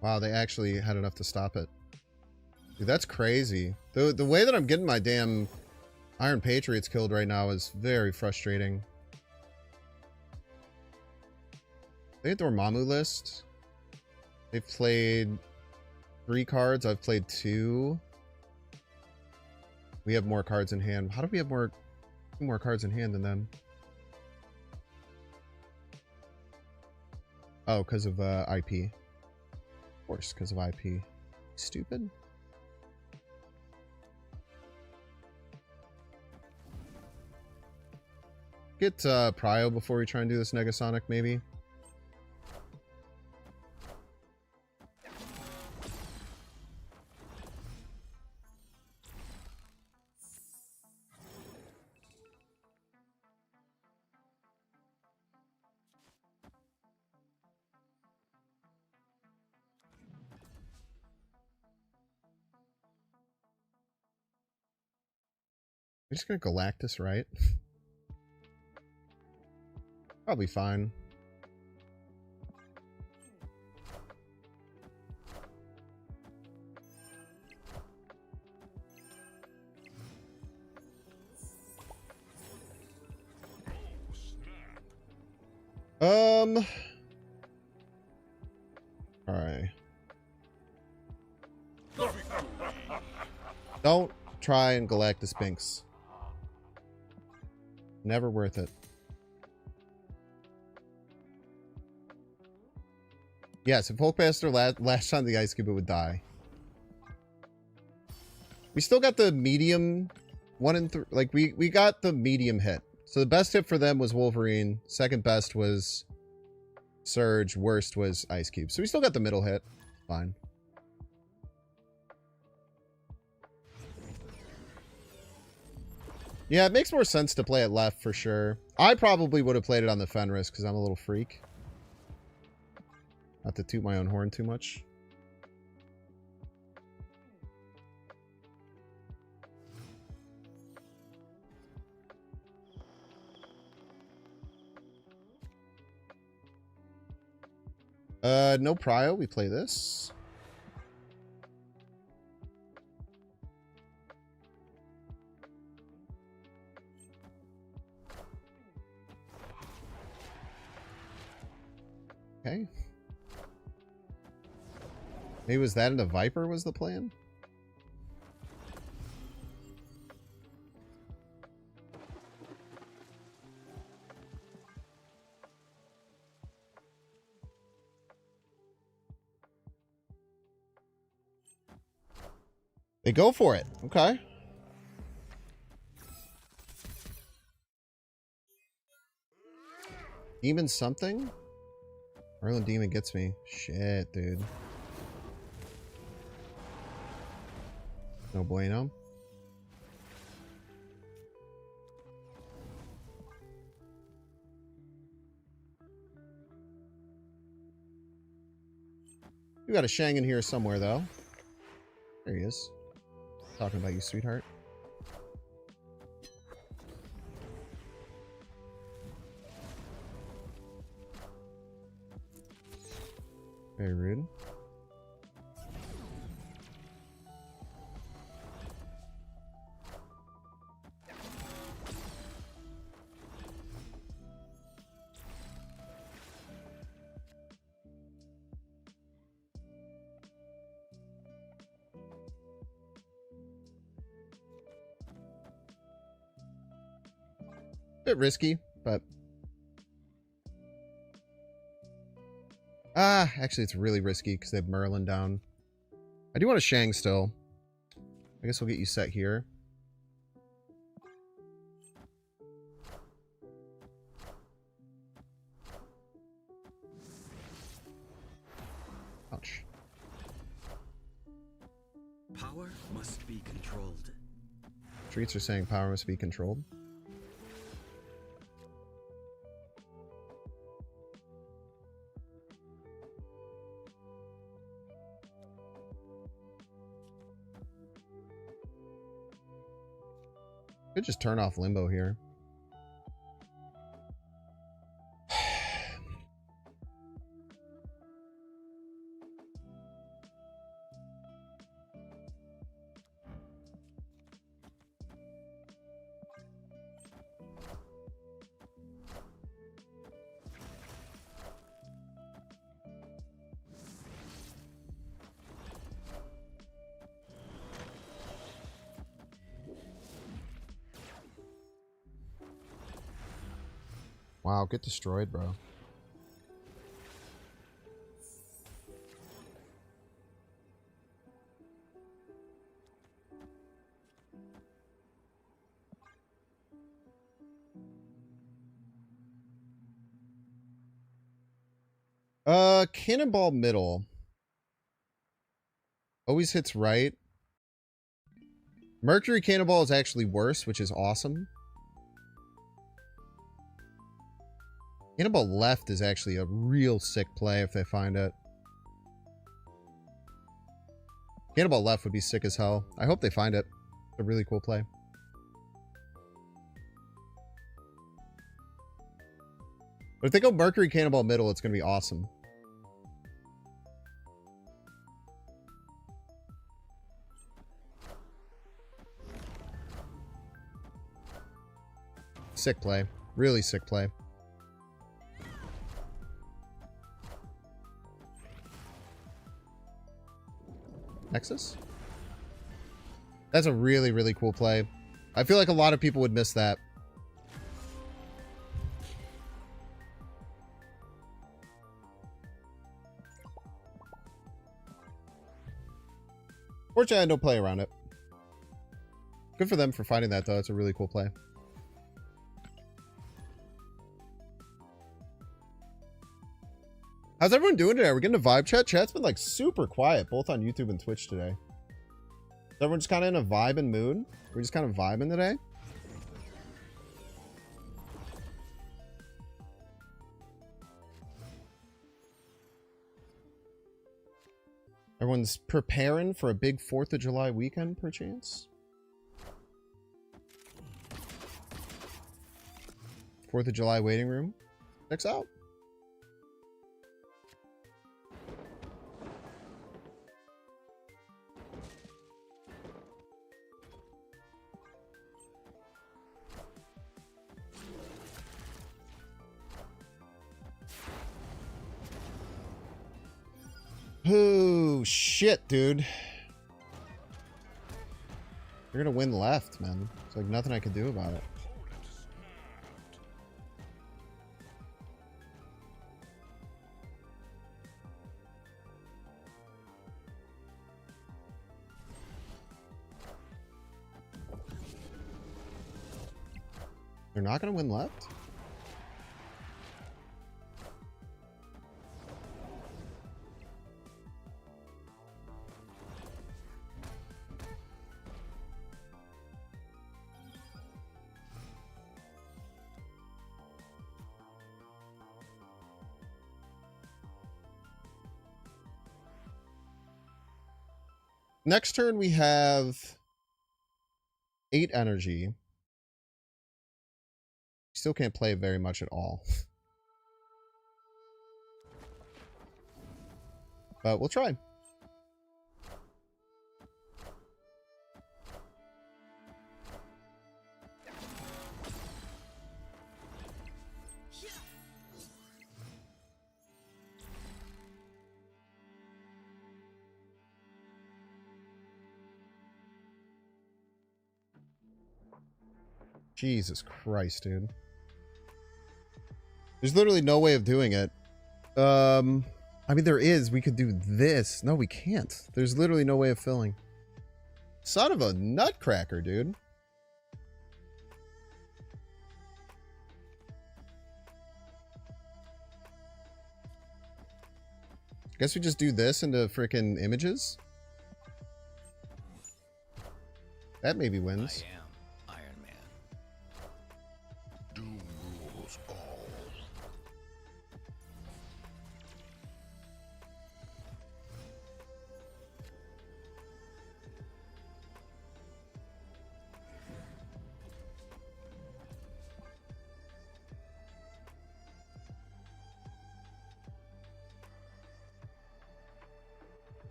Wow, they actually had enough to stop it. Dude, that's crazy. The way that I'm getting my damn Iron Patriots killed right now is very frustrating. They had Dormammu list. They've played 3 cards. I've played 2. We have more cards in hand. How do we have more cards in hand than them? Oh, because of IP. Of course, because of IP. Stupid. Get Prio before we try and do this Negasonic, maybe. I'm just gonna Galactus, right? Probably fine. Alright. Don't try and Galactus Binks. Never worth it. Yes, if Hulkbuster latched on the Ice Cube, it would die. We still got the medium 1 and 3. Like, we got the medium hit. So the best hit for them was Wolverine. Second best was Surge. Worst was Ice Cube. So we still got the middle hit. Fine. Yeah, it makes more sense to play it left for sure. I probably would have played it on the Fenris because I'm a little freak. Not to toot my own horn too much. No prio. We play this. Okay. Maybe was that into Viper was the plan? They go for it. Okay. Demon something? Merlin Demon gets me. Shit, dude. No bueno. You got a Shang in here somewhere, though. There he is. Talking about you, sweetheart. Very rude. Bit risky, but actually it's really risky because they have Merlin down. I do want a Shang still. I guess we'll get you set here. Ouch. Power must be controlled. Treats are saying power must be controlled. Could just turn off Limbo here. Wow, get destroyed, bro. Cannonball middle. Always hits right. Mercury Cannonball is actually worse, which is awesome. Cannonball left is actually a real sick play if they find it. Cannonball left would be sick as hell. I hope they find it. It's a really cool play. But if they go Mercury Cannonball middle, it's going to be awesome. Sick play. Really sick play. Nexus? That's a really, really cool play. I feel like a lot of people would miss that. Fortunately, I don't play around it. Good for them for finding that, though. It's a really cool play. How's everyone doing today? We're getting a vibe chat. Chat's been like super quiet, both on YouTube and Twitch today. Is everyone just kind of in a vibe and mood? We're just kind of vibing today. Everyone's preparing for a big 4th of July weekend, perchance? 4th of July waiting room. Checks out. Oh, shit, dude. You're gonna win left, man. It's like nothing I can do about it. They're not gonna win left? Next turn we have 8 energy. Still can't play very much at all. But we'll try. Jesus Christ, dude. There's literally no way of doing it. I mean, there is. We could do this. No, we can't. There's literally no way of filling. Son of a nutcracker, dude. Guess we just do this into freaking images. That maybe wins. I am Iron Man. Doom rules all.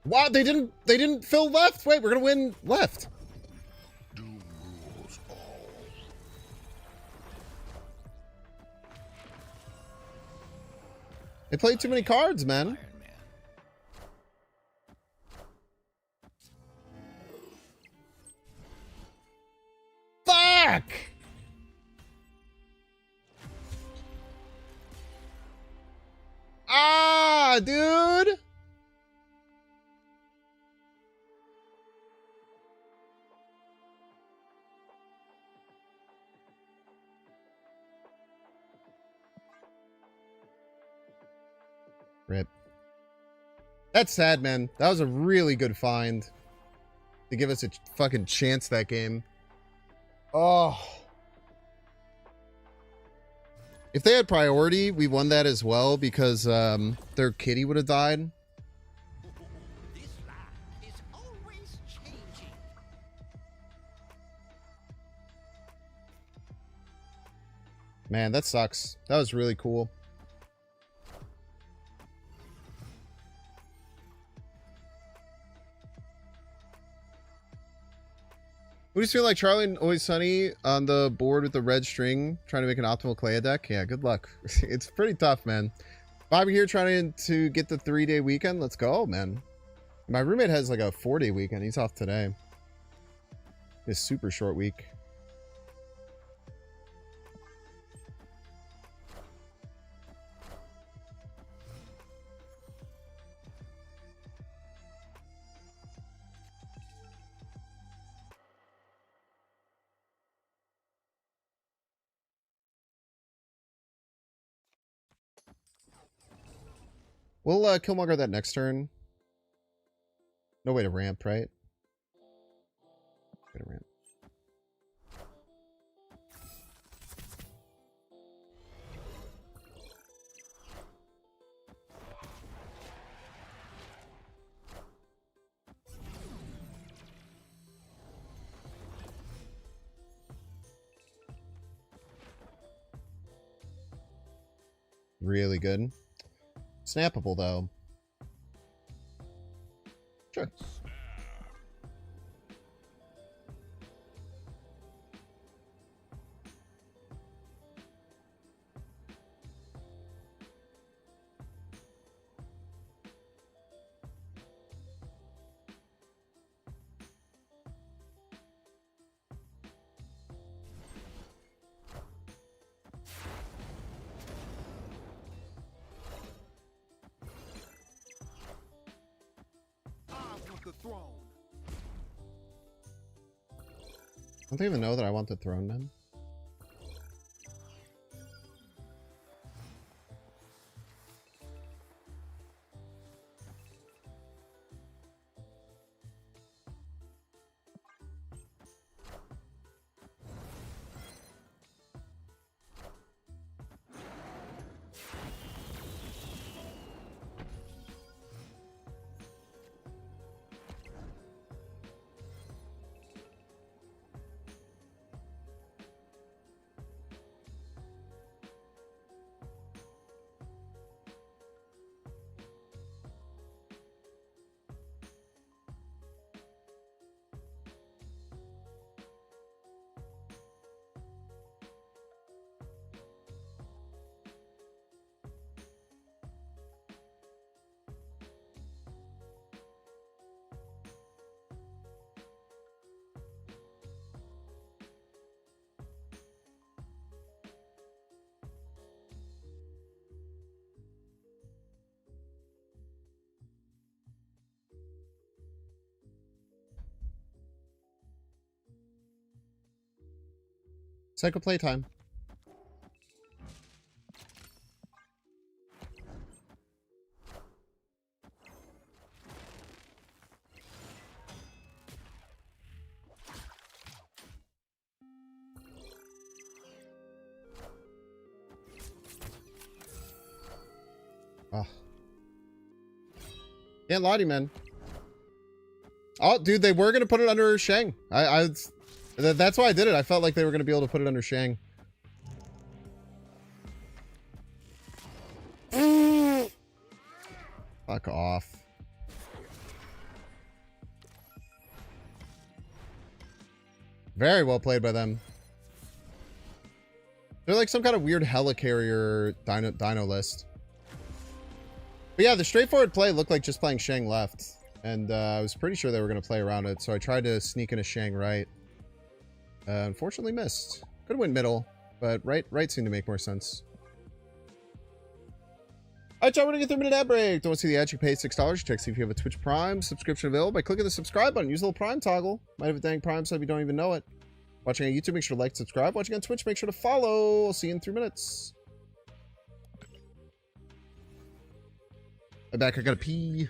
Wow, they didn't fill left. Wait, we're gonna win left. Doom rules all. They played too many cards, man. Iron Man. Fuck! Ah, dude! Rip. That's sad, man. That was a really good find to give us a fucking chance that game. Oh. If they had priority, we won that as well because their kitty would have died. This land is always changing. Man, that sucks. That was really cool. We just feel like Charlie and Always Sunny on the board with the red string trying to make an optimal Klea deck. Yeah, good luck. It's pretty tough, man. Bobby here trying to get the 3-day weekend. Let's go, man. My roommate has like a 4-day weekend. He's off today. It's super short week. We'll Killmonger that next turn. No way to ramp, right? Way to ramp. Really good. Snappable, though. Sure. a throne. Don't they even know that I want the throne, man? Cycle playtime. Oh. Can't lie to you, man. Oh, dude, they were gonna put it under Shang. That's why I did it. I felt like they were gonna be able to put it under Shang. Fuck off. Very well played by them. They're like some kind of weird helicarrier dino list. But yeah, the straightforward play looked like just playing Shang left. And I was pretty sure they were going to play around it. So I tried to sneak in a Shang right. Unfortunately missed. Could have went middle. But right seemed to make more sense. Alright, y'all, we're going to get 3-minute ad break. Don't want to see the ad? You can pay $6. Check see if you have a Twitch Prime subscription available by clicking the subscribe button. Use the little Prime toggle. Might have a dang Prime sub, you don't even know it. Watching on YouTube, make sure to like, subscribe. Watching on Twitch, make sure to follow. I'll see you in 3 minutes. I'm back. I gotta pee.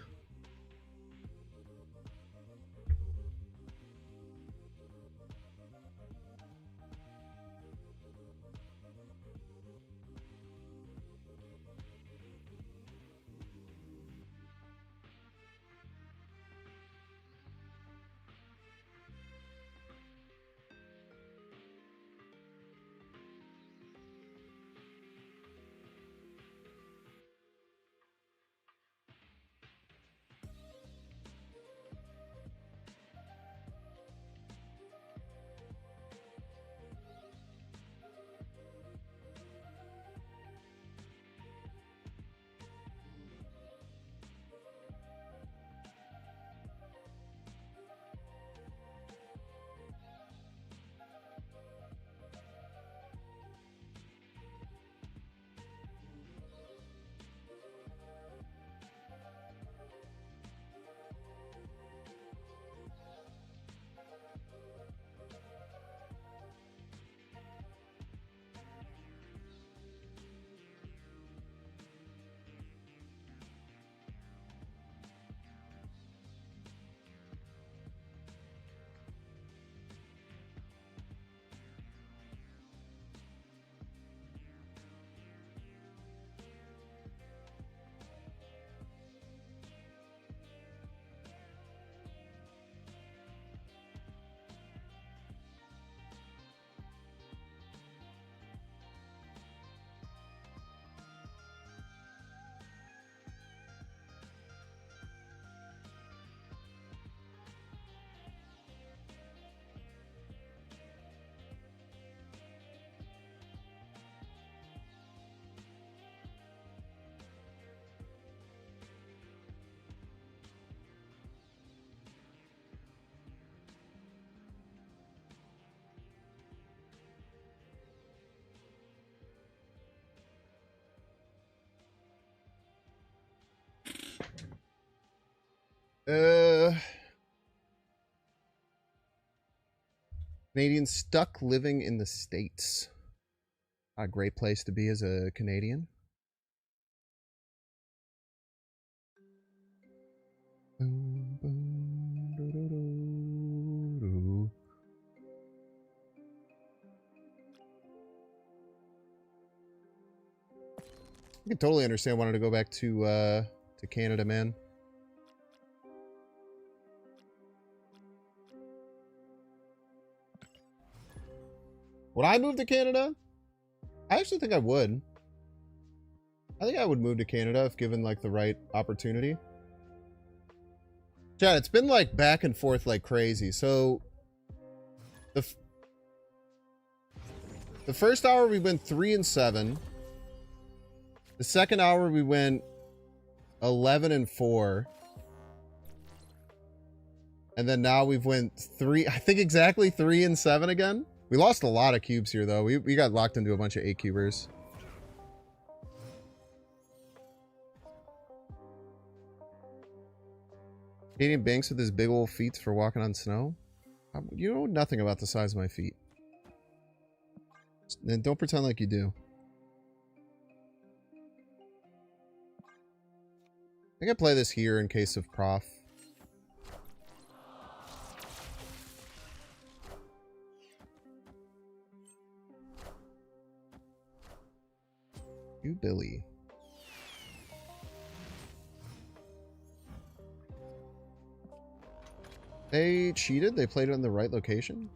Canadians stuck living in the States. Not a great place to be as a Canadian. Boom, boom, doo, doo, doo, doo. I can totally understand wanting to go back to Canada, man. Would I move to Canada? I actually think I would. I think I would move to Canada if given like the right opportunity. Chad, it's been like back and forth like crazy. So the first hour we went 3 and 7. The second hour we went 11 and 4. And then now we've went 3, I think exactly 3 and 7 again. We lost a lot of cubes here though. We got locked into a bunch of 8 cubers. Canadian Banks with his big old feet for walking on snow. You know nothing about the size of my feet. And don't pretend like you do. I think I play this here in case of Prof. You Billy. They cheated? They played it in the right location?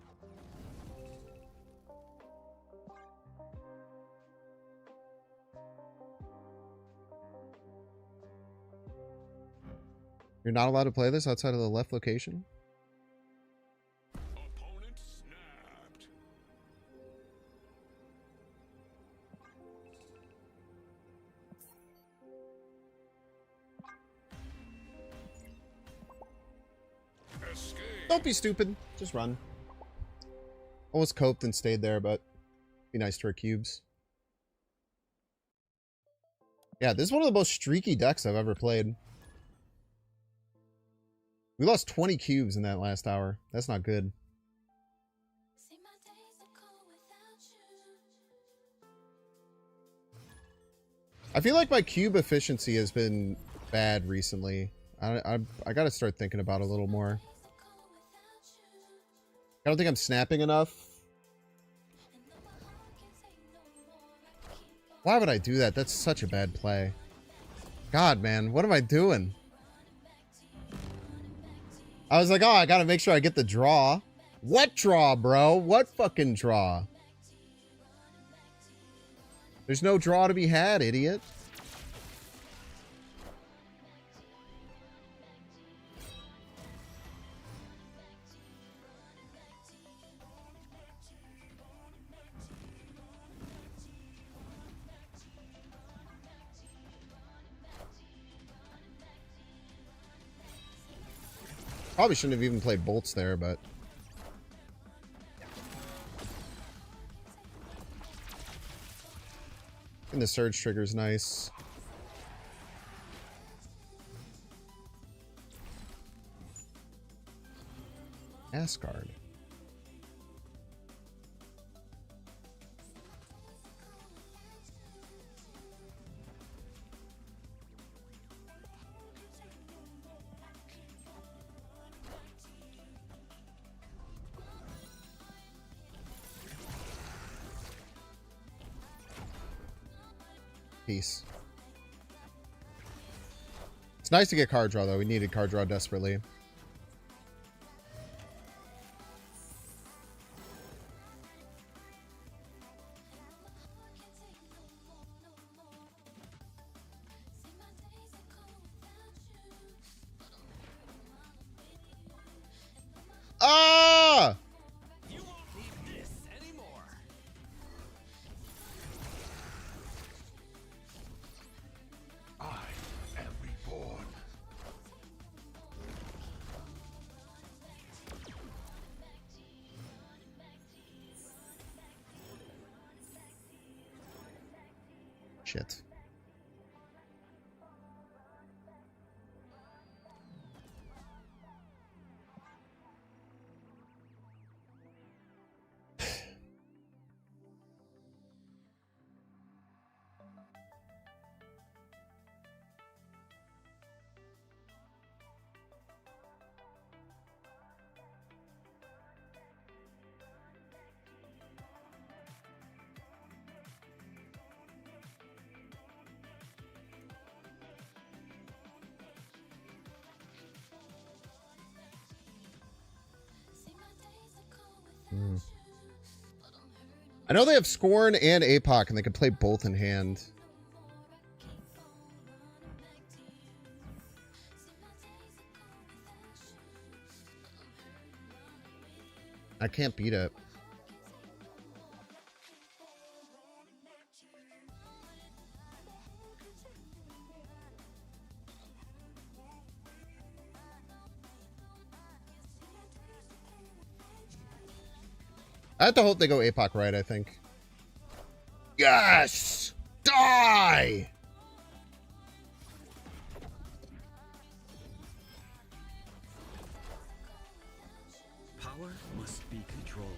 You're not allowed to play this outside of the left location? Opponent snapped. Escape. Don't be stupid. Just run. Almost coped and stayed there, but be nice to our cubes. Yeah, this is one of the most streaky decks I've ever played. We lost 20 cubes in that last hour. That's not good. See my days are cold without you. I feel like my cube efficiency has been bad recently. I gotta start thinking about it a little more. I don't think I'm snapping enough. Why would I do that? That's such a bad play. God, man, what am I doing? I was like, oh, I gotta make sure I get the draw. What draw, bro? What fucking draw? There's no draw to be had, idiot. Probably shouldn't have even played bolts there, but... And the surge trigger's nice. Asgard. Peace. It's nice to get card draw, though. We needed card draw desperately. Ah! You won't need this anymore. I am reborn. Shit. I know they have Scorn and APOC, and they can play both in hand. I can't beat it. I have to hope they go APOC right, I think. Yes! Die! Power must be controlled.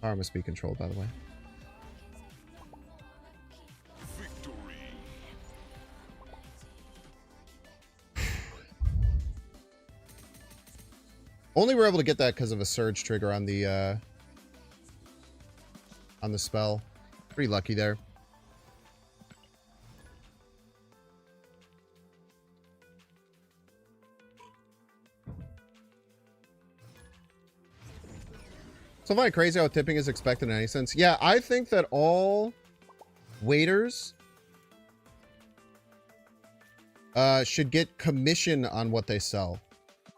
Power must be controlled, by the way. Only were able to get that because of a surge trigger on the spell. Pretty lucky there. So am I crazy how tipping is expected in any sense? Yeah, I think that all waiters should get commission on what they sell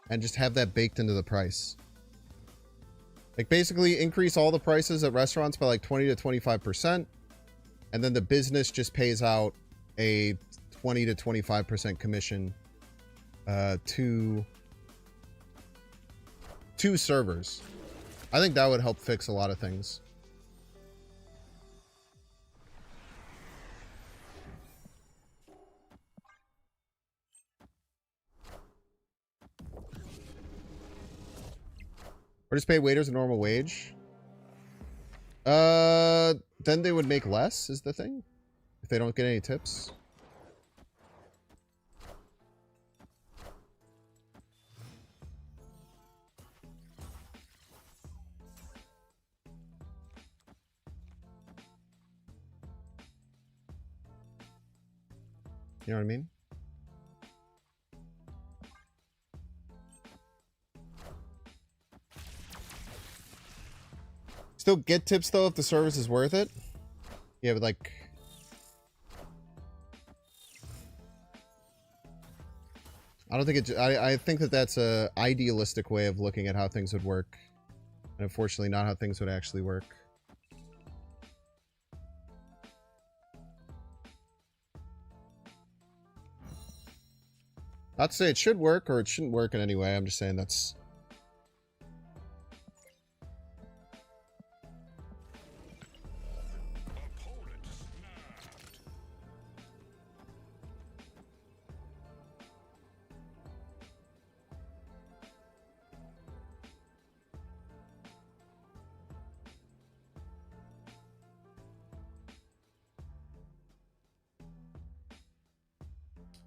and just have that baked into the price. Like basically increase all the prices at restaurants by like 20 to 25%. And then the business just pays out a 20 to 25% commission to servers. I think that would help fix a lot of things. Or just pay waiters a normal wage. Then they would make less, is the thing. If they don't get any tips. You know what I mean? Still get tips though if the service is worth it. Yeah, but like I don't think I think that that's a idealistic way of looking at how things would work. And unfortunately not how things would actually work. Not to say it should work or it shouldn't work in any way. I'm just saying that's...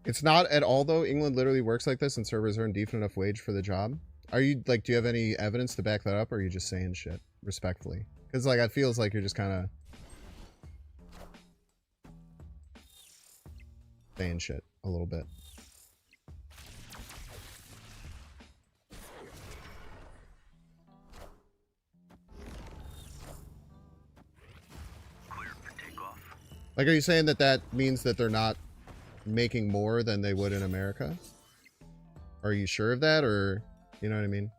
It's not at all, though. England literally works like this and servers earn decent enough wage for the job. Are you, like, do you have any evidence to back that up, or are you just saying shit, respectfully? Because, like, it feels like you're just kind of saying shit a little bit. Like, are you saying that that means that they're not making more than they would in America? Are you sure of that, or you know what I mean?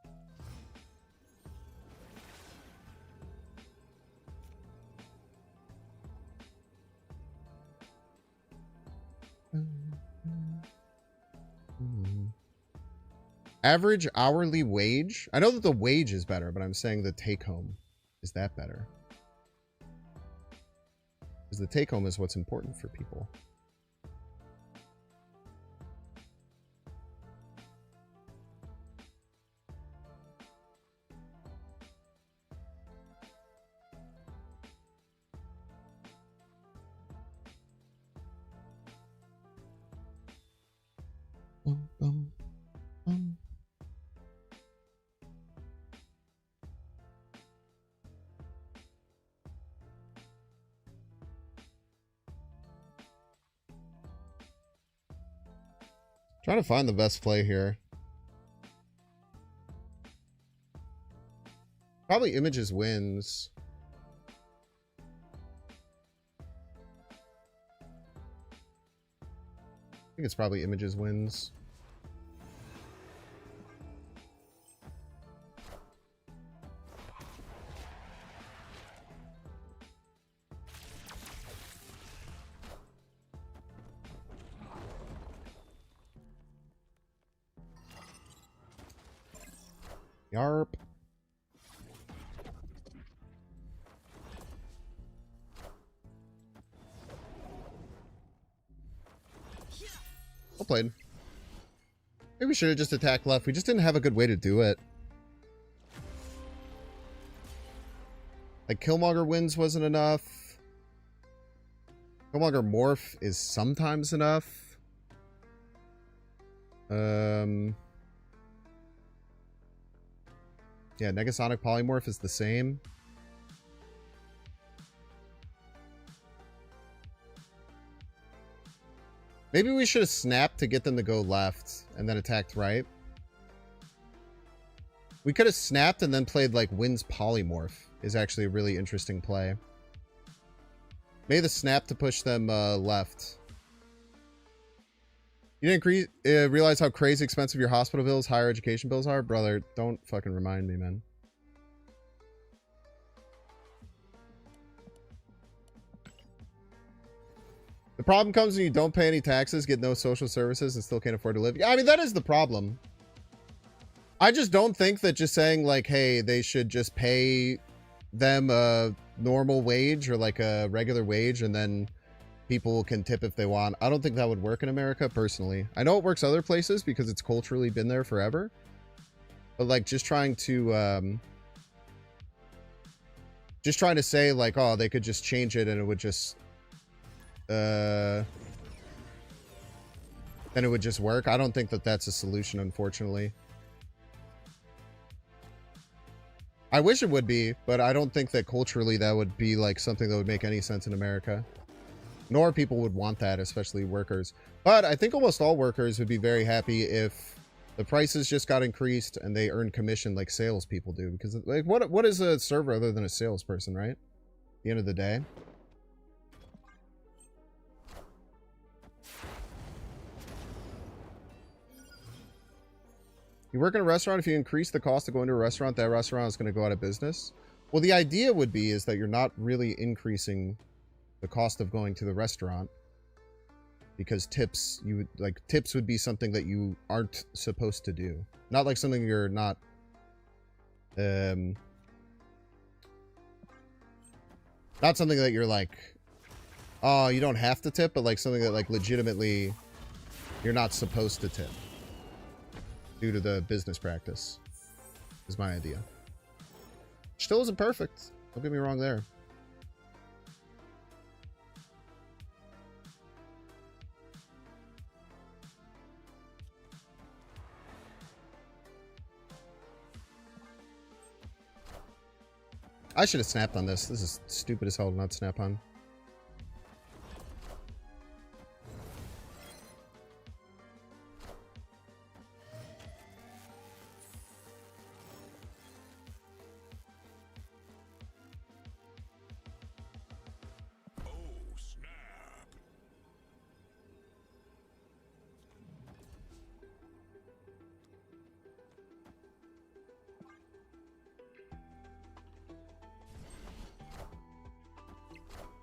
Average hourly wage? I know that the wage is better, but I'm saying the take home. Is that better? Because the take home is what's important for people. Trying to find the best play here. Probably Images wins. I think it's probably Images wins. Yarp. Well played. Maybe we should have just attacked left. We just didn't have a good way to do it. Like, Killmonger wins wasn't enough. Killmonger morph is sometimes enough. Yeah, Negasonic Polymorph is the same. Maybe we should have snapped to get them to go left and then attacked right. We could have snapped and then played like Wind's Polymorph is actually a really interesting play. Maybe the snap to push them left. You didn't realize how crazy expensive your hospital bills, higher education bills are? Brother, don't fucking remind me, man. The problem comes when you don't pay any taxes, get no social services, and still can't afford to live. I mean, that is the problem. I just don't think that just saying, like, hey, they should just pay them a normal wage or, like, a regular wage, and then people can tip if they want. I don't think that would work in America, personally. I know it works other places because it's culturally been there forever. But, like, just trying to say, like, oh, they could just change it and it would just... then it would just work. I don't think that that's a solution, unfortunately. I wish it would be, but I don't think that culturally that would be like something that would make any sense in America. Nor people would want that, especially workers. But I think almost all workers would be very happy if the prices just got increased and they earn commission like salespeople do. Because, like, what is a server other than a salesperson, right? At the end of the day. You work in a restaurant, if you increase the cost of going to a restaurant, that restaurant is going to go out of business. Well, the idea would be is that you're not really increasing the cost of going to the restaurant, because tips would be something that you aren't supposed to do. Not like something you're not not something that you're like, oh, you don't have to tip, but like something that like legitimately you're not supposed to tip due to the business practice, is my idea. Still isn't perfect. Don't get me wrong there. I should have snapped on this. This is stupid as hell to not snap on.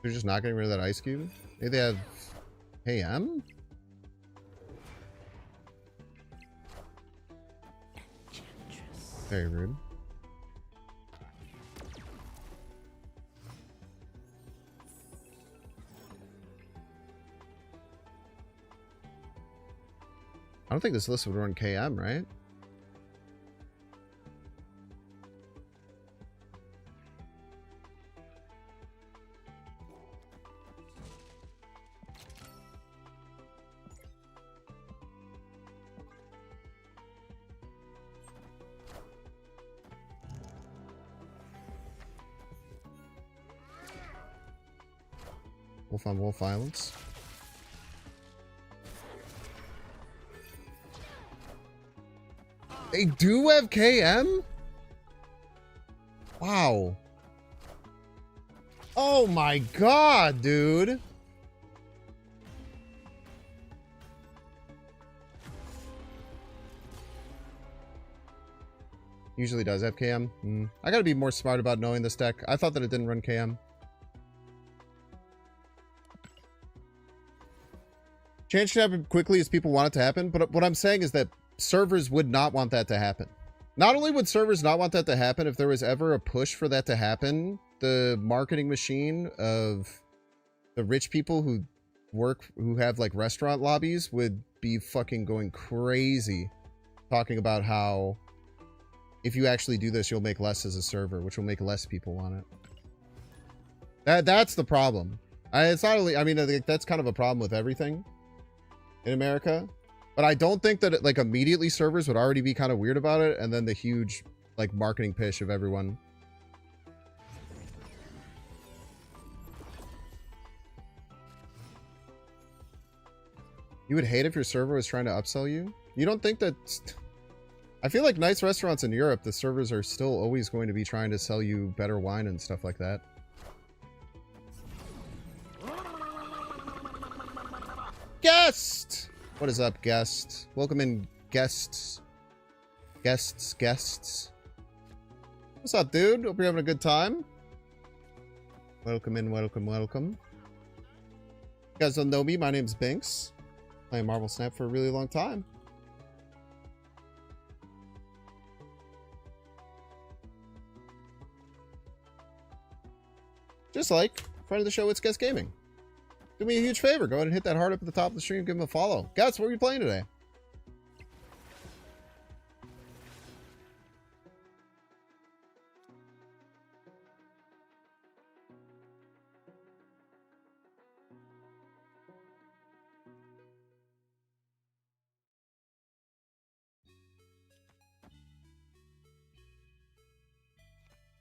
They're just not getting rid of that ice cube? Maybe they have KM? Very rude. I don't think this list would run KM, right? Wolf on wolf violence. They do have KM? Wow. Oh my god, dude. Usually does have KM. I gotta be more smart about knowing this deck. I thought that it didn't run KM. Change can happen quickly as people want it to happen, but what I'm saying is that servers would not want that to happen. Not only would servers not want that to happen, if there was ever a push for that to happen, the marketing machine of the rich people who have like restaurant lobbies would be fucking going crazy talking about how if you actually do this, you'll make less as a server, which will make less people want it. That's the problem. It's not only, I mean, I think that's kind of a problem with everything in America, but I don't think that like immediately servers would already be kind of weird about it, and then the huge like marketing push of everyone. You would hate if your server was trying to upsell you? You don't think that... I feel like nice restaurants in Europe, the servers are still always going to be trying to sell you better wine and stuff like that. Guest! What is up, guest? Welcome in, guests. Guests. What's up, dude? Hope you're having a good time. Welcome in, welcome. You guys don't know me, my name's Binks. Playing Marvel Snap for a really long time. Just like friend of the show, It's Guest Gaming. Do me a huge favor. Go ahead and hit that heart up at the top of the stream. Give him a follow. Guys, what are you playing today?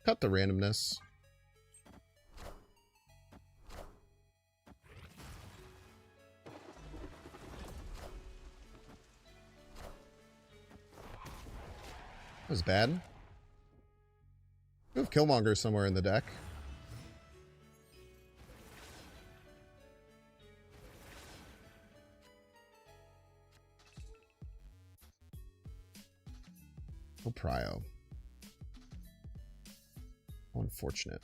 Cut the randomness. That was bad. We have Killmonger somewhere in the deck. Oh, Prio. Unfortunate.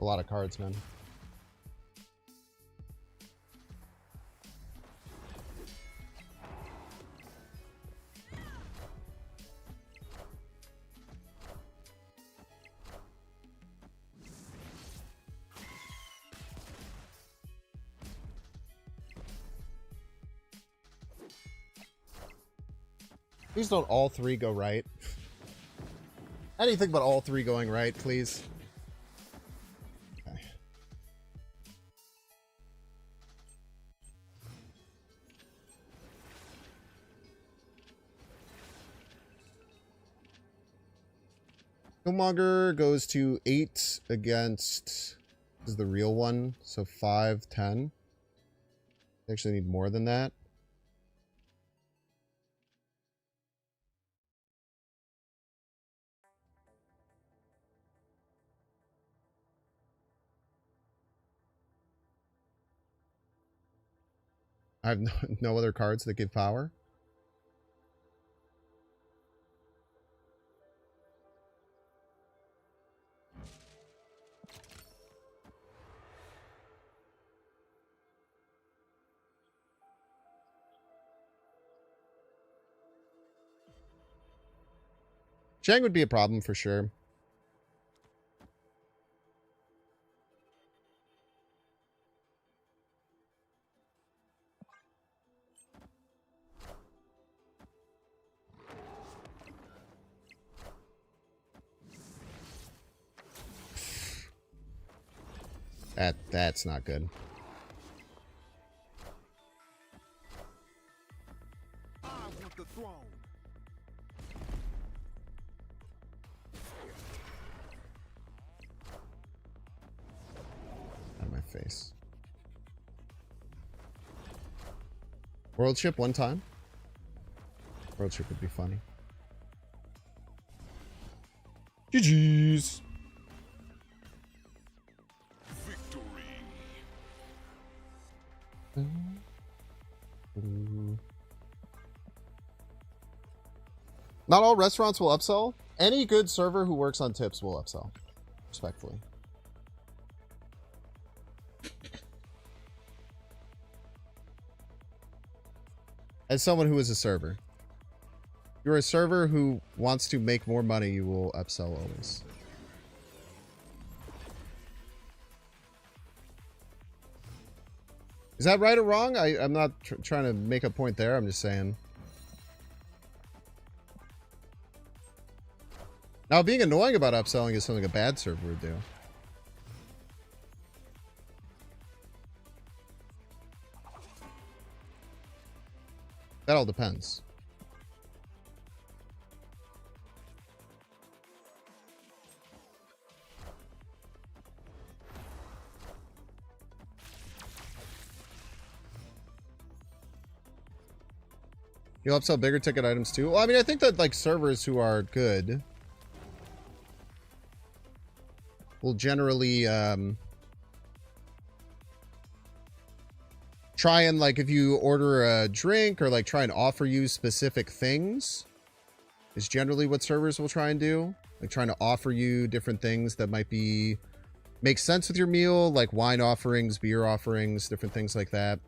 A lot of cards, man. Please don't all three go right. Anything but all three going right, please. Killmonger goes to 8 against, this is the real one, so 5, 10. Actually need more than that. I have no other cards that give power. Chang would be a problem for sure. That's not good. I want the throne. Out of my face. World ship one time. World ship would be funny. GG's. Not all restaurants will upsell. Any good server who works on tips will upsell. Respectfully. As someone who is a server. You're a server who wants to make more money, you will upsell always. Is that right or wrong? I'm not trying to make a point there. I'm just saying. Now, being annoying about upselling is something a bad server would do. That all depends. You'll upsell bigger ticket items too? Well, I mean, I think that like servers who are good will generally try and, like, if you order a drink or like try and offer you specific things is generally what servers will try and do. Like trying to offer you different things that might be make sense with your meal, like wine offerings, beer offerings, different things like that.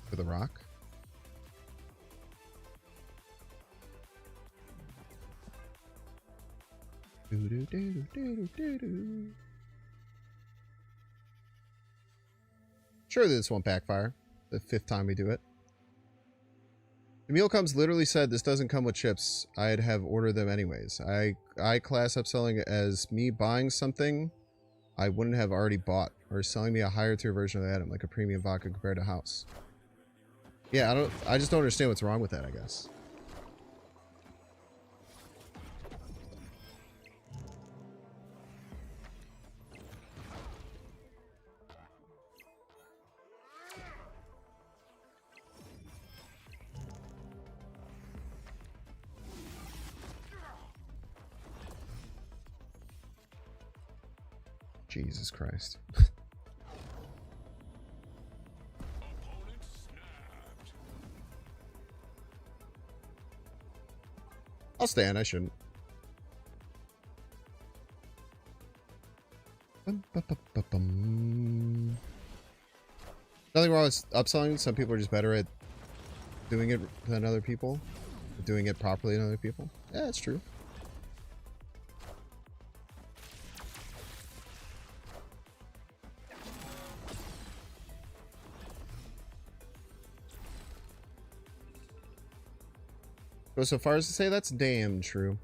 For the rock. Sure, this won't backfire. The 5th time we do it. The meal comes literally said this doesn't come with chips. I'd have ordered them anyways. I class upselling as me buying something I wouldn't have already bought, or selling me a higher tier version of the item, like a premium vodka compared to house. Yeah, I just don't understand what's wrong with that, I guess. Jesus Christ. I'll stand, I shouldn't. Nothing wrong with upselling. Some people are just better at doing it than other people. Doing it properly than other people. Yeah, that's true. Go so far as to say that's damn true.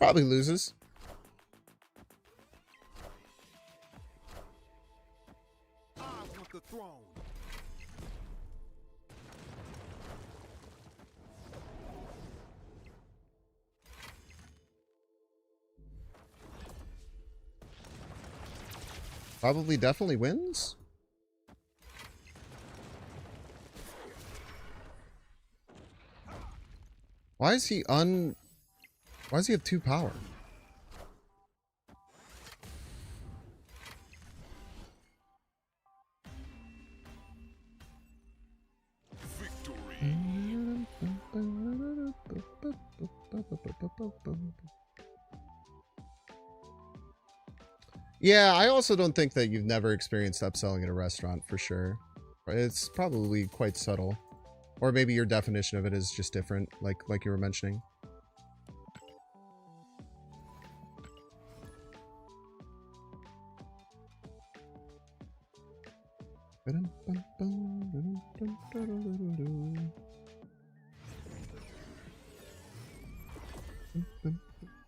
Probably loses. I want the throne. Probably definitely wins. Why is he Why does he have 2 power? Yeah, I also don't think that you've never experienced upselling at a restaurant for sure. It's probably quite subtle. Or maybe your definition of it is just different, like you were mentioning.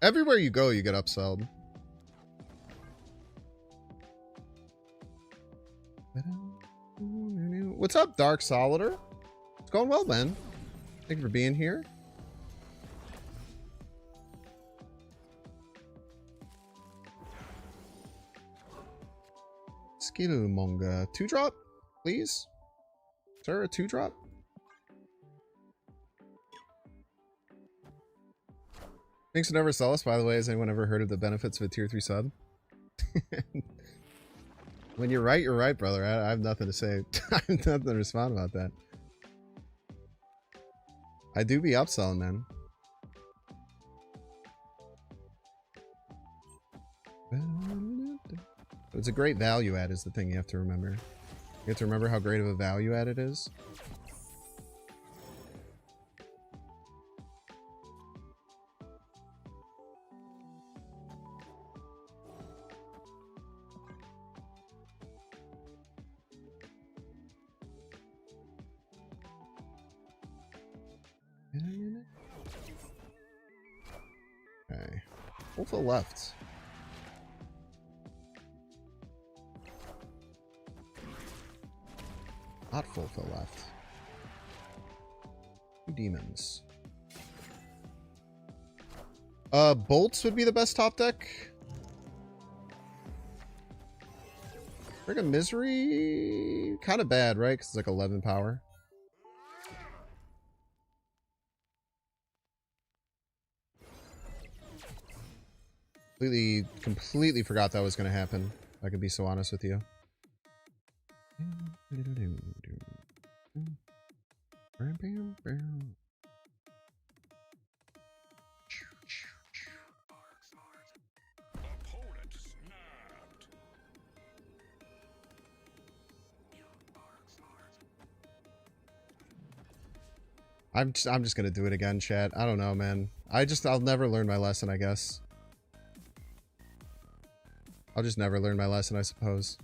Everywhere you go, you get upsold. What's up, Dark Solider? It's going well, man. Thank you for being here. Skillmonger. 2-drop, please? Sir, a 2-drop? Thanks for never sell us, by the way. Has anyone ever heard of the benefits of a tier 3 sub? When you're right, brother. I have nothing to say. I have nothing to respond about that. I do be upselling, man. It's a great value add is the thing you have to remember. You have to remember how great of a value add it is. Okay. Full to the left. Not full to the left. 2 demons. Bolts would be the best top deck. Friggin' Misery, kind of bad, right? Because it's like 11 power. Completely forgot that was going to happen. If I could be so honest with you. I'm just gonna do it again, chat. I don't know, man. I'll never learn my lesson, I guess. I'll just never learn my lesson, I suppose.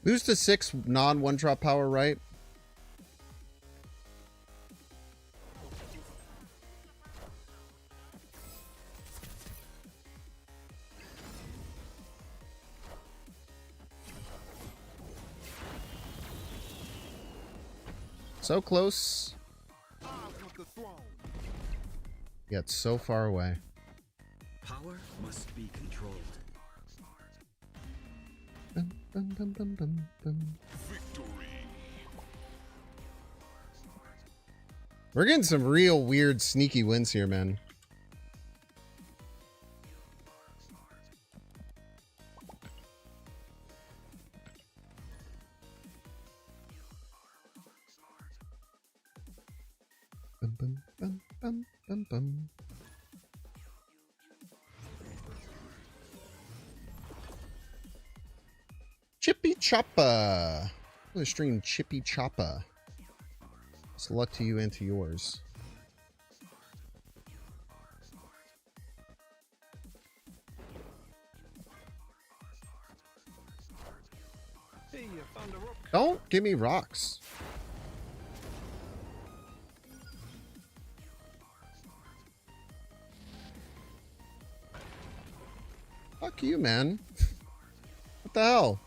Lose to 6 non-1-drop power, right? So close. Yet so far away. Power must be controlled. Bum, bum, bum, bum, bum. We're getting some real weird sneaky wins here, man. Bum, bum, bum, bum, bum, bum. Chippy Choppa. I'm gonna stream Chippy Choppa. It's luck to you and to yours. Hey, you found a rock. Don't give me rocks. Fuck you, man. What the hell?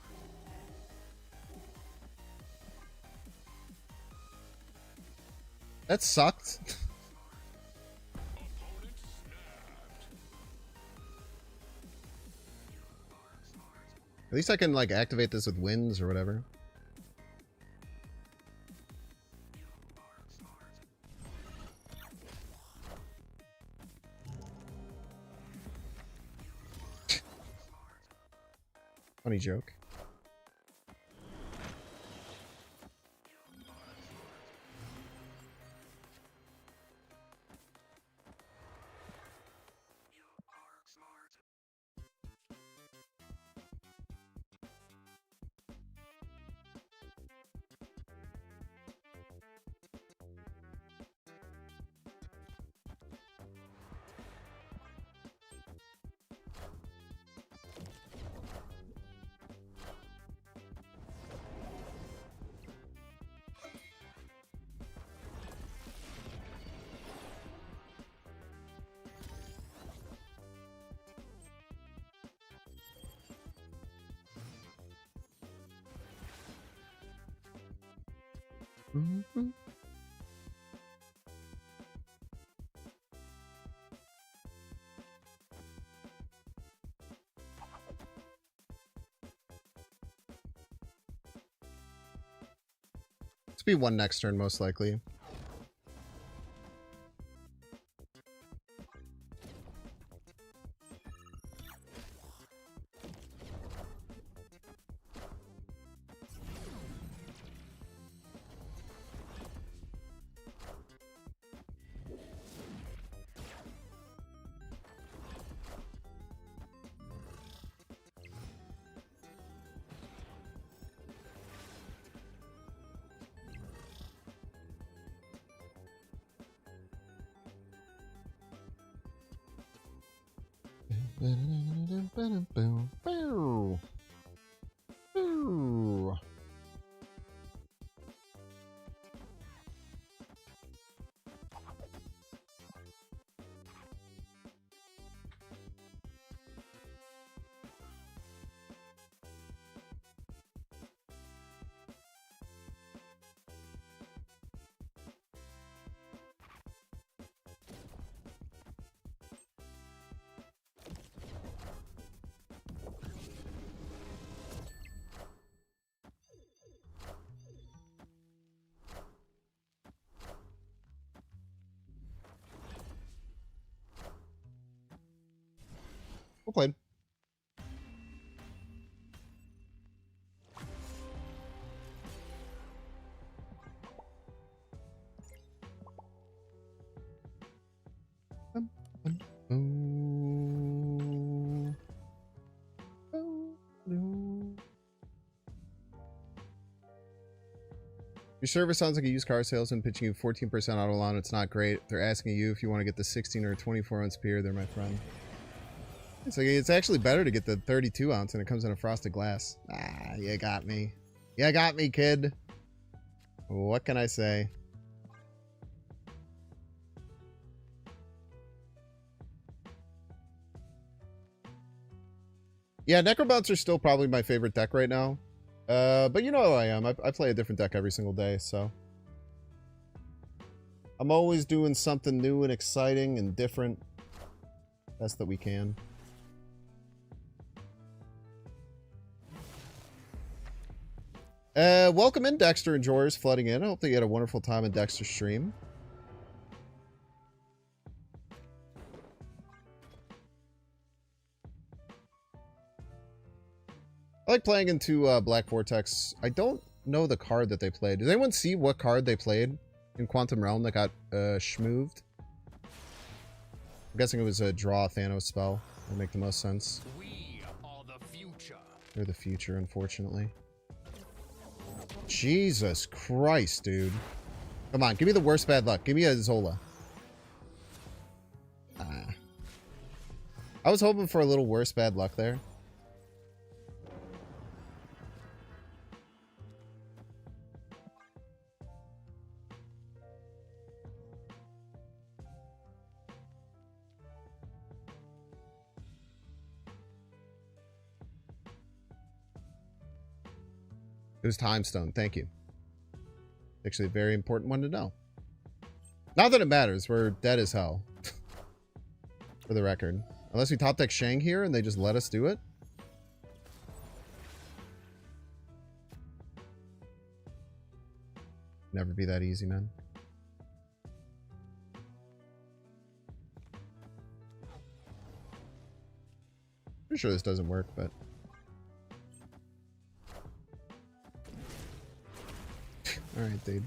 That sucked. At least I can like activate this with winds or whatever. Funny joke. Mm-hmm. Let's be one next turn, most likely. Well played. Your service sounds like a used car salesman pitching you 14% auto loan. It's not great. They're asking you if you want to get the 16 or 24 ounce beer. They're my friend. It's like it's actually better to get the 32 ounce and it comes in a frosted glass. Ah, you got me. You got me, kid. What can I say? Yeah, Necrobounce are still probably my favorite deck right now. But you know how I am. I play a different deck every single day, so. I'm always doing something new and exciting and different. Best that we can. Welcome in, Dexter and Joyers flooding in. I hope that you had a wonderful time in Dexter's stream. I like playing into Black Vortex. I don't know the card that they played. Does anyone see what card they played in Quantum Realm that got schmooved? I'm guessing it was a draw a Thanos spell. That would make the most sense. We are the future. They're the future, unfortunately. Jesus Christ, dude. Come on, give me the worst bad luck. Give me a Zola. Ah. I was hoping for a little worse bad luck there. It was Time Stone. Thank you. Actually, a very important one to know. Not that it matters. We're dead as hell. For the record. Unless we top deck Shang here and they just let us do it. Never be that easy, man. Pretty sure this doesn't work, but... Alright, dude.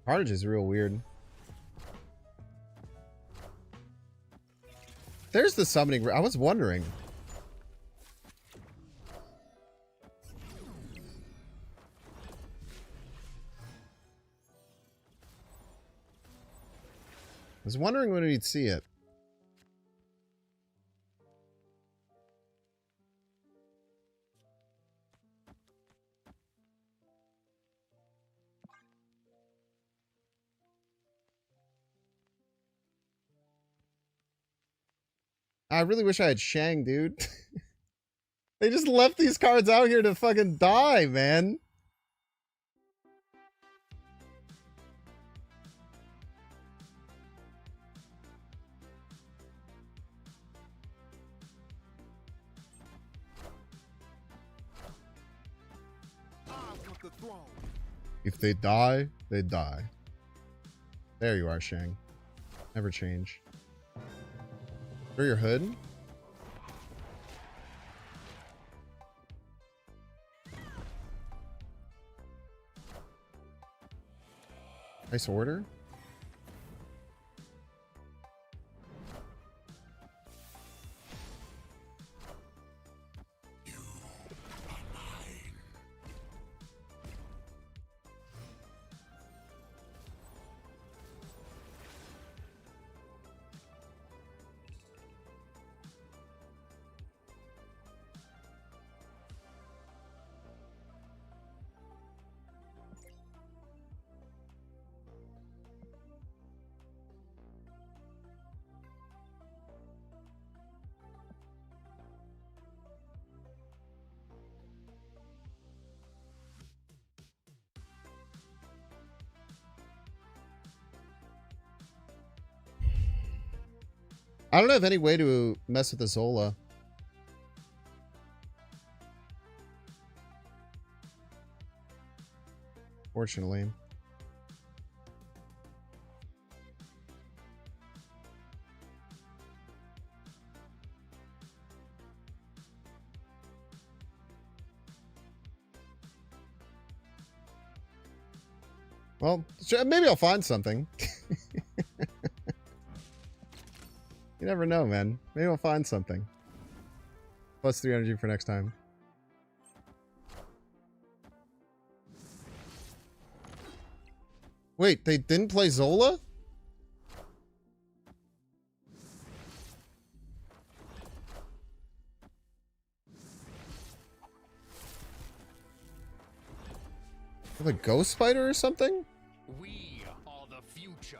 Carnage is real weird. There's the summoning. I was wondering. I was wondering when we'd see it. I really wish I had Shang, dude. They just left these cards out here to fucking die, man. If they die, they die. There you are, Shang. Never change. Through your hood? Nice order. I don't have any way to mess with the Zola. Fortunately. Well, maybe I'll find something. You never know, man. Maybe I'll find something. Plus 3 energy for next time. Wait, they didn't play Zola? With a ghost spider or something? We are the future.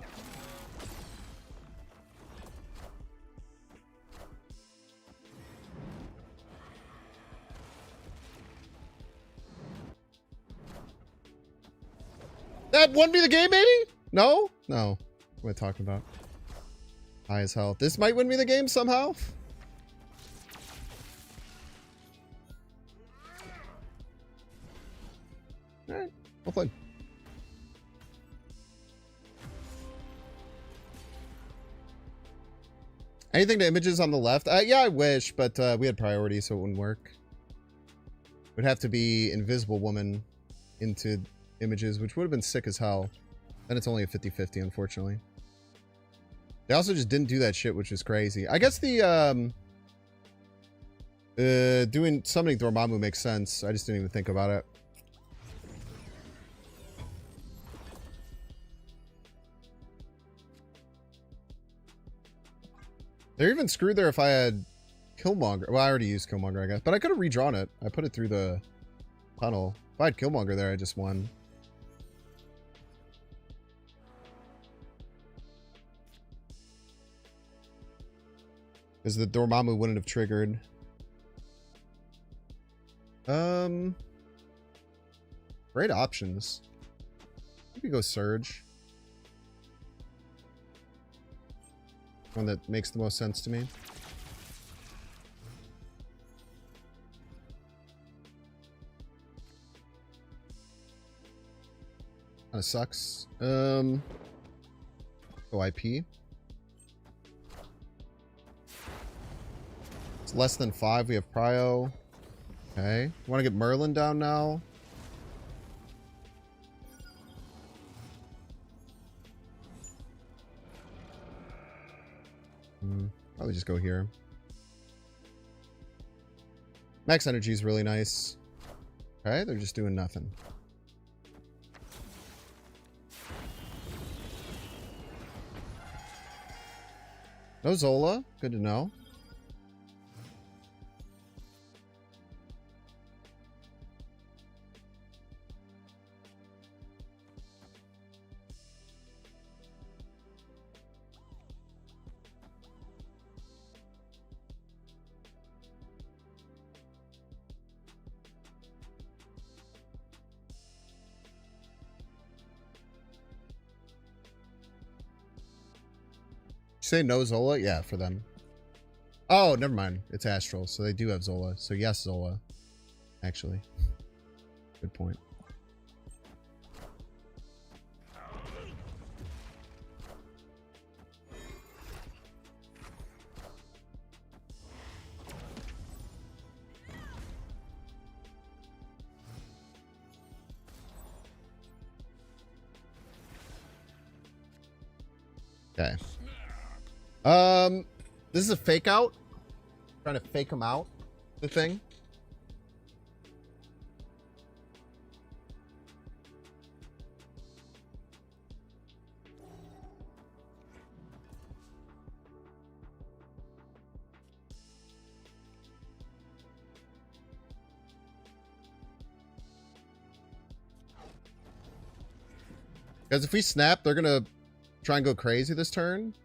That won me the game, maybe? No? No. What am I talking about? High as hell. This might win me the game somehow. Alright, well played. Anything to images on the left? Yeah, I wish, but we had priority, so it wouldn't work. It would have to be Invisible Woman into images, which would have been sick as hell. Then it's only a 50-50, unfortunately. They also just didn't do that shit, which is crazy. I guess the doing summoning Dormammu makes sense. I just didn't even think about it. They're even screwed there if I had Killmonger. Well, I already used Killmonger, I guess. But I could have redrawn it. I put it through the tunnel. If I had Killmonger there, I just won. Because the Dormammu wouldn't have triggered. Great options. Maybe go Surge. One that makes the most sense to me. Kinda sucks. OIP. It's less than 5. We have Prio. Okay. Want to get Merlin down now? Probably just go here. Max energy is really nice. Okay, they're just doing nothing. No Zola. Good to know. Say no Zola? Yeah, for them. Oh, never mind. It's Astral, so they do have Zola. So yes, Zola. Actually. Good point. Okay. This is a fake out. Trying to fake him out. The thing. Because if we snap, they're gonna try and go crazy this turn.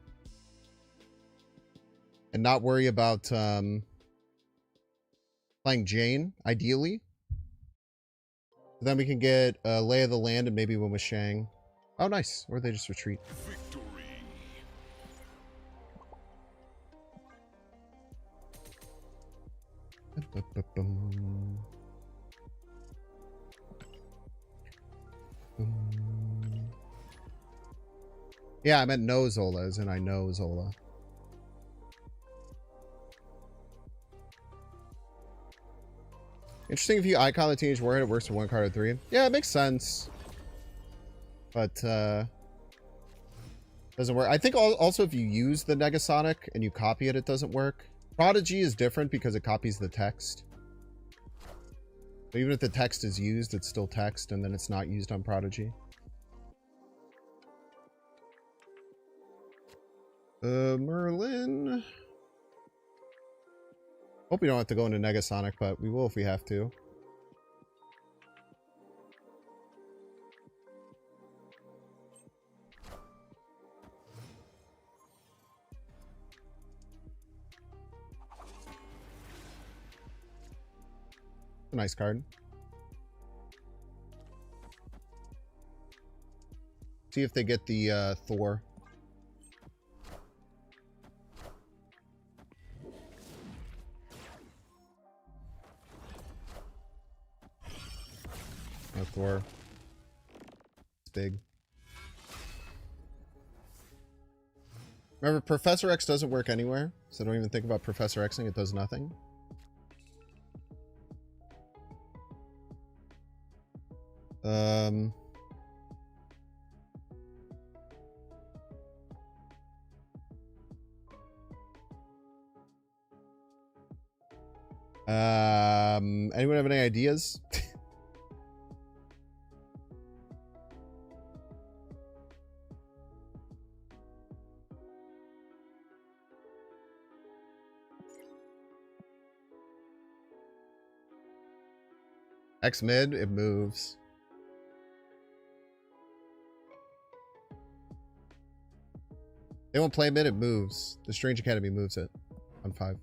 And not worry about playing Jane, ideally. Then we can get Lay of the Land and maybe one with Shang. Oh, nice. Or they just retreat. Yeah, I meant no Zolas, and I know Zola. Interesting if you icon the Teenage Warhead, it works for 1 card or 3. Yeah, it makes sense. But, doesn't work. I think also if you use the Negasonic and you copy it, it doesn't work. Prodigy is different because it copies the text. So even if the text is used, it's still text, and then it's not used on Prodigy. Merlin. Hope we don't have to go into Negasonic, but we will if we have to. A nice card. See if they get the Thor. No Thor. It's big. Remember, Professor X doesn't work anywhere, so don't even think about Professor Xing. It does nothing. Anyone have any ideas? X mid, it moves. They won't play mid, it moves. The Strange Academy moves it on 5.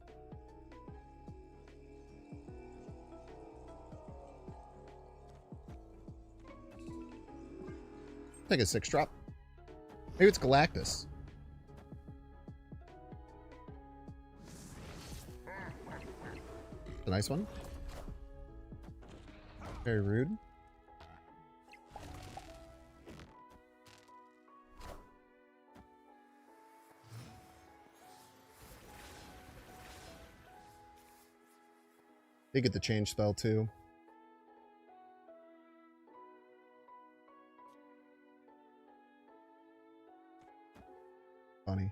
Take a 6 drop. Maybe it's Galactus. A nice one. Very rude. They get the change spell too. Funny.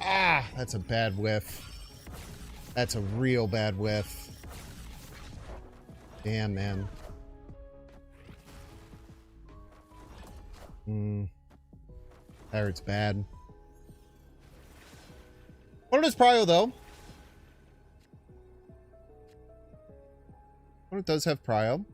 Ah, that's a bad whiff. That's a real bad whiff. Damn, man. That hurts bad. What is Prio, though? It does have Prio.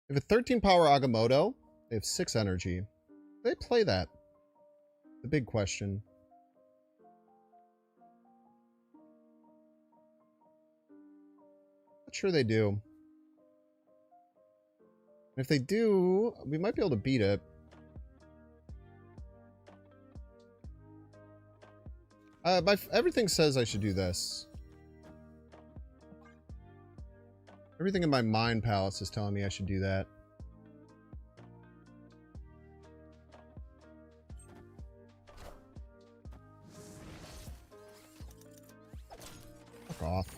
They have a 13 power Agamotto. They have 6 energy. They play that. The big question. Not sure they do. And if they do, we might be able to beat it. Everything says I should do this. Everything in my mind palace is telling me I should do that. Fuck off.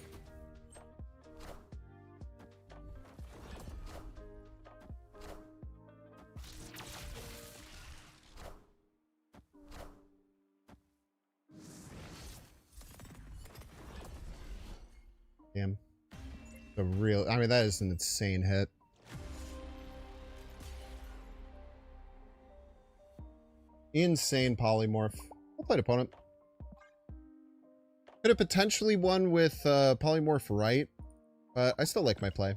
Damn. The real, I mean, that is an insane hit. Insane polymorph. Well played, opponent. Could have potentially won with polymorph right, but I still like my play.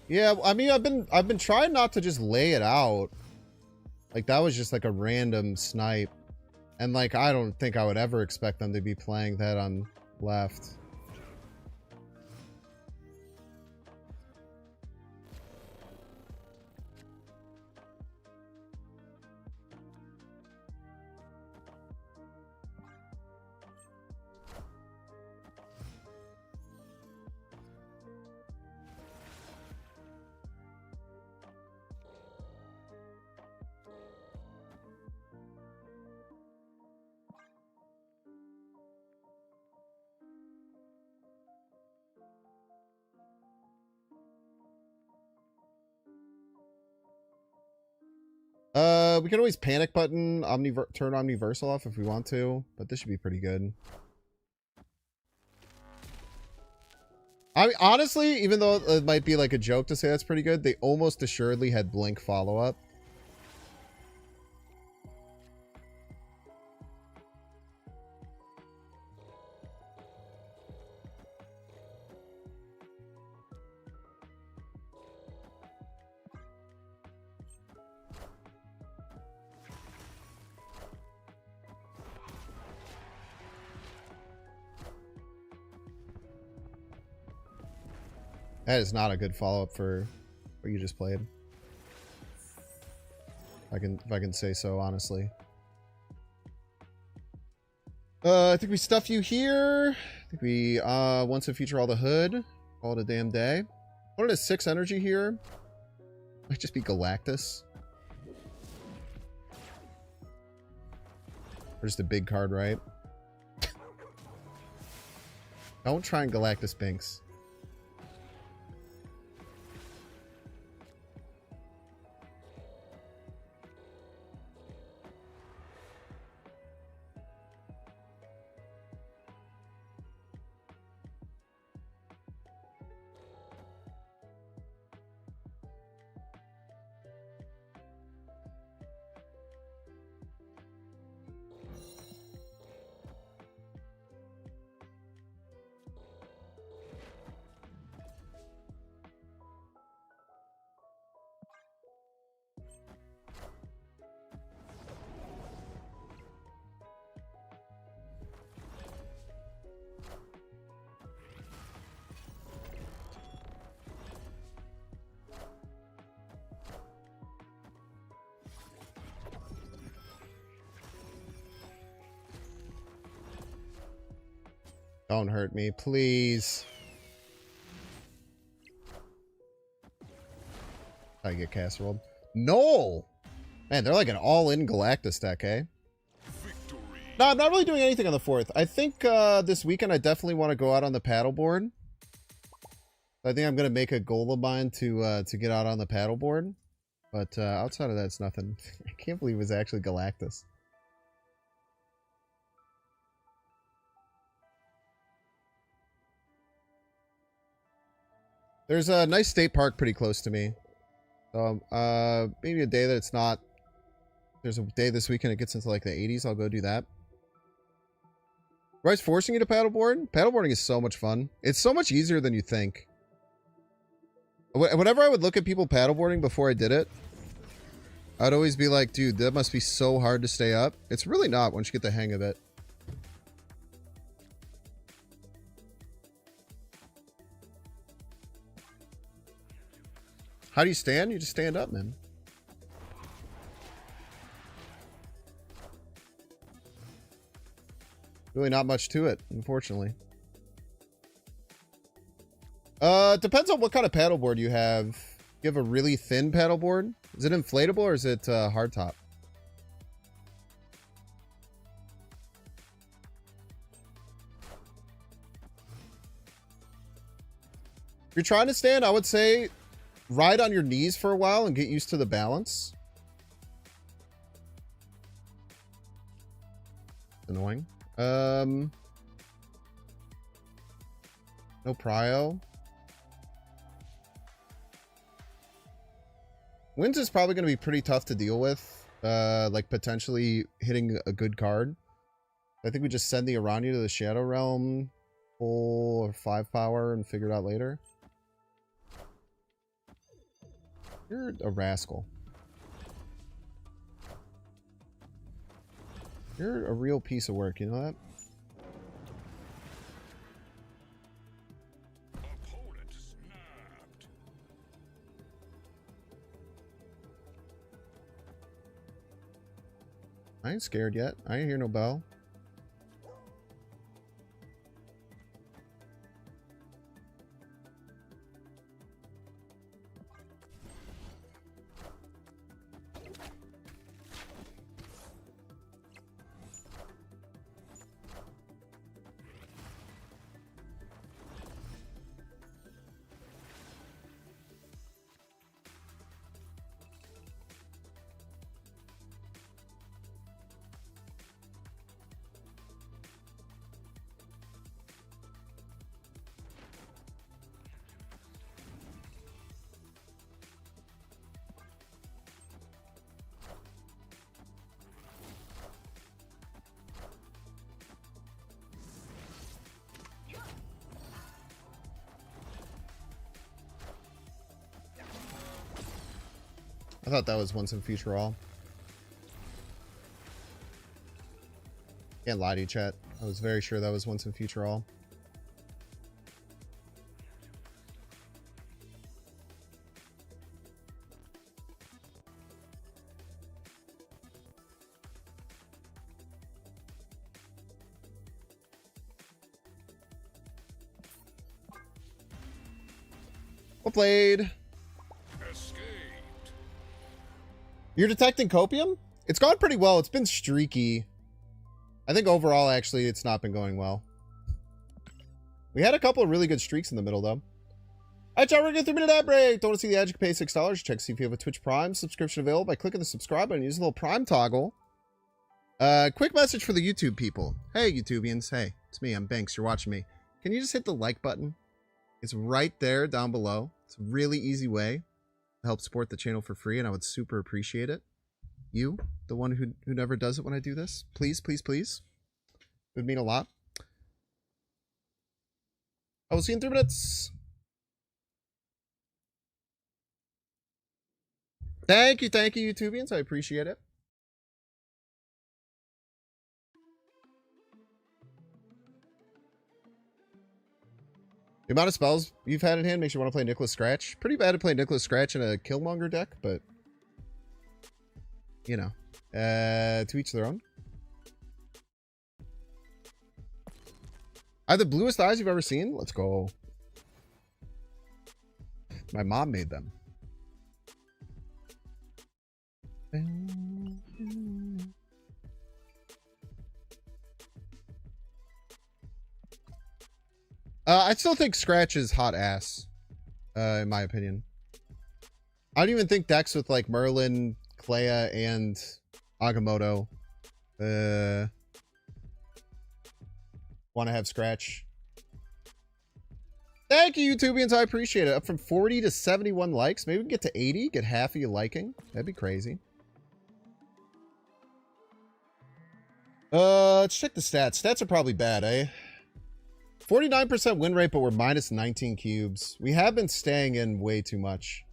Yeah, I mean, I've been trying not to just lay it out. Like, that was just like a random snipe. And like, I don't think I would ever expect them to be playing that on left. We can always panic button, turn Omniversal off if we want to, but this should be pretty good. I mean, honestly, even though it might be like a joke to say that's pretty good, they almost assuredly had Blink follow-up. That is not a good follow-up for what you just played. If I can say so, honestly. I think we stuff you here. I think we once a feature all the hood. Call it a damn day. What is 6 energy here? Might just be Galactus. Or just a big card, right? Don't try and Galactus Binks. Don't hurt me, please. I get casseroled. No! Man, they're like an all-in Galactus deck, eh? No, I'm not really doing anything on the 4th. I think this weekend I definitely want to go out on the paddleboard. I think I'm going to make a goal of mine to get out on the paddleboard. But outside of that, it's nothing. I can't believe it was actually Galactus. There's a nice state park pretty close to me. So, maybe a day that it's not... There's a day this weekend it gets into like the 80s. I'll go do that. Rice forcing you to paddleboard? Paddleboarding is so much fun. It's so much easier than you think. Whenever I would look at people paddleboarding before I did it, I'd always be like, dude, that must be so hard to stay up. It's really not once you get the hang of it. How do you stand? You just stand up, man. Really not much to it, unfortunately. Depends on what kind of paddleboard you have. You have a really thin paddleboard? Is it inflatable or is it hardtop? If you're trying to stand, I would say ride on your knees for a while and get used to the balance. Annoying. No prio. Winds is probably going to be pretty tough to deal with. Like potentially hitting a good card. I think we just send the Aranya to the Shadow Realm, full or 5 power, and figure it out later. You're a rascal. You're a real piece of work, you know that? Opponent snapped. I ain't scared yet. I ain't hear no bell. I thought that was once and future all. Can't lie to you, chat. I was very sure that was once and future all. Well played. Escaped. You're detecting copium? It's gone pretty well. It's been streaky. I think overall, actually, it's not been going well. We had a couple of really good streaks in the middle, though. Alright, y'all, we're going to get 3-minute ad break. Don't want to see the ad, you can pay $6. Check to see if you have a Twitch Prime subscription available by clicking the subscribe button and use the little Prime toggle. Quick message for the YouTube people. Hey, YouTubians. Hey, it's me. I'm Banks. You're watching me. Can you just hit the like button? It's right there down below. It's a really easy way to help support the channel for free, and I would super appreciate it. You, the one who never does it when I do this, please, please, please. It would mean a lot. I will see you in 3 minutes. Thank you, YouTubians. I appreciate it. The amount of spells you've had in hand makes you want to play Nicholas Scratch. Pretty bad to play Nicholas Scratch in a Killmonger deck, but you know, to each their own. I have the bluest eyes you've ever seen. Let's go. My mom made them. I still think Scratch is hot ass, in my opinion. I don't even think decks with like Merlin, Clea, and Agamotto want to have Scratch. Thank you, YouTubians. I appreciate it. Up from 40 to 71 likes. Maybe we can get to 80. Get half of you liking. That'd be crazy. Let's check the stats. Stats are probably bad, eh? 49% win rate, but we're minus 19 cubes. We have been staying in way too much.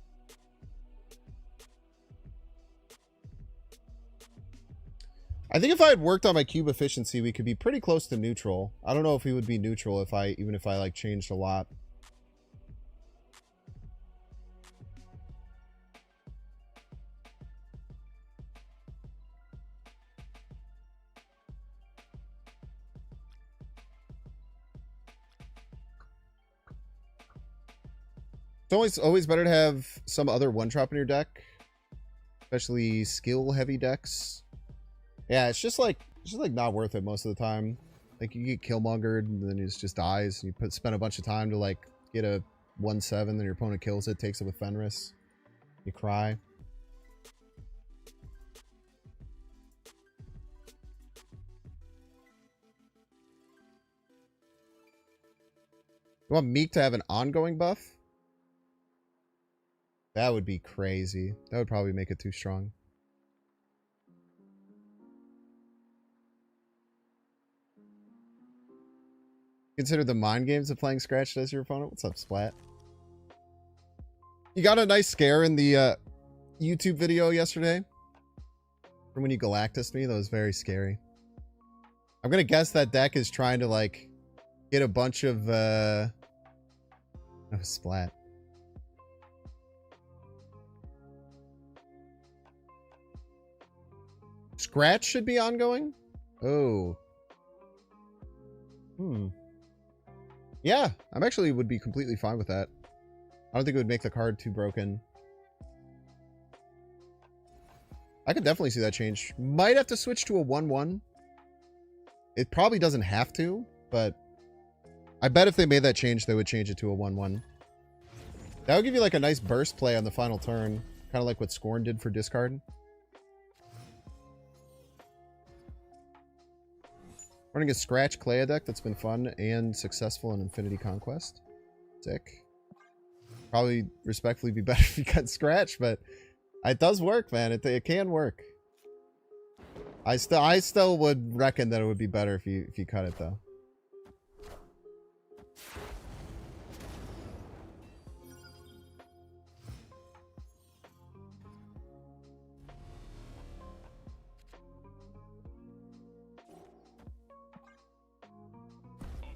I think if I had worked on my cube efficiency, we could be pretty close to neutral. I don't know if we would be neutral if even if I like changed a lot. It's always better to have some other one-drop in your deck, especially skill-heavy decks. Yeah, it's just like not worth it most of the time. Like you get Killmongered and then it just dies. You spend a bunch of time to like get a 1/7, then your opponent kills it, takes it with Fenris. You cry. You want Meek to have an ongoing buff? That would be crazy. That would probably make it too strong. Consider the mind games of playing Scratch as your opponent. What's up, Splat? You got a nice scare in the YouTube video yesterday from when you Galactus me. That was very scary. I'm gonna guess that deck is trying to like get a bunch of no, Splat. Scratch should be ongoing? Oh. Yeah, I'm actually would be completely fine with that. I don't think it would make the card too broken. I could definitely see that change. Might have to switch to a 1/1. It probably doesn't have to, but I bet if they made that change, they would change it to a 1/1. That would give you like a nice burst play on the final turn. Kind of like what Scorn did for discard. Running a Scratch Clea deck that's been fun and successful in Infinity Conquest. Sick. Probably respectfully be better if you cut Scratch, but it does work, man. It can work. I still would reckon that it would be better if you cut it though.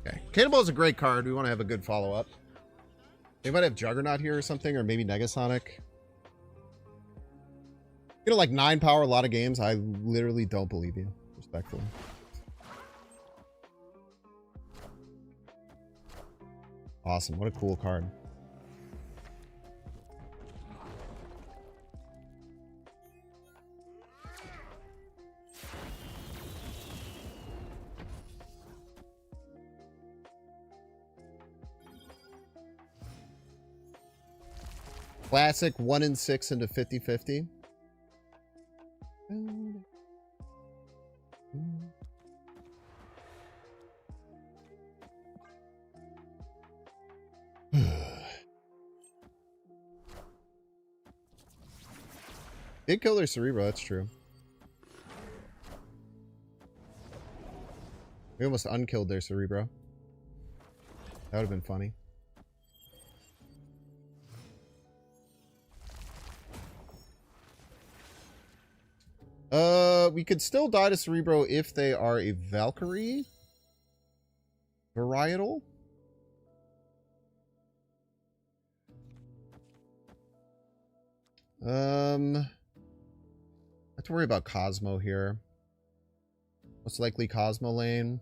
Okay. Cannonball is a great card. We want to have a good follow-up. They might have Juggernaut here or something, or maybe Negasonic. You know, like 9 power, a lot of games. I literally don't believe you, respectfully. Awesome. What a cool card. Classic 1 in 6 into 50-50. Did kill their Cerebro, that's true. We almost unkilled their Cerebro. That would have been funny. We could still die to Cerebro if they are a Valkyrie varietal. I have to worry about Cosmo here. Most likely Cosmo lane.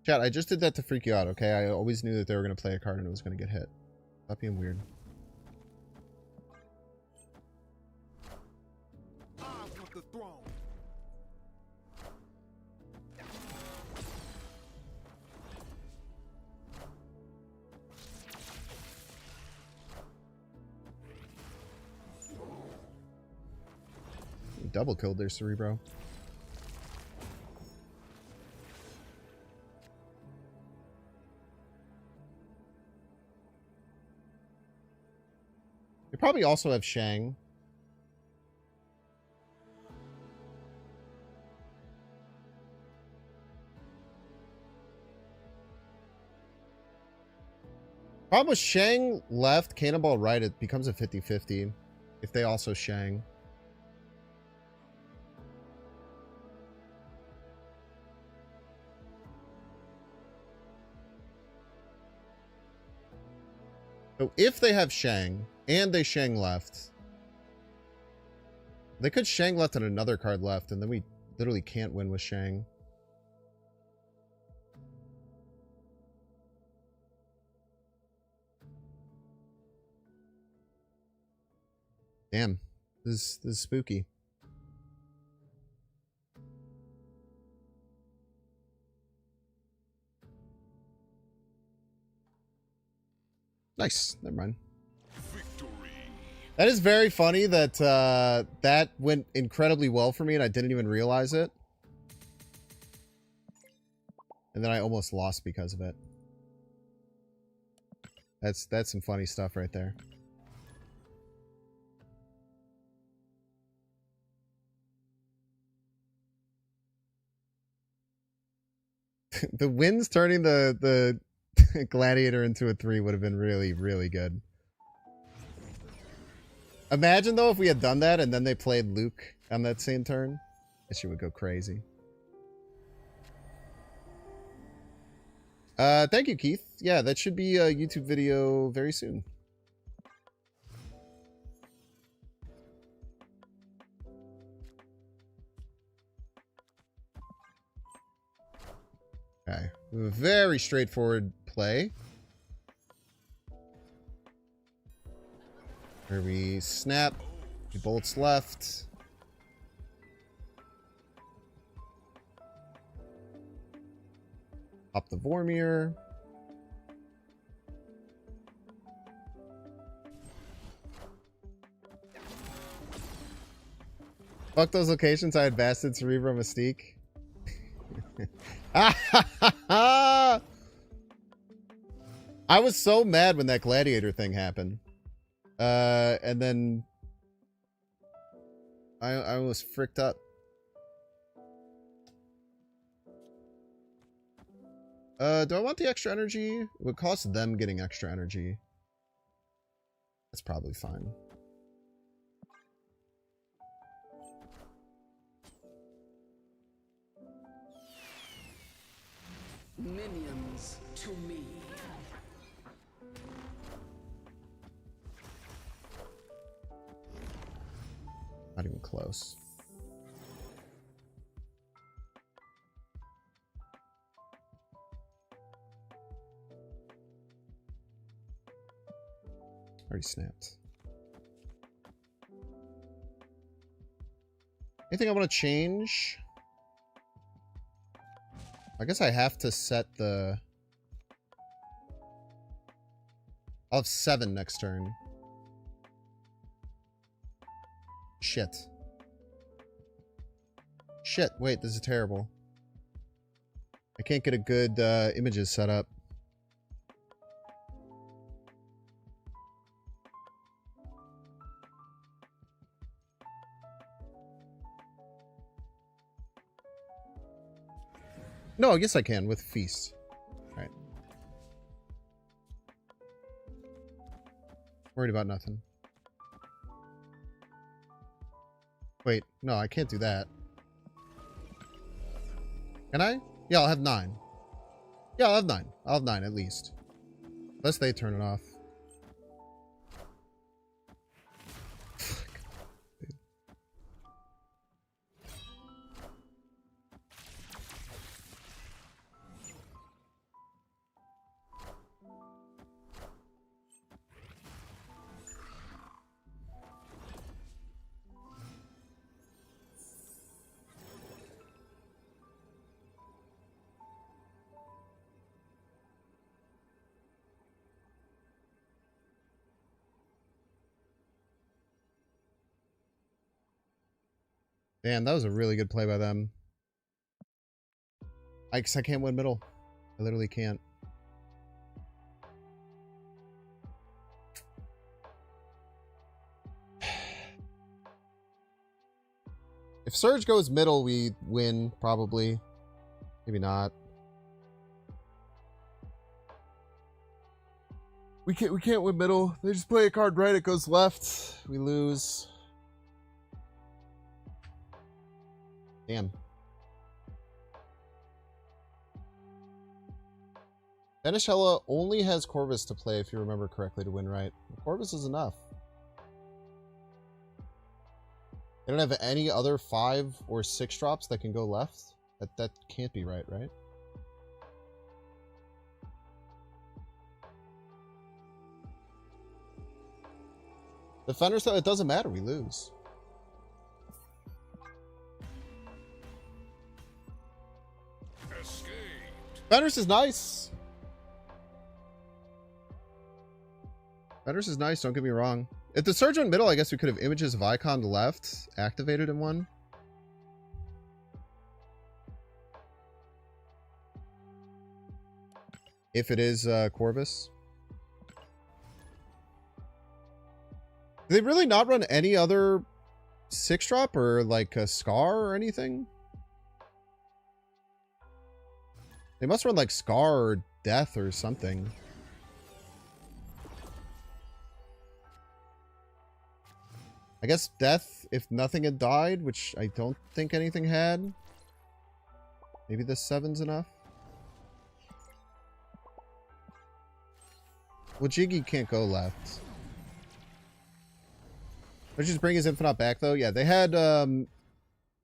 Chat, I just did that to freak you out, okay? I always knew that they were going to play a card and it was going to get hit. Stop being weird. I want the throne. Double killed their Cerebro. They probably also have Shang. Problem with Shang left, Cannonball right, it becomes a 50-50 if they also Shang. So if they have Shang and they Shang left, they could Shang left and another card left, and then we literally can't win with Shang. Damn, this is spooky. Nice. Never mind. Victory. That is very funny that that went incredibly well for me and I didn't even realize it. And then I almost lost because of it. That's some funny stuff right there. The winds turning the Gladiator into a 3 would have been really, really good. Imagine, though, if we had done that and then they played Luke on that same turn. That shit would go crazy. Thank you, Keith. Yeah, that should be a YouTube video very soon. Okay. Very straightforward play. Where we snap. 2 bolts left. Pop the Vormir. Fuck those locations. I had Bastard, Cerebro, Mystique. I was so mad when that Gladiator thing happened. And then I was fricked up. Do I want the extra energy? It would cost them getting extra energy. That's probably fine. Minions to me. Not even close. Already snapped. Anything I want to change? I guess I have to set the... I'll have 7 next turn. Shit. Shit, wait, this is terrible. I can't get a good images set up. No, I guess I can with Feast. Alright. Worried about nothing. Wait, no, I can't do that. Can I? Yeah, I'll have 9. Yeah, I'll have 9. I'll have 9 at least. Unless they turn it off. Damn, that was a really good play by them. I can't win middle. I literally can't. If Surge goes middle, we win, probably. Maybe not. We can't win middle. They just play a card right, it goes left. We lose. Damn. Banish Hela only has Corvus to play, if you remember correctly, to win right. Corvus is enough. They don't have any other 5 or 6 drops that can go left? That can't be right, right? Defenders, though, it doesn't matter. We lose. Fenris is nice. Fenris is nice, don't get me wrong. If the Surge went middle, I guess we could have Images of Icon to left, activated in one. If it is Corvus. Do they really not run any other 6-drop or like a Scar or anything? They must run like Scar or Death or something. I guess Death if nothing had died, which I don't think anything had. Maybe the 7's enough. Well, Jiggy can't go left. Let's just bring his Infinite back though. Yeah, they had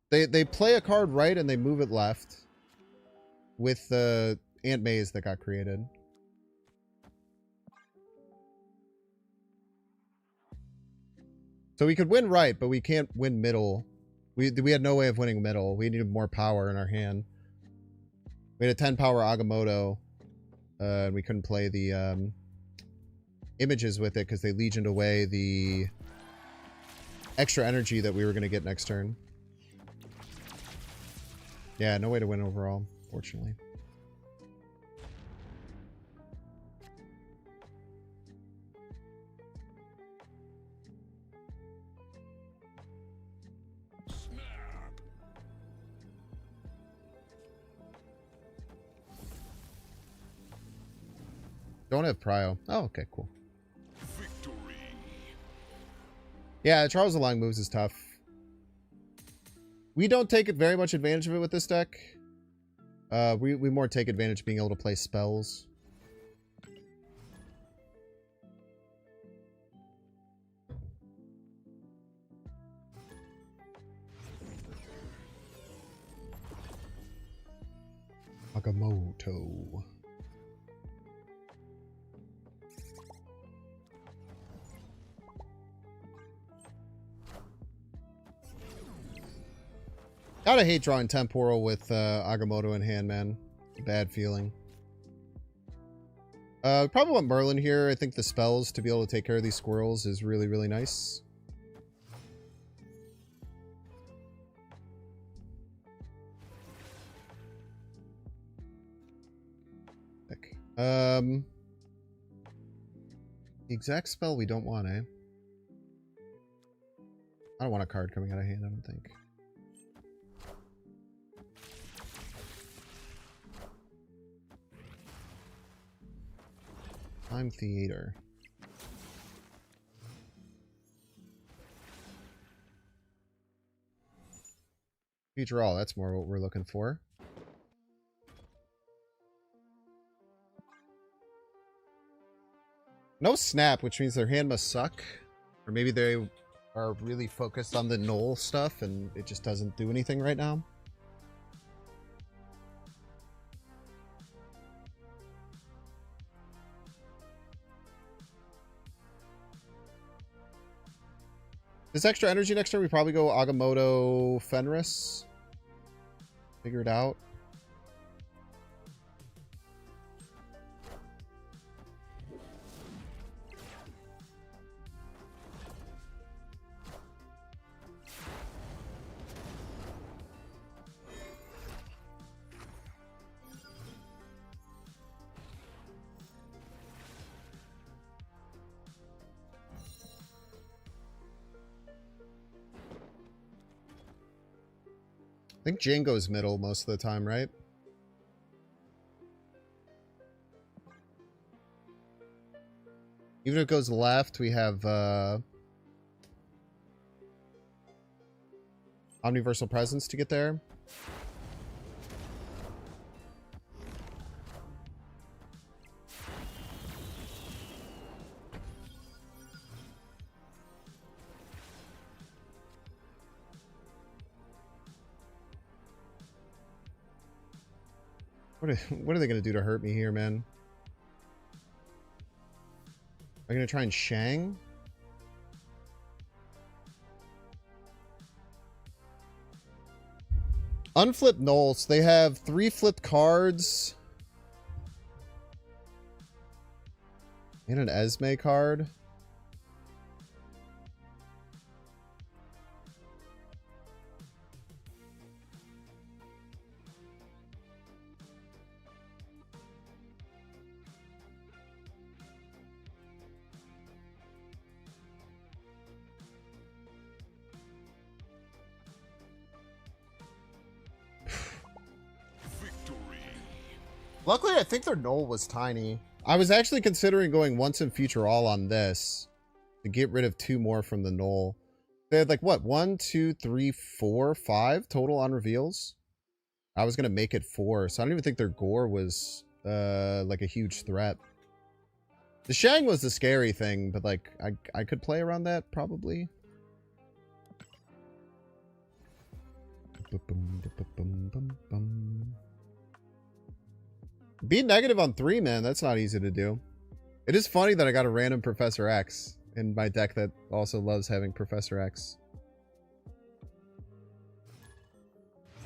they play a card right and they move it left. With the Ant Maze that got created. So we could win right, but we can't win middle. We had no way of winning middle. We needed more power in our hand. We had a 10 power Agamotto. And we couldn't play the images with it because they legioned away the extra energy that we were going to get next turn. Yeah, no way to win overall. Fortunately. Don't have Prio. Oh, okay, cool. Victory. Yeah, Charles the Long moves is tough. We don't take very much advantage of it with this deck. We more take advantage of being able to play spells. Agamotto. Gotta hate drawing temporal with Agamotto in hand, man. Bad feeling. Probably want Merlin here. I think the spells to be able to take care of these squirrels is really, really nice. The exact spell we don't want, eh? I don't want a card coming out of hand, I don't think. Time Theater. Future All, that's more what we're looking for. No snap, which means their hand must suck. Or maybe they are really focused on the null stuff and it just doesn't do anything right now. This extra energy next turn, we probably go Agamotto Fenris. Figure it out. I think Django's middle most of the time, right? Even if it goes left, we have Omniversal Presence to get there. What are they going to do to hurt me here, man? Are they going to try and Shang? Unflipped Knolls. They have 3 flipped cards. And an Esme card. Luckily, I think their null was tiny. I was actually considering going once and future all on this to get rid of 2 more from the null. They had like, what, 1, 2, 3, 4, 5 total on reveals? I was going to make it 4, so I don't even think their gore was like a huge threat. The Shang was the scary thing, but like, I could play around that, probably. Being negative on 3, man, that's not easy to do. It is funny that I got a random Professor X in my deck that also loves having Professor X.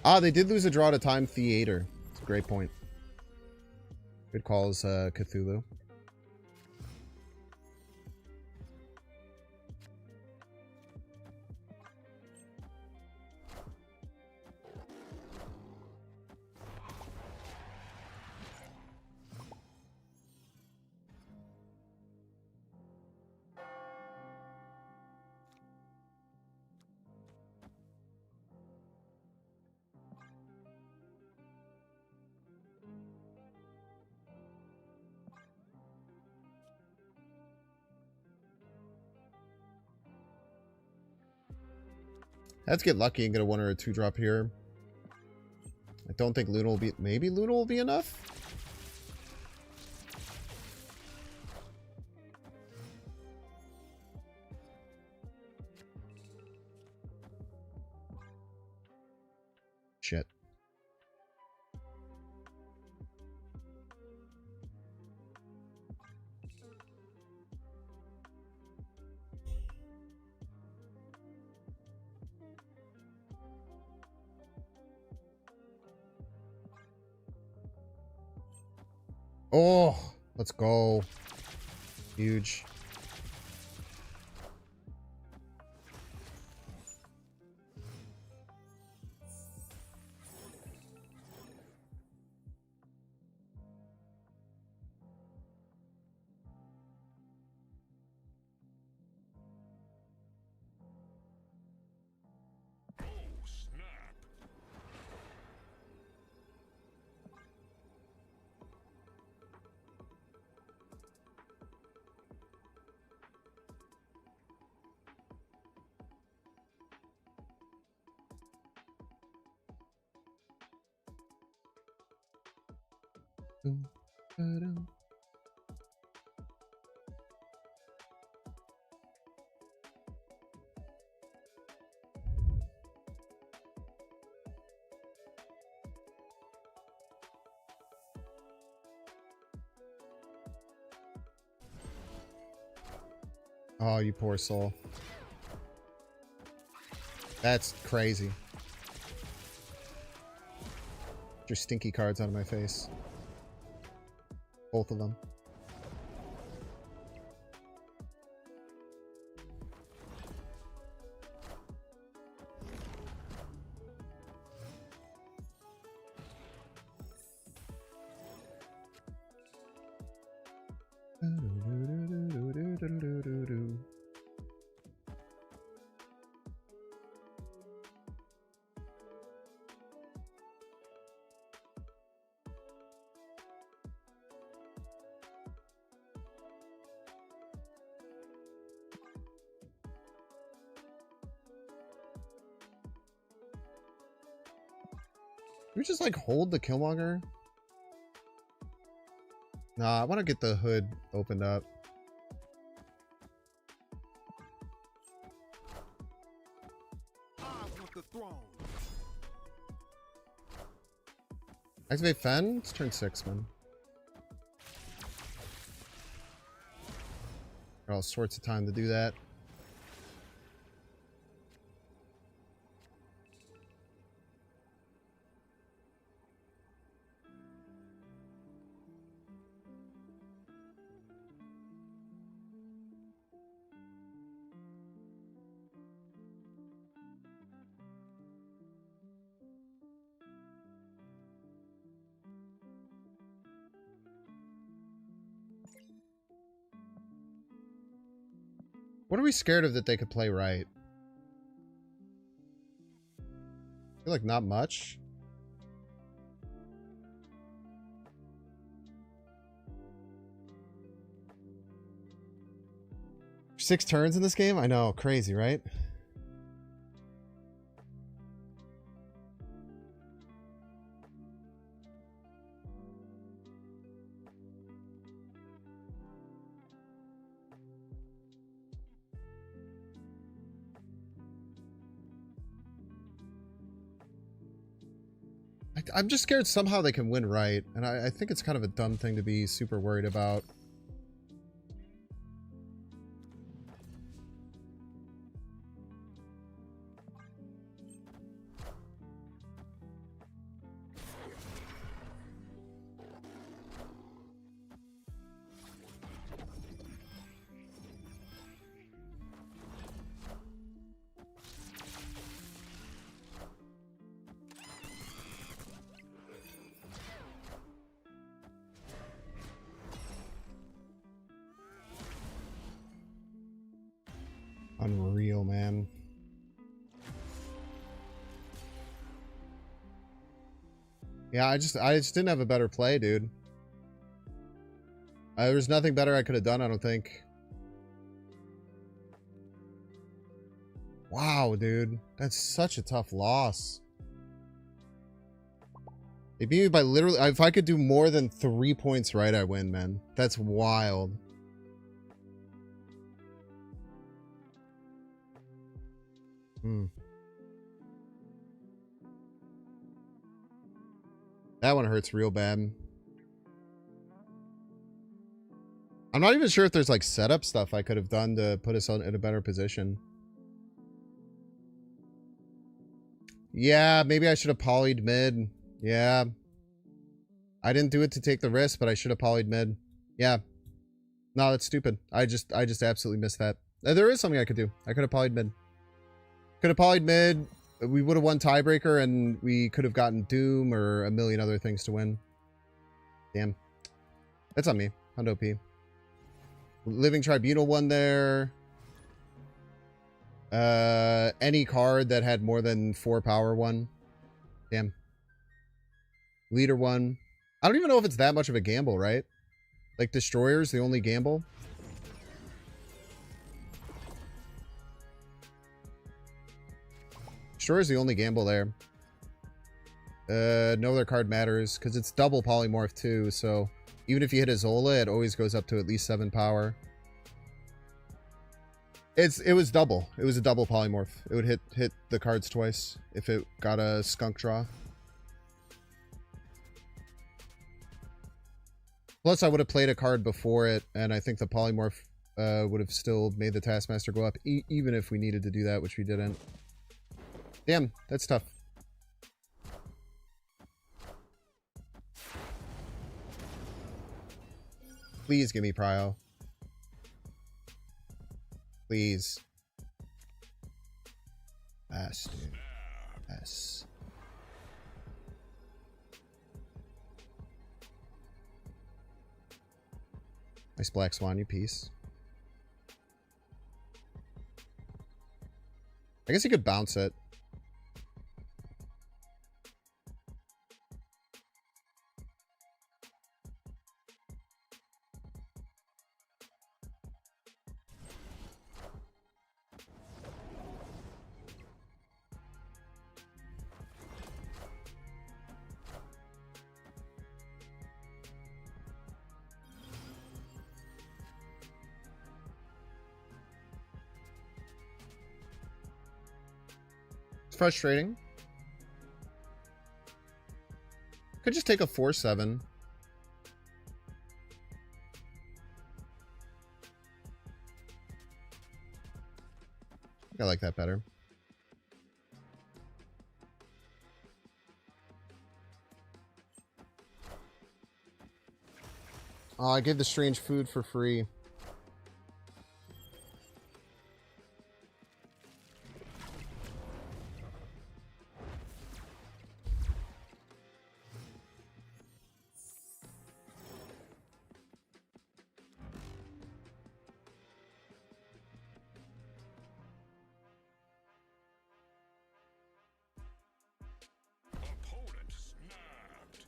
Ah, they did lose a draw to Time Theater. It's a great point. Good calls, Cthulhu. Let's get lucky and get a 1 or a 2 drop here. A don't think Luna will be... Maybe Luna will be enough? Shit. Oh, let's go. Huge. Oh, snap. Oh, you poor soul. That's crazy. Get your stinky cards out of my face. Both of them. we just like hold the Killmonger? Nah, I want to get the hood opened up. I want the throne. Activate Fen? It's turn 6, man. Got all sorts of time to do that. What are we scared of that they could play right? I feel like not much. Six turns in this game? I know, crazy, right? I'm just scared somehow they can win right, and I think it's kind of a dumb thing to be super worried about. Unreal, man. Yeah, I just didn't have a better play, dude. There's nothing better I could have done, I don't think. Wow, dude. That's such a tough loss. They beat me by literally... If I could do more than 3 points right, I win, man. That's wild. That one hurts real bad. I'm not even sure if there's like setup stuff I could have done to put us in a better position. Yeah, maybe I should have polyed mid. Yeah. I didn't do it to take the risk, but I should have polyed mid. Yeah. No, that's stupid. I just absolutely missed that. There is something I could do. I could have polyed mid. Could have polyed mid. We would have won tiebreaker, and we could have gotten Doom or a million other things to win. Damn. That's on me. Hundo P. Living Tribunal won there. Any card that had more than 4 power won. Damn. Leader won. I don't even know if it's that much of a gamble, right? Like, Destroyer's the only gamble. Destroyer's the only gamble there. No other card matters, because it's double polymorph too, so even if you hit a Zola, it always goes up to at least 7 power. It was double. It was a double polymorph. It would hit the cards twice if it got a skunk draw. Plus, I would have played a card before it, and I think the polymorph would have still made the Taskmaster go up, even if we needed to do that, which we didn't. Damn, that's tough. Please give me Prio. Please. Yes, dude. Yes. Nice Black Swan, you piece. I guess you could bounce it. Frustrating. Could just take a 4/7. I like that better. Oh, I gave the strange food for free. Opponent snapped.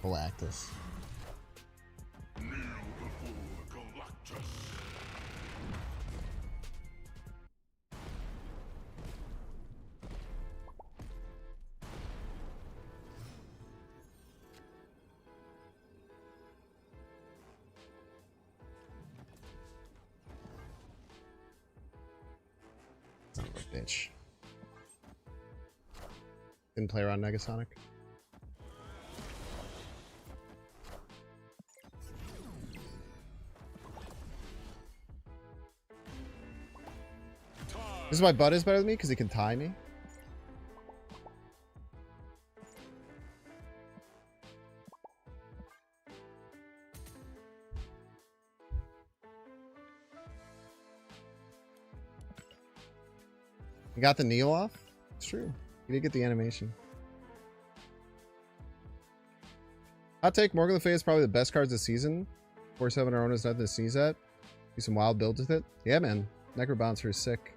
Galactus. Kneel before Galactus. Son of a bitch. Didn't play around Negasonic. This is why Bud is better than me, because he can tie me. You got the kneel off? It's true. You did get the animation. Hot take, Morgan Le Fay is probably the best cards this season. 4/7 Arona's nothing to sneeze at. Do some wild builds with it. Yeah, man. Necrobouncer is sick.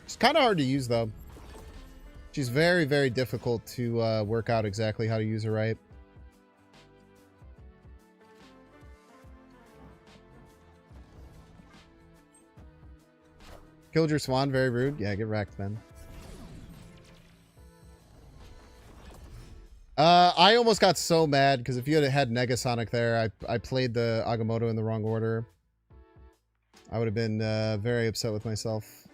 It's kind of hard to use, though. She's very, very difficult to work out exactly how to use her right. Killed your swan, very rude. Yeah, get wrecked, man. I almost got so mad because if you had Negasonic there, I played the Agamotto in the wrong order. I would have been very upset with myself.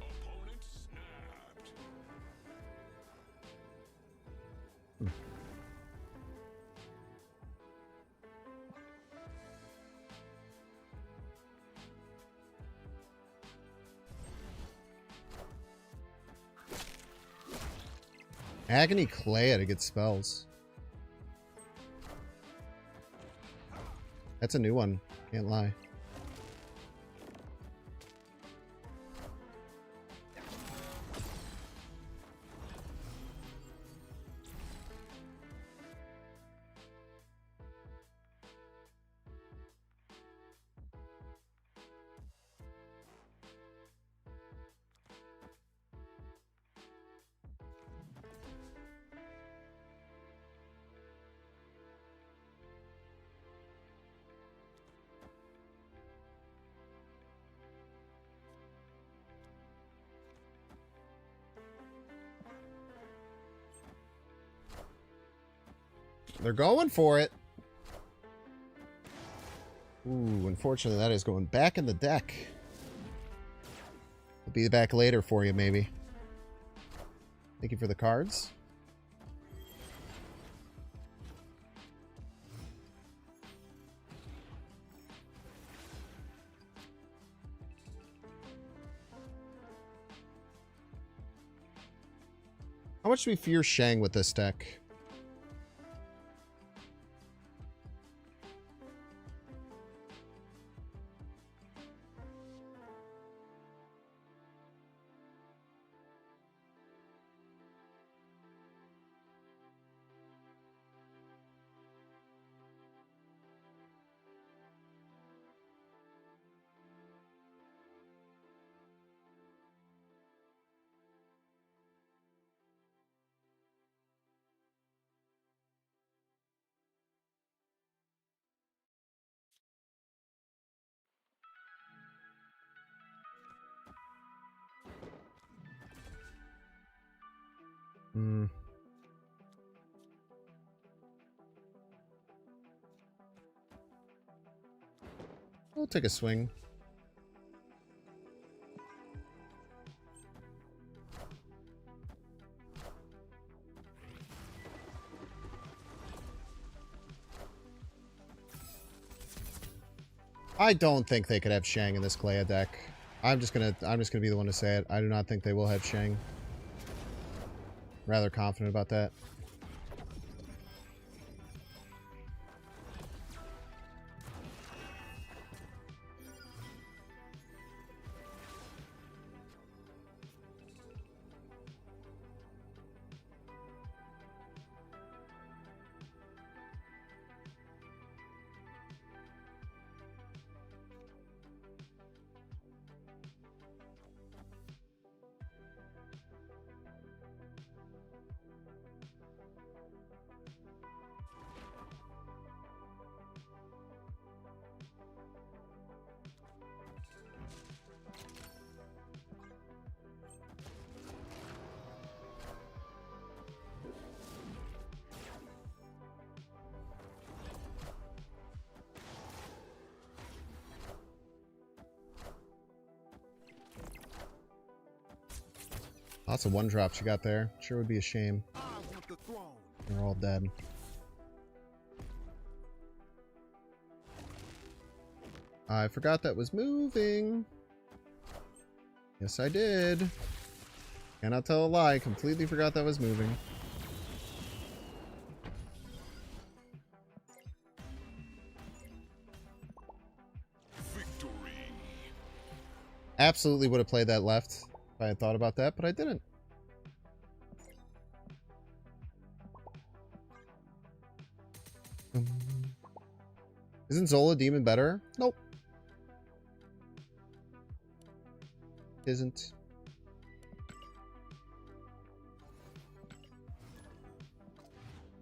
Opponent snapped. Agony Clay to get spells. That's a new one. Can't lie. They're going for it. Ooh, unfortunately, that is going back in the deck. I'll be back later for you, maybe. Thank you for the cards. How much do we fear Shang with this deck? We'll take a swing. I don't think they could have Shang in this Klea deck. I'm just gonna be the one to say it. I do not think they will have Shang. Rather confident about that. Lots of one drops you got there. Sure would be a shame. They're all dead. I forgot that was moving. Yes, I did. Cannot tell a lie. Completely forgot that was moving. Absolutely would have played that left if I had thought about that, but I didn't. Isn't Zola Demon better? Nope. Isn't.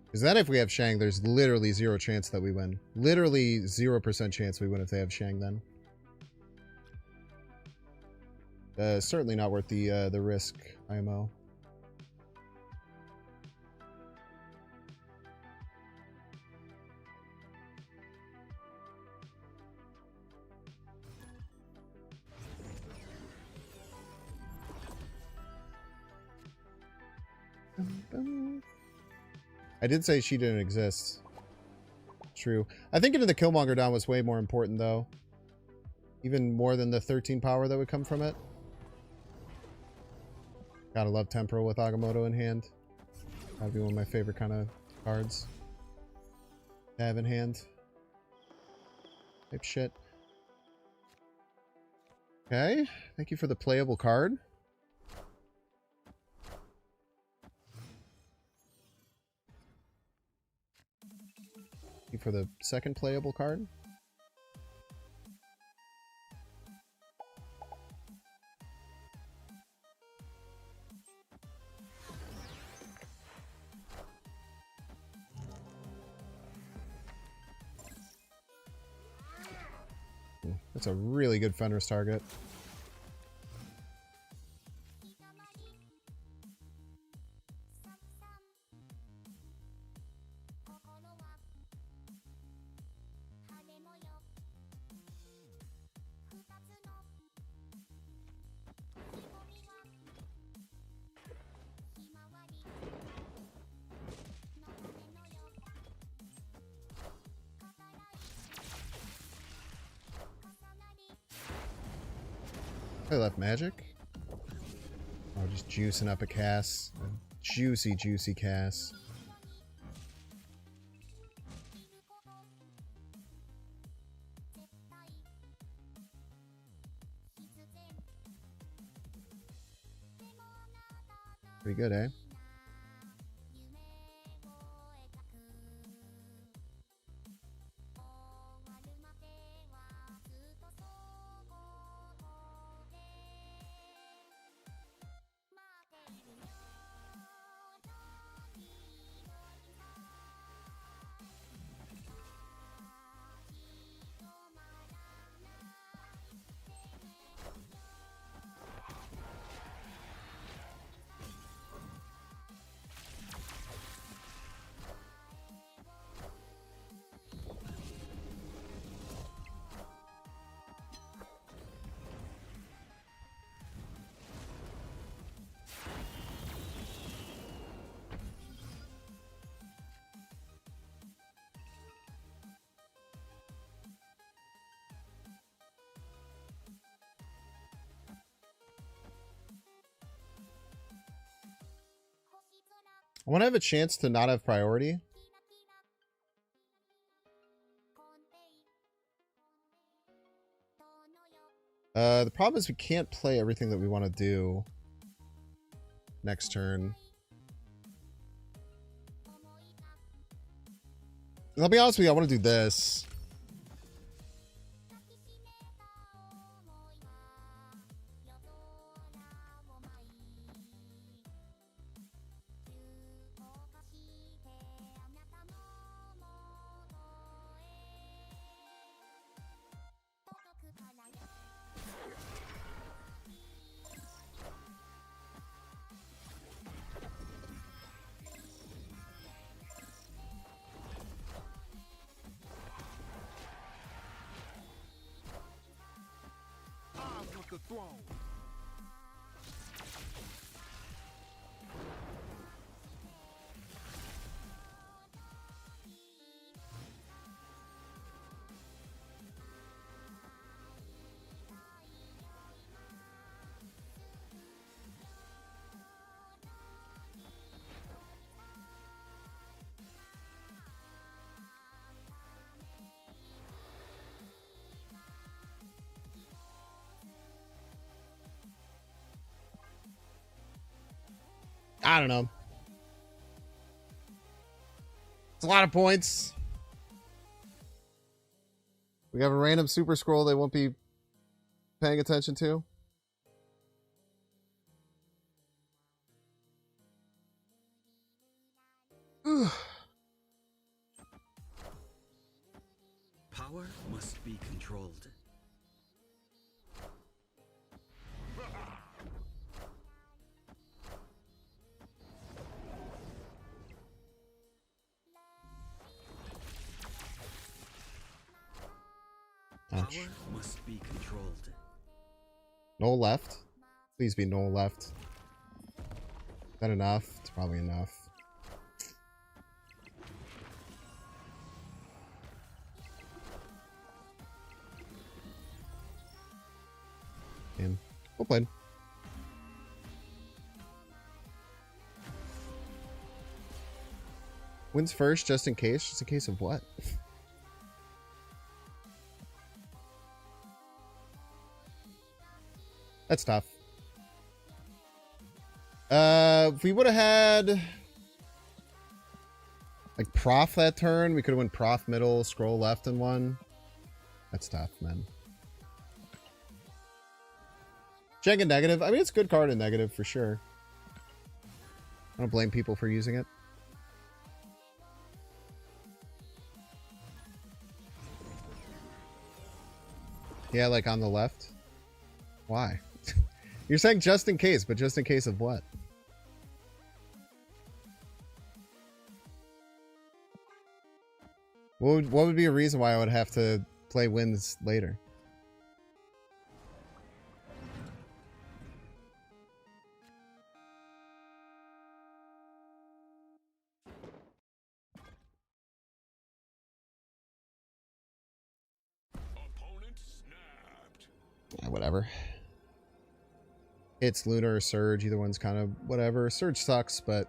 Because then if we have Shang, there's literally 0 chance that we win. Literally 0% chance we win if they have Shang then. Certainly not worth the risk, IMO. I did say she didn't exist. True. I think getting the Killmonger down was way more important, though. Even more than the 13 power that would come from it. Gotta love Temporal with Agamotto in hand. That'd be one of my favorite kind of cards to have in hand. Type shit. Okay. Thank you for the playable card. Thank you for the second playable card. That's a really good Fenris target. I left magic. Oh, just juicing up a Cass. A juicy, juicy Cass. Pretty good, eh? I want to have a chance to not have priority. The problem is we can't play everything that we want to do next turn. And I'll be honest with you, I want to do this. The throne. I don't know. It's a lot of points. We have a random super scroll they won't be paying attention to. Power must be controlled. Ouch. Power must be controlled. No left. Please be no left. Is that enough? It's probably enough. And well played. Wins first, just in case. Just in case of what? That's tough. If we would have had like Prof that turn, we could have went Prof middle, scroll left in one. That's tough, man. Check in negative. I mean, it's a good card in negative for sure. I don't blame people for using it. Yeah, like on the left. Why? You're saying just in case, but just in case of what? What would be a reason why I would have to play wins later? Opponent snapped. Whatever. It's Lunar or Surge. Either one's kind of whatever. Surge sucks, but...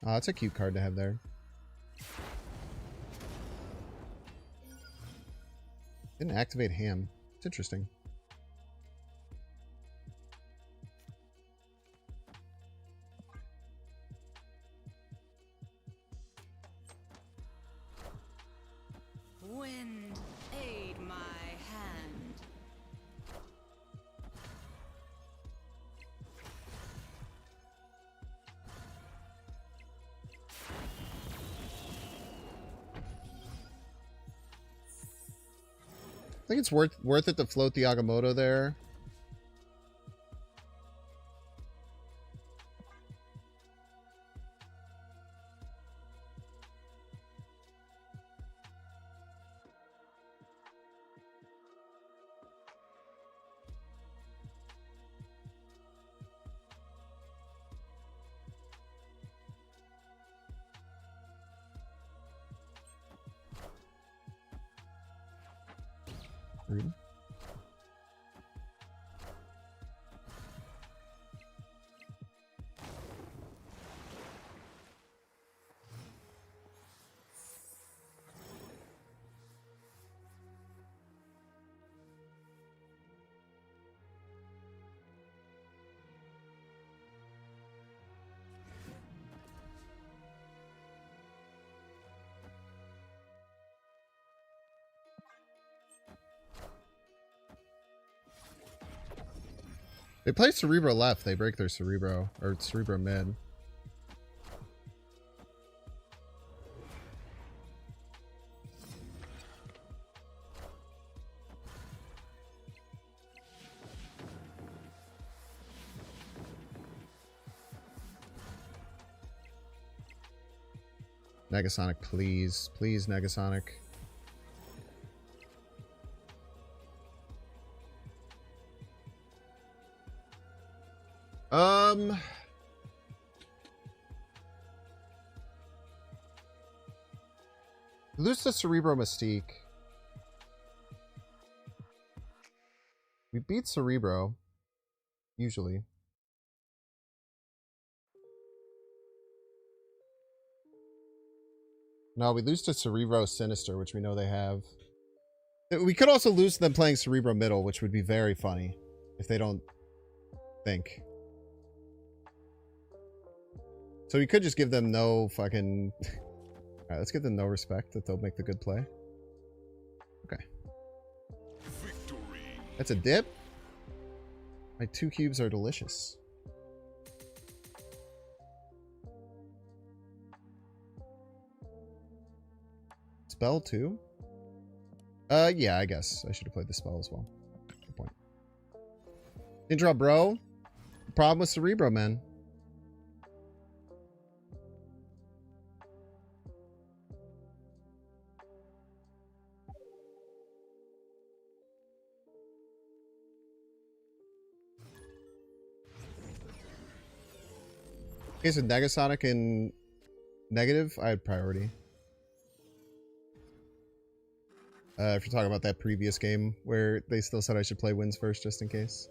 Oh, it's a cute card to have there. Didn't activate Ham. It's interesting. Wind, aid my hand. I think it's worth it to float the Agamotto there. Rude. They play Cerebro left, they break their Cerebro, or Cerebro mid. Negasonic, please. Please, Negasonic. Lose the Cerebro Mystique. We beat Cerebro. Usually. No, we lose to Cerebro Sinister, which we know they have. We could also lose them playing Cerebro middle, which would be very funny if they don't think. So we could just give them no fucking... Alright, let's give them no respect that they'll make the good play. Okay. Victory. That's a dip? My 2 cubes are delicious. Spell too? Yeah, I guess. I should have played the spell as well. Good point. Intro, bro. Problem with Cerebro, man. Okay, so Negasonic and negative, I had priority. If you're talking about that previous game where they still said I should play wins first just in case.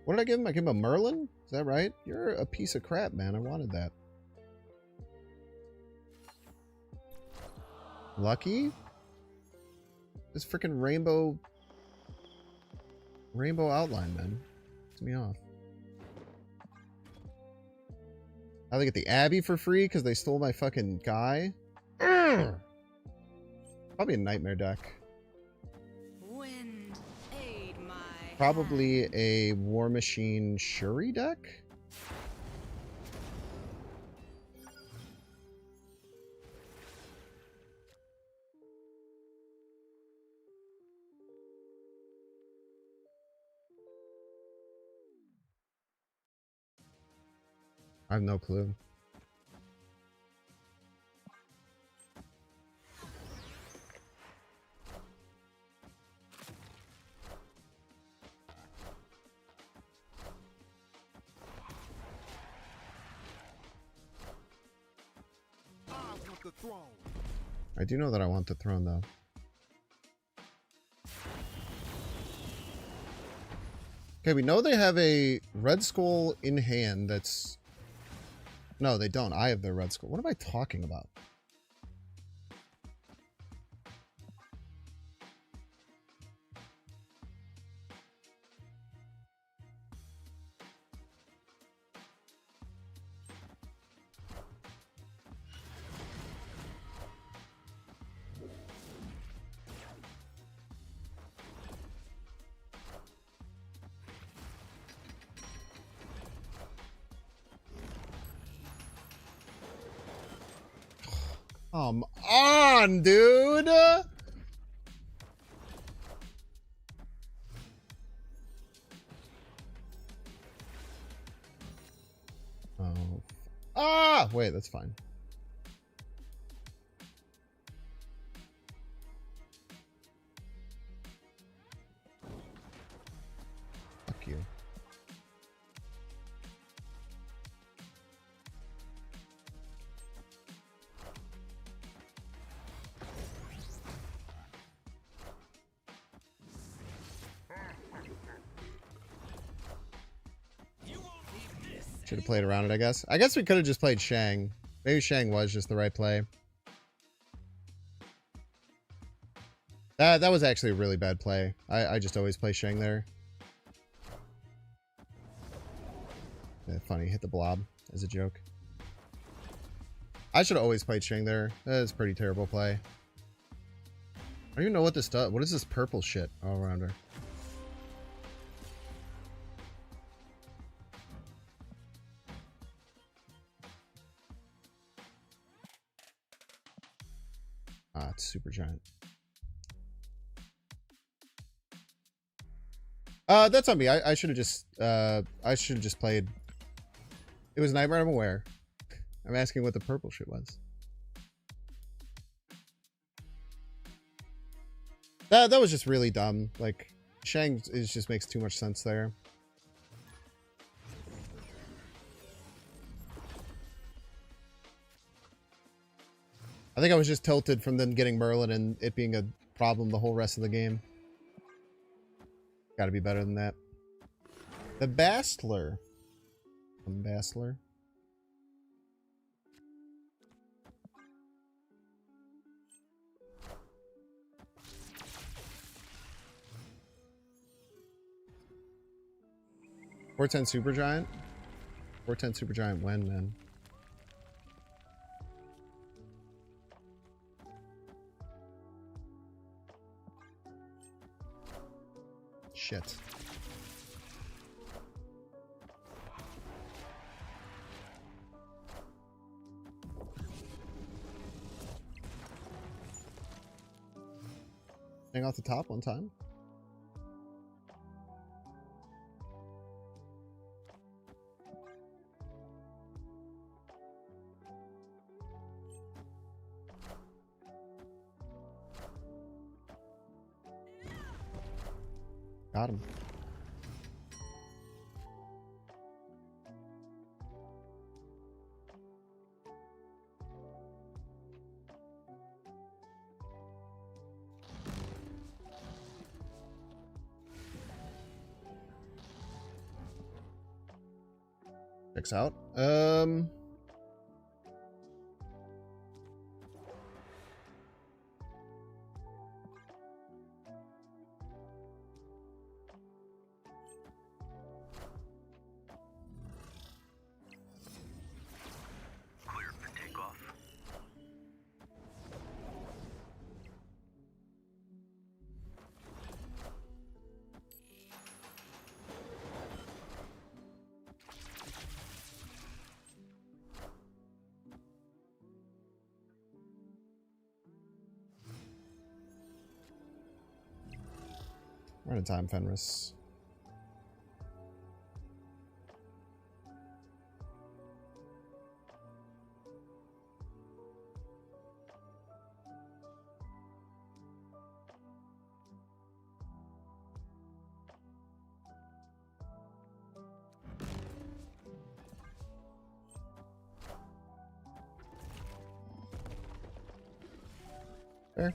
What did I give him? I gave him a Merlin? Is that right? You're a piece of crap, man. I wanted that. Lucky? This freaking rainbow outline, man. Gets me off. How they get the Abbey for free because they stole my fucking guy? Probably a nightmare deck. Wind, aid my Probably a War Machine Shuri deck? I have no clue. I want the throne. I do know that I want the throne, though. Okay, we know they have a Red Skull in hand that's... No, they don't. I have their Red Skull. What am I talking about? Come on, dude! Oh. Ah! Wait, that's fine. Fuck you. Should have played around it, I guess. I guess we could have just played Shang. Maybe Shang was just the right play. That was actually a really bad play. I just always play Shang there. Yeah, funny, hit the blob as a joke. I should have always played Shang there. That's a pretty terrible play. I don't even know what this does. What is this purple shit all around her? Ah, it's super giant. That's on me. I should have just played. It was Nightmare, I'm aware. I'm asking what the purple shit was. That was just really dumb. Like, Shang just makes too much sense there. I think I was just tilted from them getting Merlin and it being a problem the whole rest of the game. Gotta be better than that. The Bastler. Bastler. 410 Supergiant? 410 Supergiant when, man? Shit. Hang off the top one time. Got him. Checks out. Clear for takeoff. We're out of time, Fenris. There.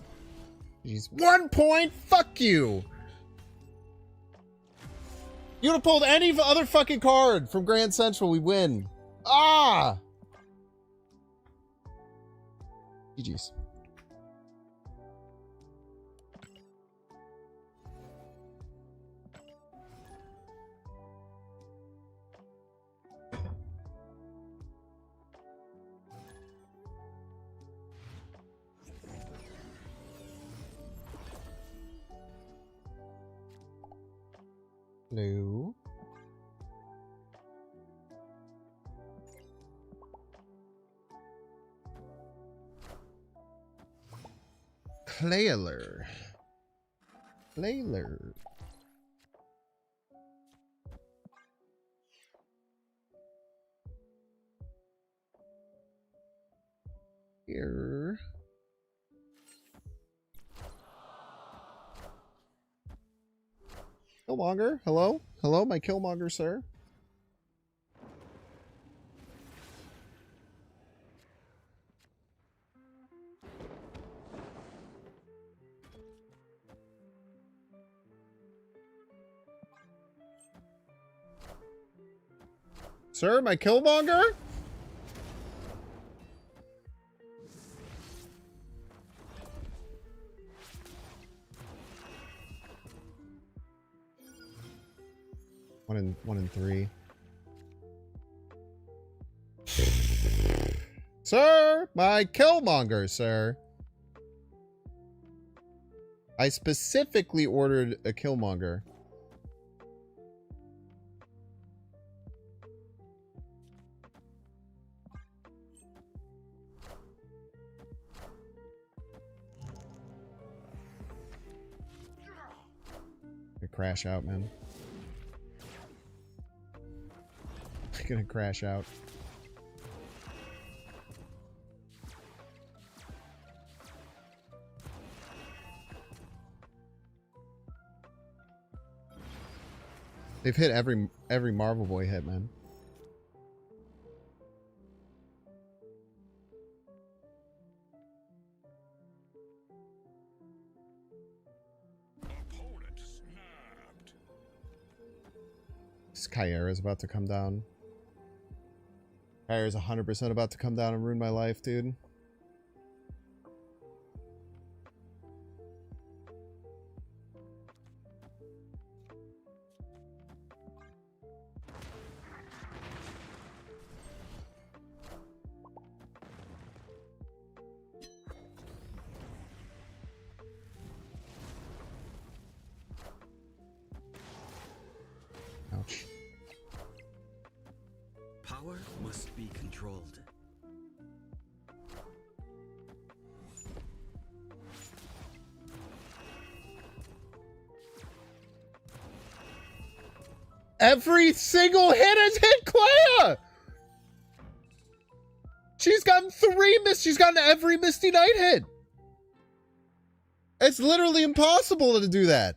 Jeez. 1 point? Fuck you! You would have pulled any other fucking card from Grand Central, we win. Ah! GG's. Hello. Clayler. Clayler. Here. Killmonger, hello? Hello, my Killmonger, sir? Sir, my Killmonger? One in three. Sir, my Killmonger, sir. I specifically ordered a Killmonger. I crash out, man. I'm gonna crash out. They've hit every Marvel Boy hit, man. Opponent snapped. This Kyra's about to come down. Kyra's 100% about to come down and ruin my life, dude. must be controlled. Every single hit has hit Clea! She's gotten she's gotten every Misty Knight hit. It's literally impossible to do that.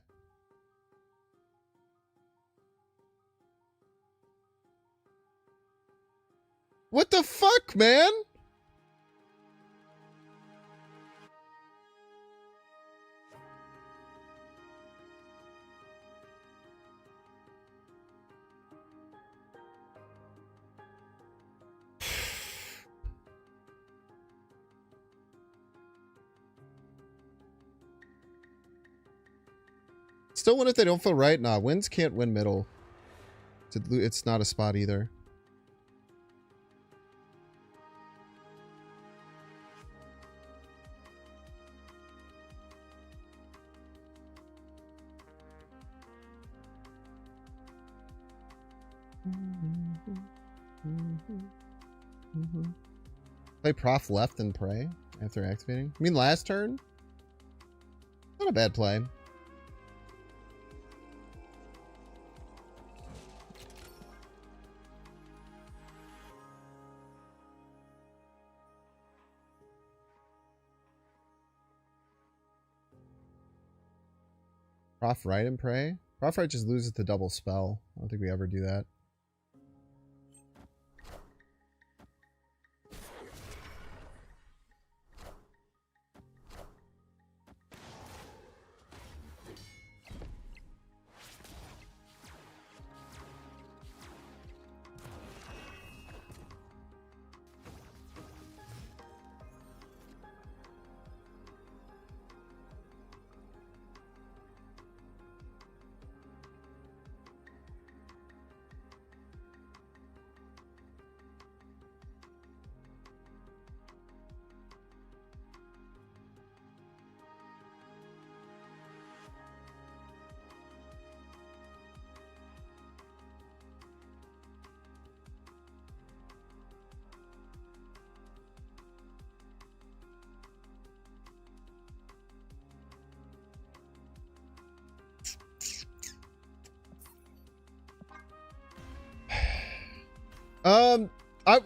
What the fuck, man? Still win if they don't feel right? Nah, wins can't win middle. It's not a spot either. Play Prof left and pray after activating. I mean, last turn? Not a bad play. Prof right and pray? Prof right just loses the double spell. I don't think we ever do that.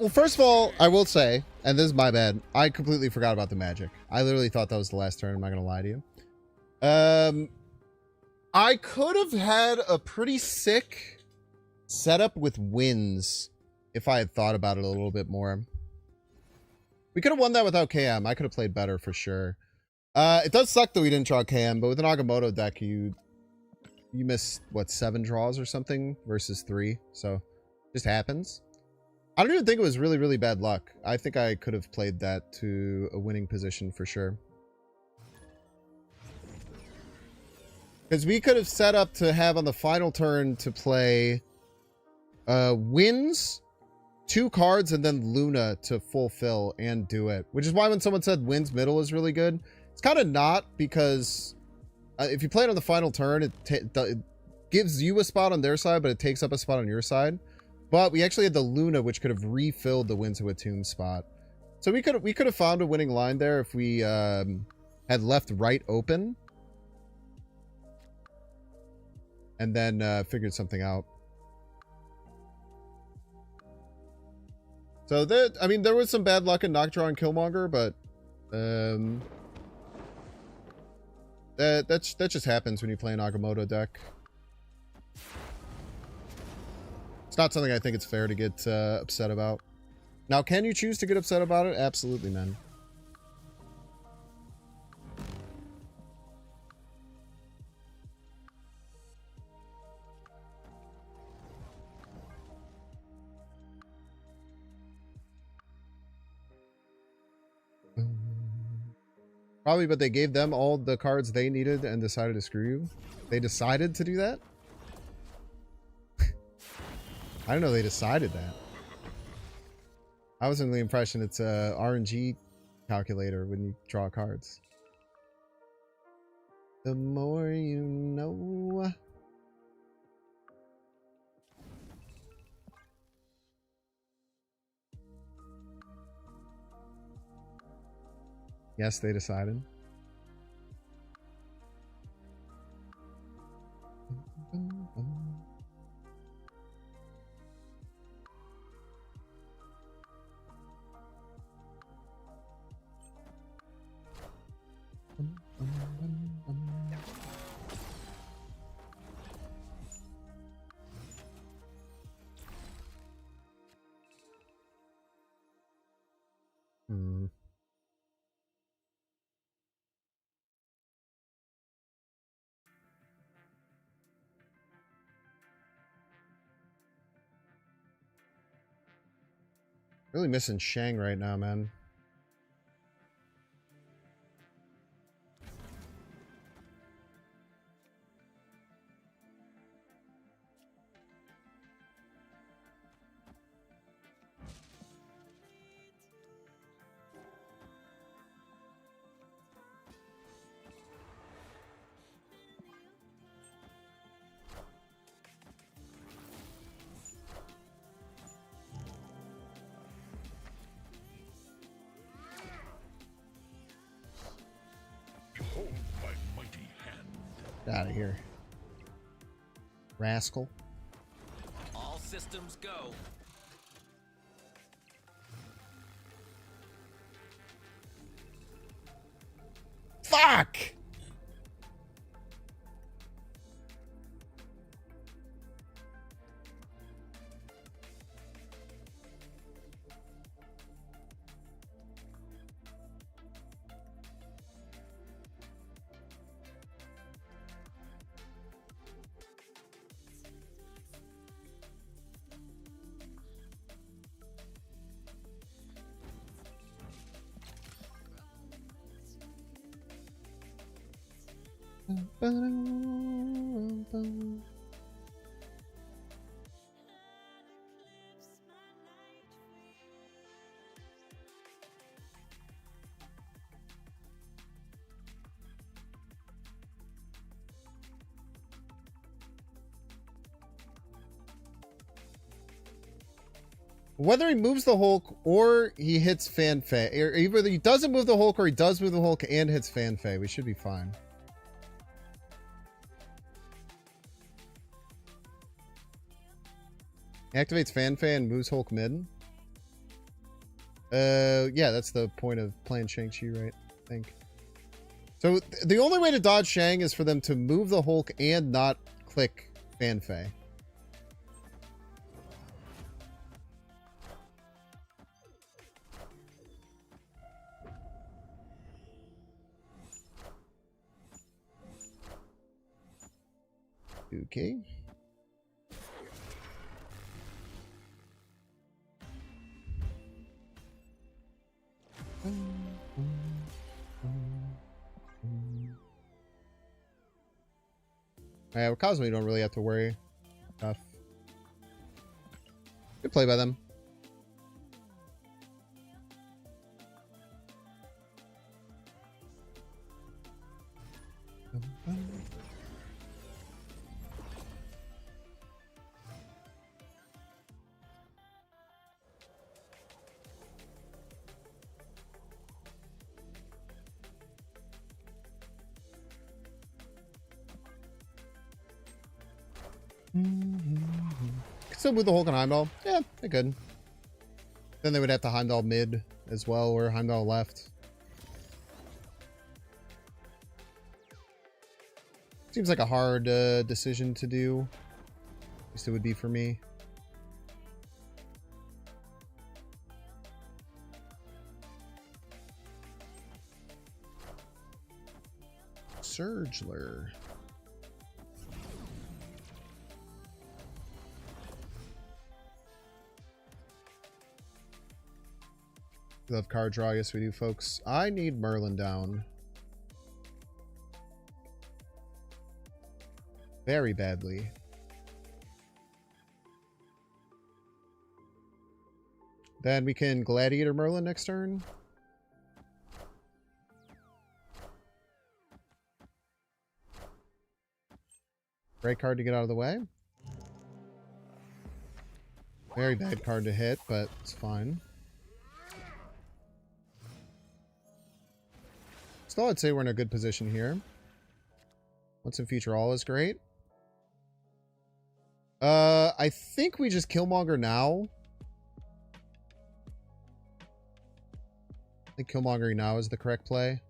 Well, first of all, I will say, and this is my bad, I completely forgot about the magic. I literally thought that was the last turn. I'm not gonna lie to you. I could have had a pretty sick setup with wins if I had thought about it a little bit more. We could have won that without KM. I could have played better for sure. It does suck that we didn't draw KM, but with an Agamotto deck, you miss, what, 7 draws or something versus 3. So, just happens. I don't even think it was really, really bad luck. I think I could have played that to a winning position for sure. Because we could have set up to have on the final turn to play wins, 2 cards, and then Luna to fulfill and do it. Which is why when someone said wins middle is really good, it's kind of not, because if you play it on the final turn, it gives you a spot on their side, but it takes up a spot on your side. But we actually had the Luna, which could have refilled the Winds of Tomb spot. So we could have found a winning line there if we had left right open. And then figured something out. So that, I mean, there was some bad luck in Knockdraw and Killmonger, but that just happens when you play an Agamotto deck. It's not something I think it's fair to get upset about. Now, can you choose to get upset about it? Absolutely, man. Probably, but they gave them all the cards they needed and decided to screw you. They decided to do that? I don't know they decided that. I was under the impression it's a RNG calculator when you draw cards. The more you know. Yes, they decided. Hmm. Really missing Shang right now, man. Behold my mighty hand. Get out of here. Rascal. All systems go. Fuck! Whether he moves the Hulk or he hits Fan Fei, or either he doesn't move the Hulk or he does move the Hulk and hits Fan Fei, we should be fine. Activates Fan Fei and moves Hulk mid. Yeah, that's the point of playing Shang-Chi, right? I think. So the only way to dodge Shang is for them to move the Hulk and not click Fan Fei. Okay. Yeah, with Cosmo, you don't really have to worry. Enough. Good play by them. Could still move the Hulk and Heimdall. Yeah, they could. Then they would have to Heimdall mid as well, or Heimdall left. Seems like a hard decision to do. At least it would be for me. Surgler. We love card draw. Yes, we do, folks. I need Merlin down. Very badly. Then we can Gladiator Merlin next turn. Great card to get out of the way. Very bad card to hit, but it's fine. though, I'd say we're in a good position here. Once in future all is great. I think we just Killmonger now. I think Killmongering now is the correct play.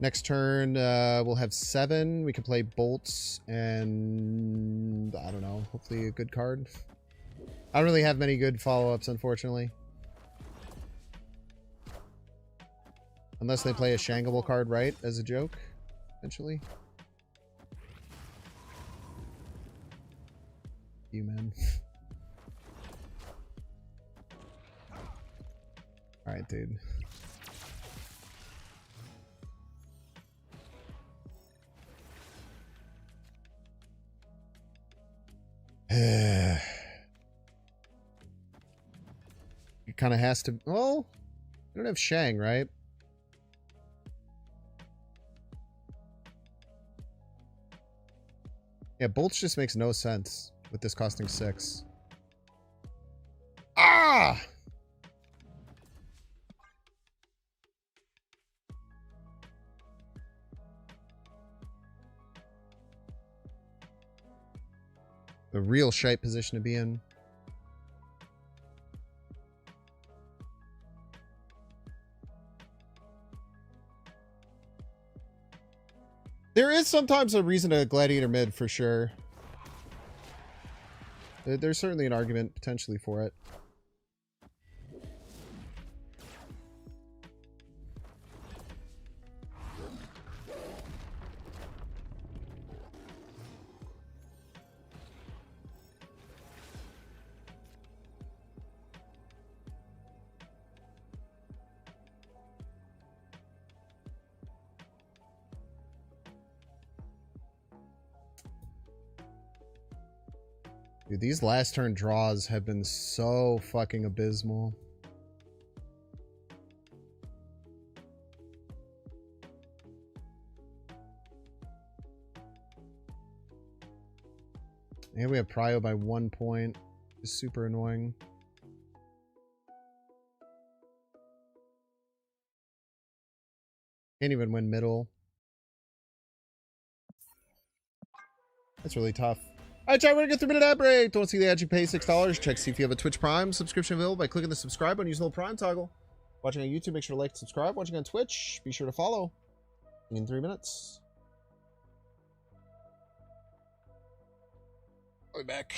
Next turn, we'll have 7. We can play bolts and I don't know, hopefully a good card. I don't really have many good follow-ups, unfortunately. Unless they play a Shangable card right as a joke, eventually. You, man. Alright, dude. It kind of has to... Oh, we don't have Shang, right? Yeah, bolts just makes no sense with this costing 6. Ah! A real shite position to be in. There is sometimes a reason to Gladiator mid, for sure. There's certainly an argument potentially for it. Dude, these last turn draws have been so fucking abysmal. And we have Prio by 1 point. It's super annoying. Can't even win middle. That's really tough. Alright, chat, we're gonna get 3-minute ad break. Don't see the ad, you pay $6. Check see if you have a Twitch Prime subscription available by clicking the subscribe button using the little Prime toggle. Watching on YouTube, make sure to like and subscribe. Watching on Twitch, be sure to follow. In 3 minutes. I'll be back.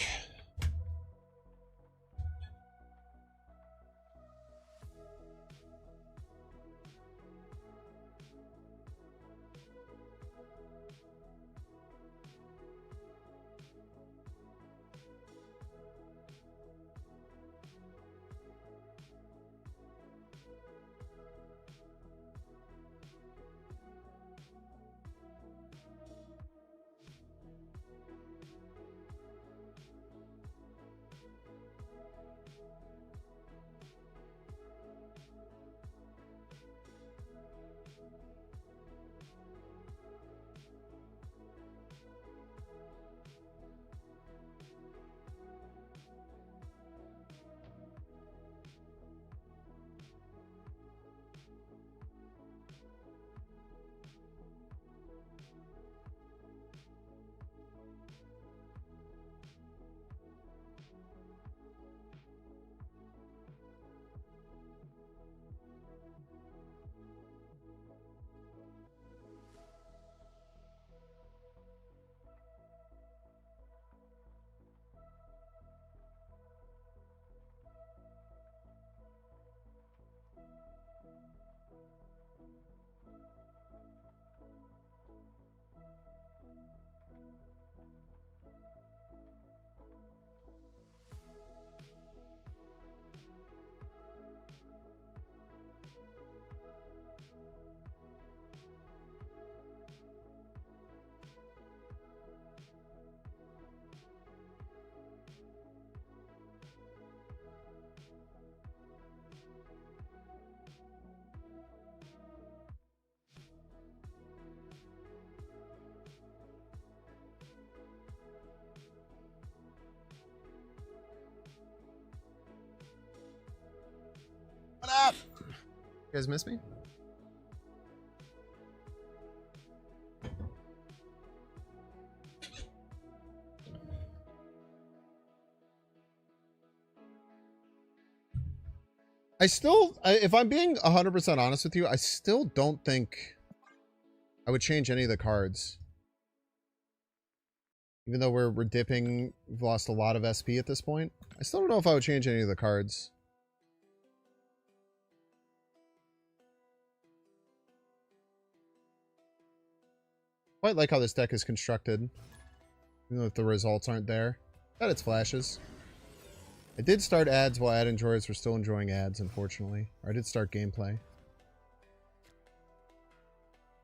You guys miss me? If I'm being 100% honest with you, I still don't think I would change any of the cards. Even though we're dipping, we've lost a lot of SP at this point. I still don't know if I would change any of the cards. Quite like how this deck is constructed. Even if the results aren't there. Got its flashes. I did start ads while ad enjoyers were still enjoying ads, unfortunately. Or I did start gameplay.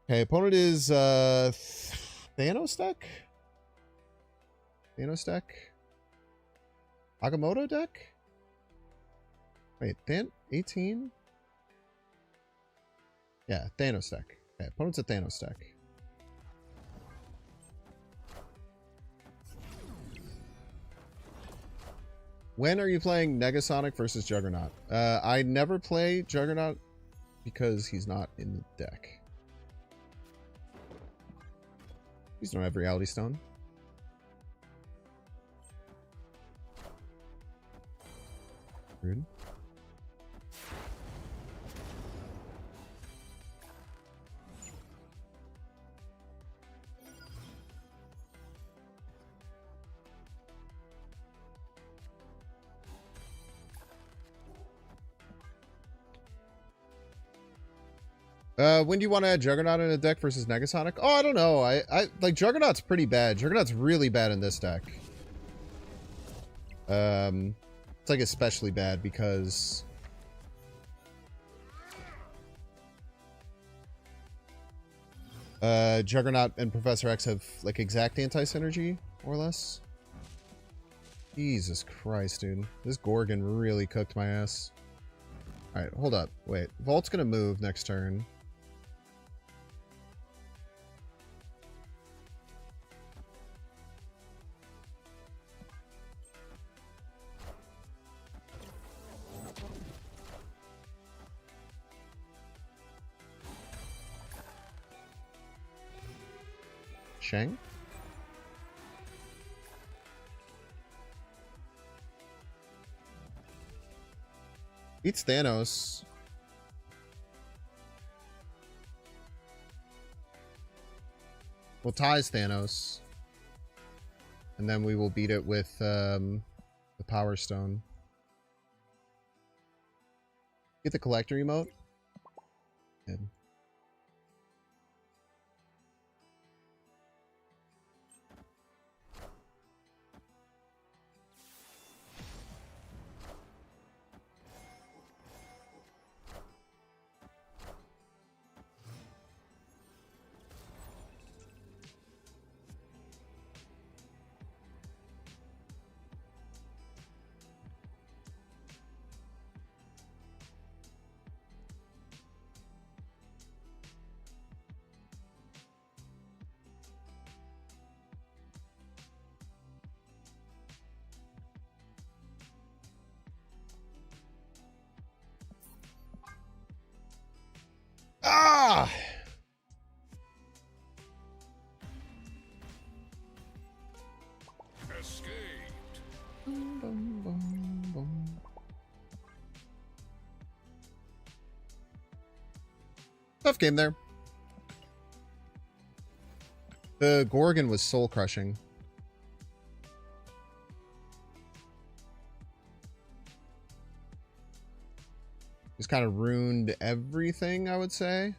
Okay, opponent is Thanos deck? Thanos deck? Agamotto deck? Wait, 18? Yeah, Thanos deck. Okay, opponent's a Thanos deck. When are you playing Negasonic versus Juggernaut? I never play Juggernaut because he's not in the deck. Please don't have Reality Stone. Rude. When do you want to add Juggernaut in a deck versus Negasonic? Oh, I don't know. I like Juggernaut's pretty bad. Juggernaut's really bad in this deck. It's like especially bad because Juggernaut and Professor X have like exact anti-synergy, more or less. Jesus Christ, dude. This Gorgon really cooked my ass. Alright, hold up. Wait. Vault's gonna move next turn. Shang? Beats Thanos. We'll ties Thanos. And then we will beat it with the Power Stone. Get the collector emote. Good. Ah! Escaped. Bum, bum, bum, bum. Tough game there. The Gorgon was soul crushing. Just kind of ruined everything, I would say.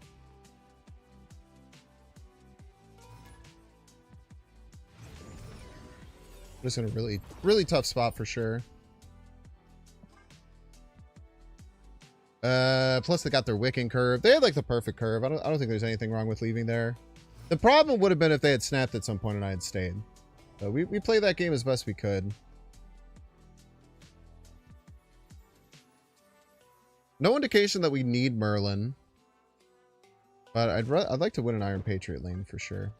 Just in a really, really tough spot for sure. Plus they got their Wiccan curve. They had like the perfect curve. I don't think there's anything wrong with leaving there. The problem would have been if they had snapped at some point and I had stayed. So we played that game as best we could. No indication that we need Merlin. But I'd like to win an Iron Patriot lane for sure.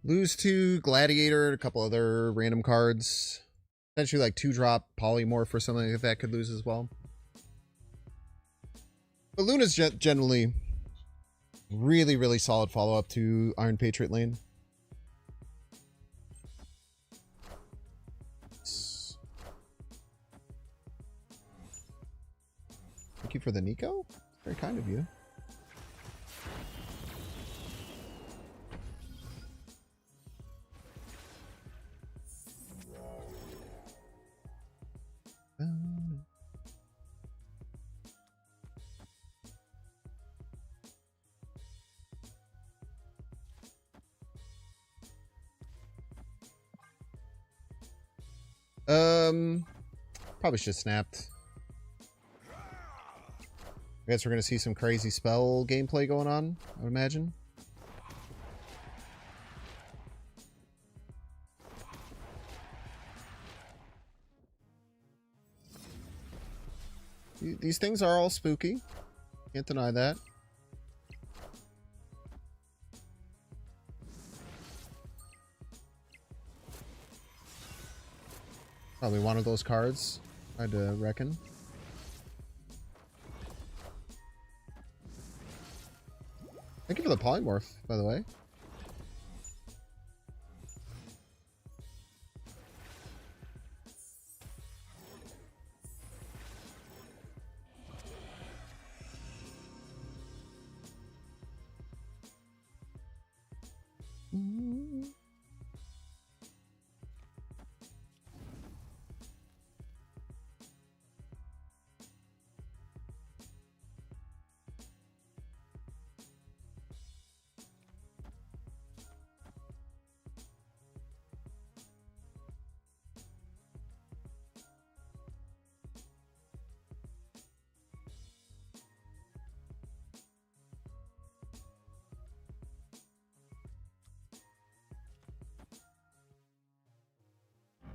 Lose to Gladiator and a couple other random cards. Potentially like 2-drop Polymorph or something like that could lose as well. But Luna's generally really, really solid follow-up to Iron Patriot lane. Thank you for the Nico. Very kind of you. Probably should have snapped. I guess we're gonna see some crazy spell gameplay going on, I would imagine. These things are all spooky. Can't deny that. Probably one of those cards, I'd reckon. Thank you for the polymorph, by the way.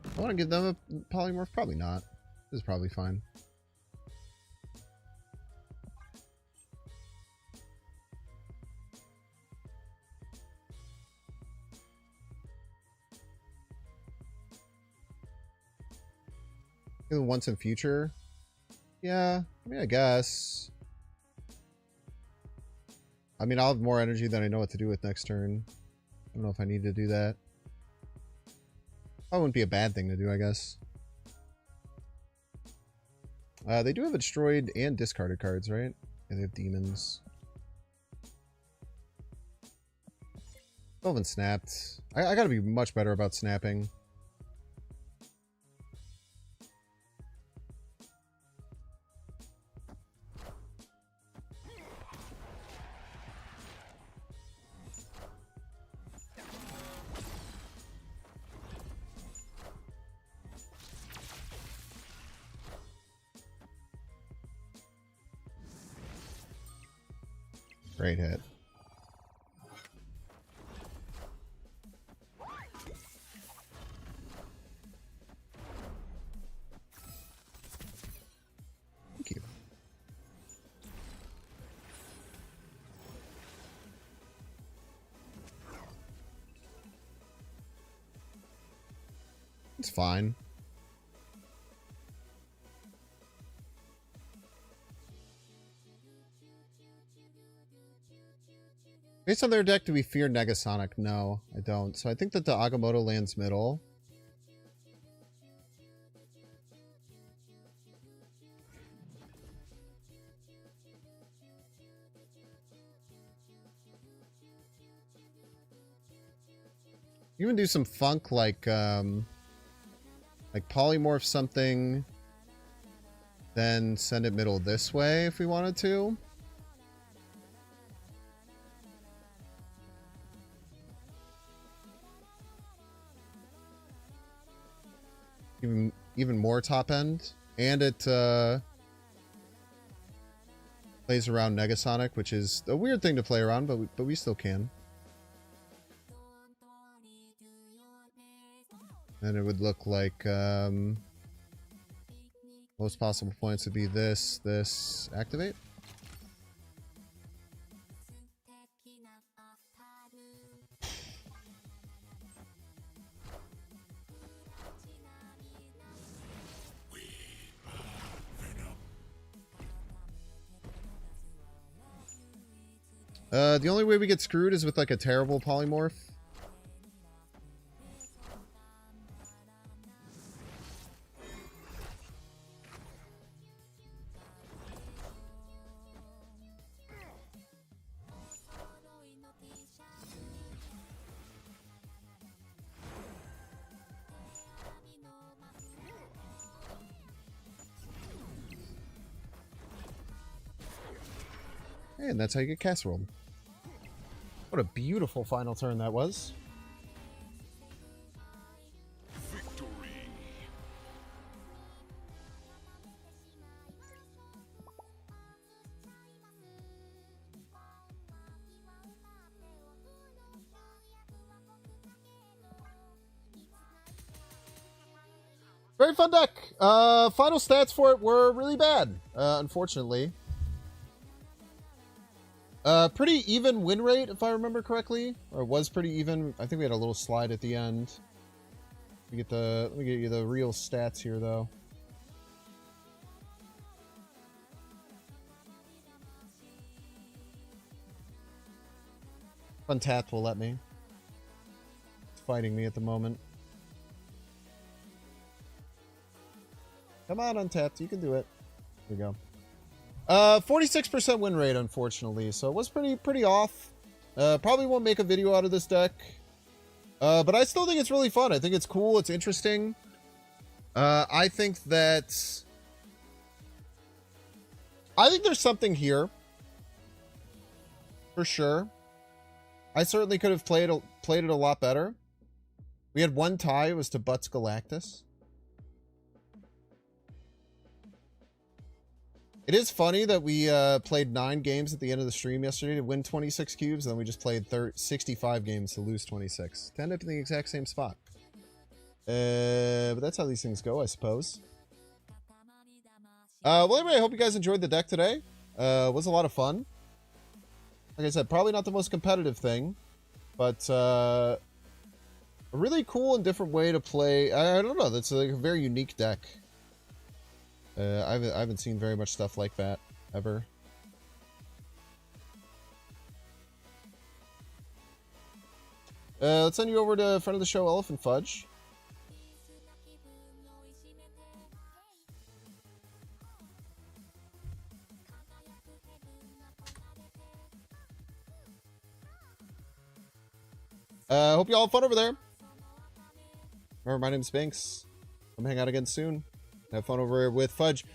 I want to give them a polymorph. Probably not. This is probably fine. Even once in future. Yeah, I mean, I guess. I mean, I'll have more energy than I know what to do with next turn. I don't know if I need to do that. That wouldn't be a bad thing to do, I guess. They do have a destroyed and discarded cards, right? And they have demons. Still haven't snapped. I gotta be much better about snapping. Great hit. Thank you. It's fine. Based on their deck, do we fear Negasonic? No, I don't. So I think that the Agamotto lands middle. You can do some funk like polymorph something, then send it middle this way if we wanted to. Even more top end, and it plays around Negasonic, which is a weird thing to play around, but we still can. And it would look like most possible points would be this, activate. The only way we get screwed is with like a terrible polymorph. And that's how you get casserole. What a beautiful final turn that was. Victory. Very fun deck. Final stats for it were really bad, unfortunately. Pretty even win rate, if I remember correctly, or it was pretty even. I think we had a little slide at the end. Let me get you the real stats here, though. Untapped will let me. It's fighting me at the moment. Come on, Untapped, you can do it. Here we go. 46% win rate, unfortunately, so it was pretty off. Probably won't make a video out of this deck, but I still think it's really fun. I think it's cool. It's interesting. I think there's something here for sure. I certainly could have played it a lot better. We had one tie. It was to Butts Galactus. It is funny that we played 9 games at the end of the stream yesterday to win 26 cubes, and then we just played 65 games to lose 26. To end up in the exact same spot. But that's how these things go, I suppose. Well, anyway, I hope you guys enjoyed the deck today. It was a lot of fun. Like I said, probably not the most competitive thing, but a really cool and different way to play. I don't know. That's like a very unique deck. I haven't seen very much stuff like that ever. Let's send you over to friend of the show, Elephant Fudge. Hope you all have fun over there. Remember, my name's Binks. Come hang out again soon. Have fun over here with Fudge.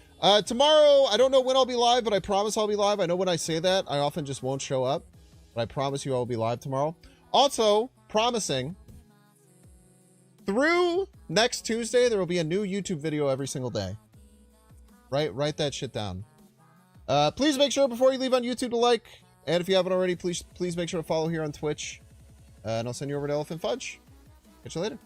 Tomorrow, I don't know when I'll be live, but I promise I'll be live. I know when I say that, I often just won't show up. But I promise you I'll be live tomorrow. Also, promising, through next Tuesday, there will be a new YouTube video every single day. Write that shit down. Please make sure before you leave on YouTube to like. And if you haven't already, please make sure to follow here on Twitch. And I'll send you over to Elephant Fudge. Catch you later.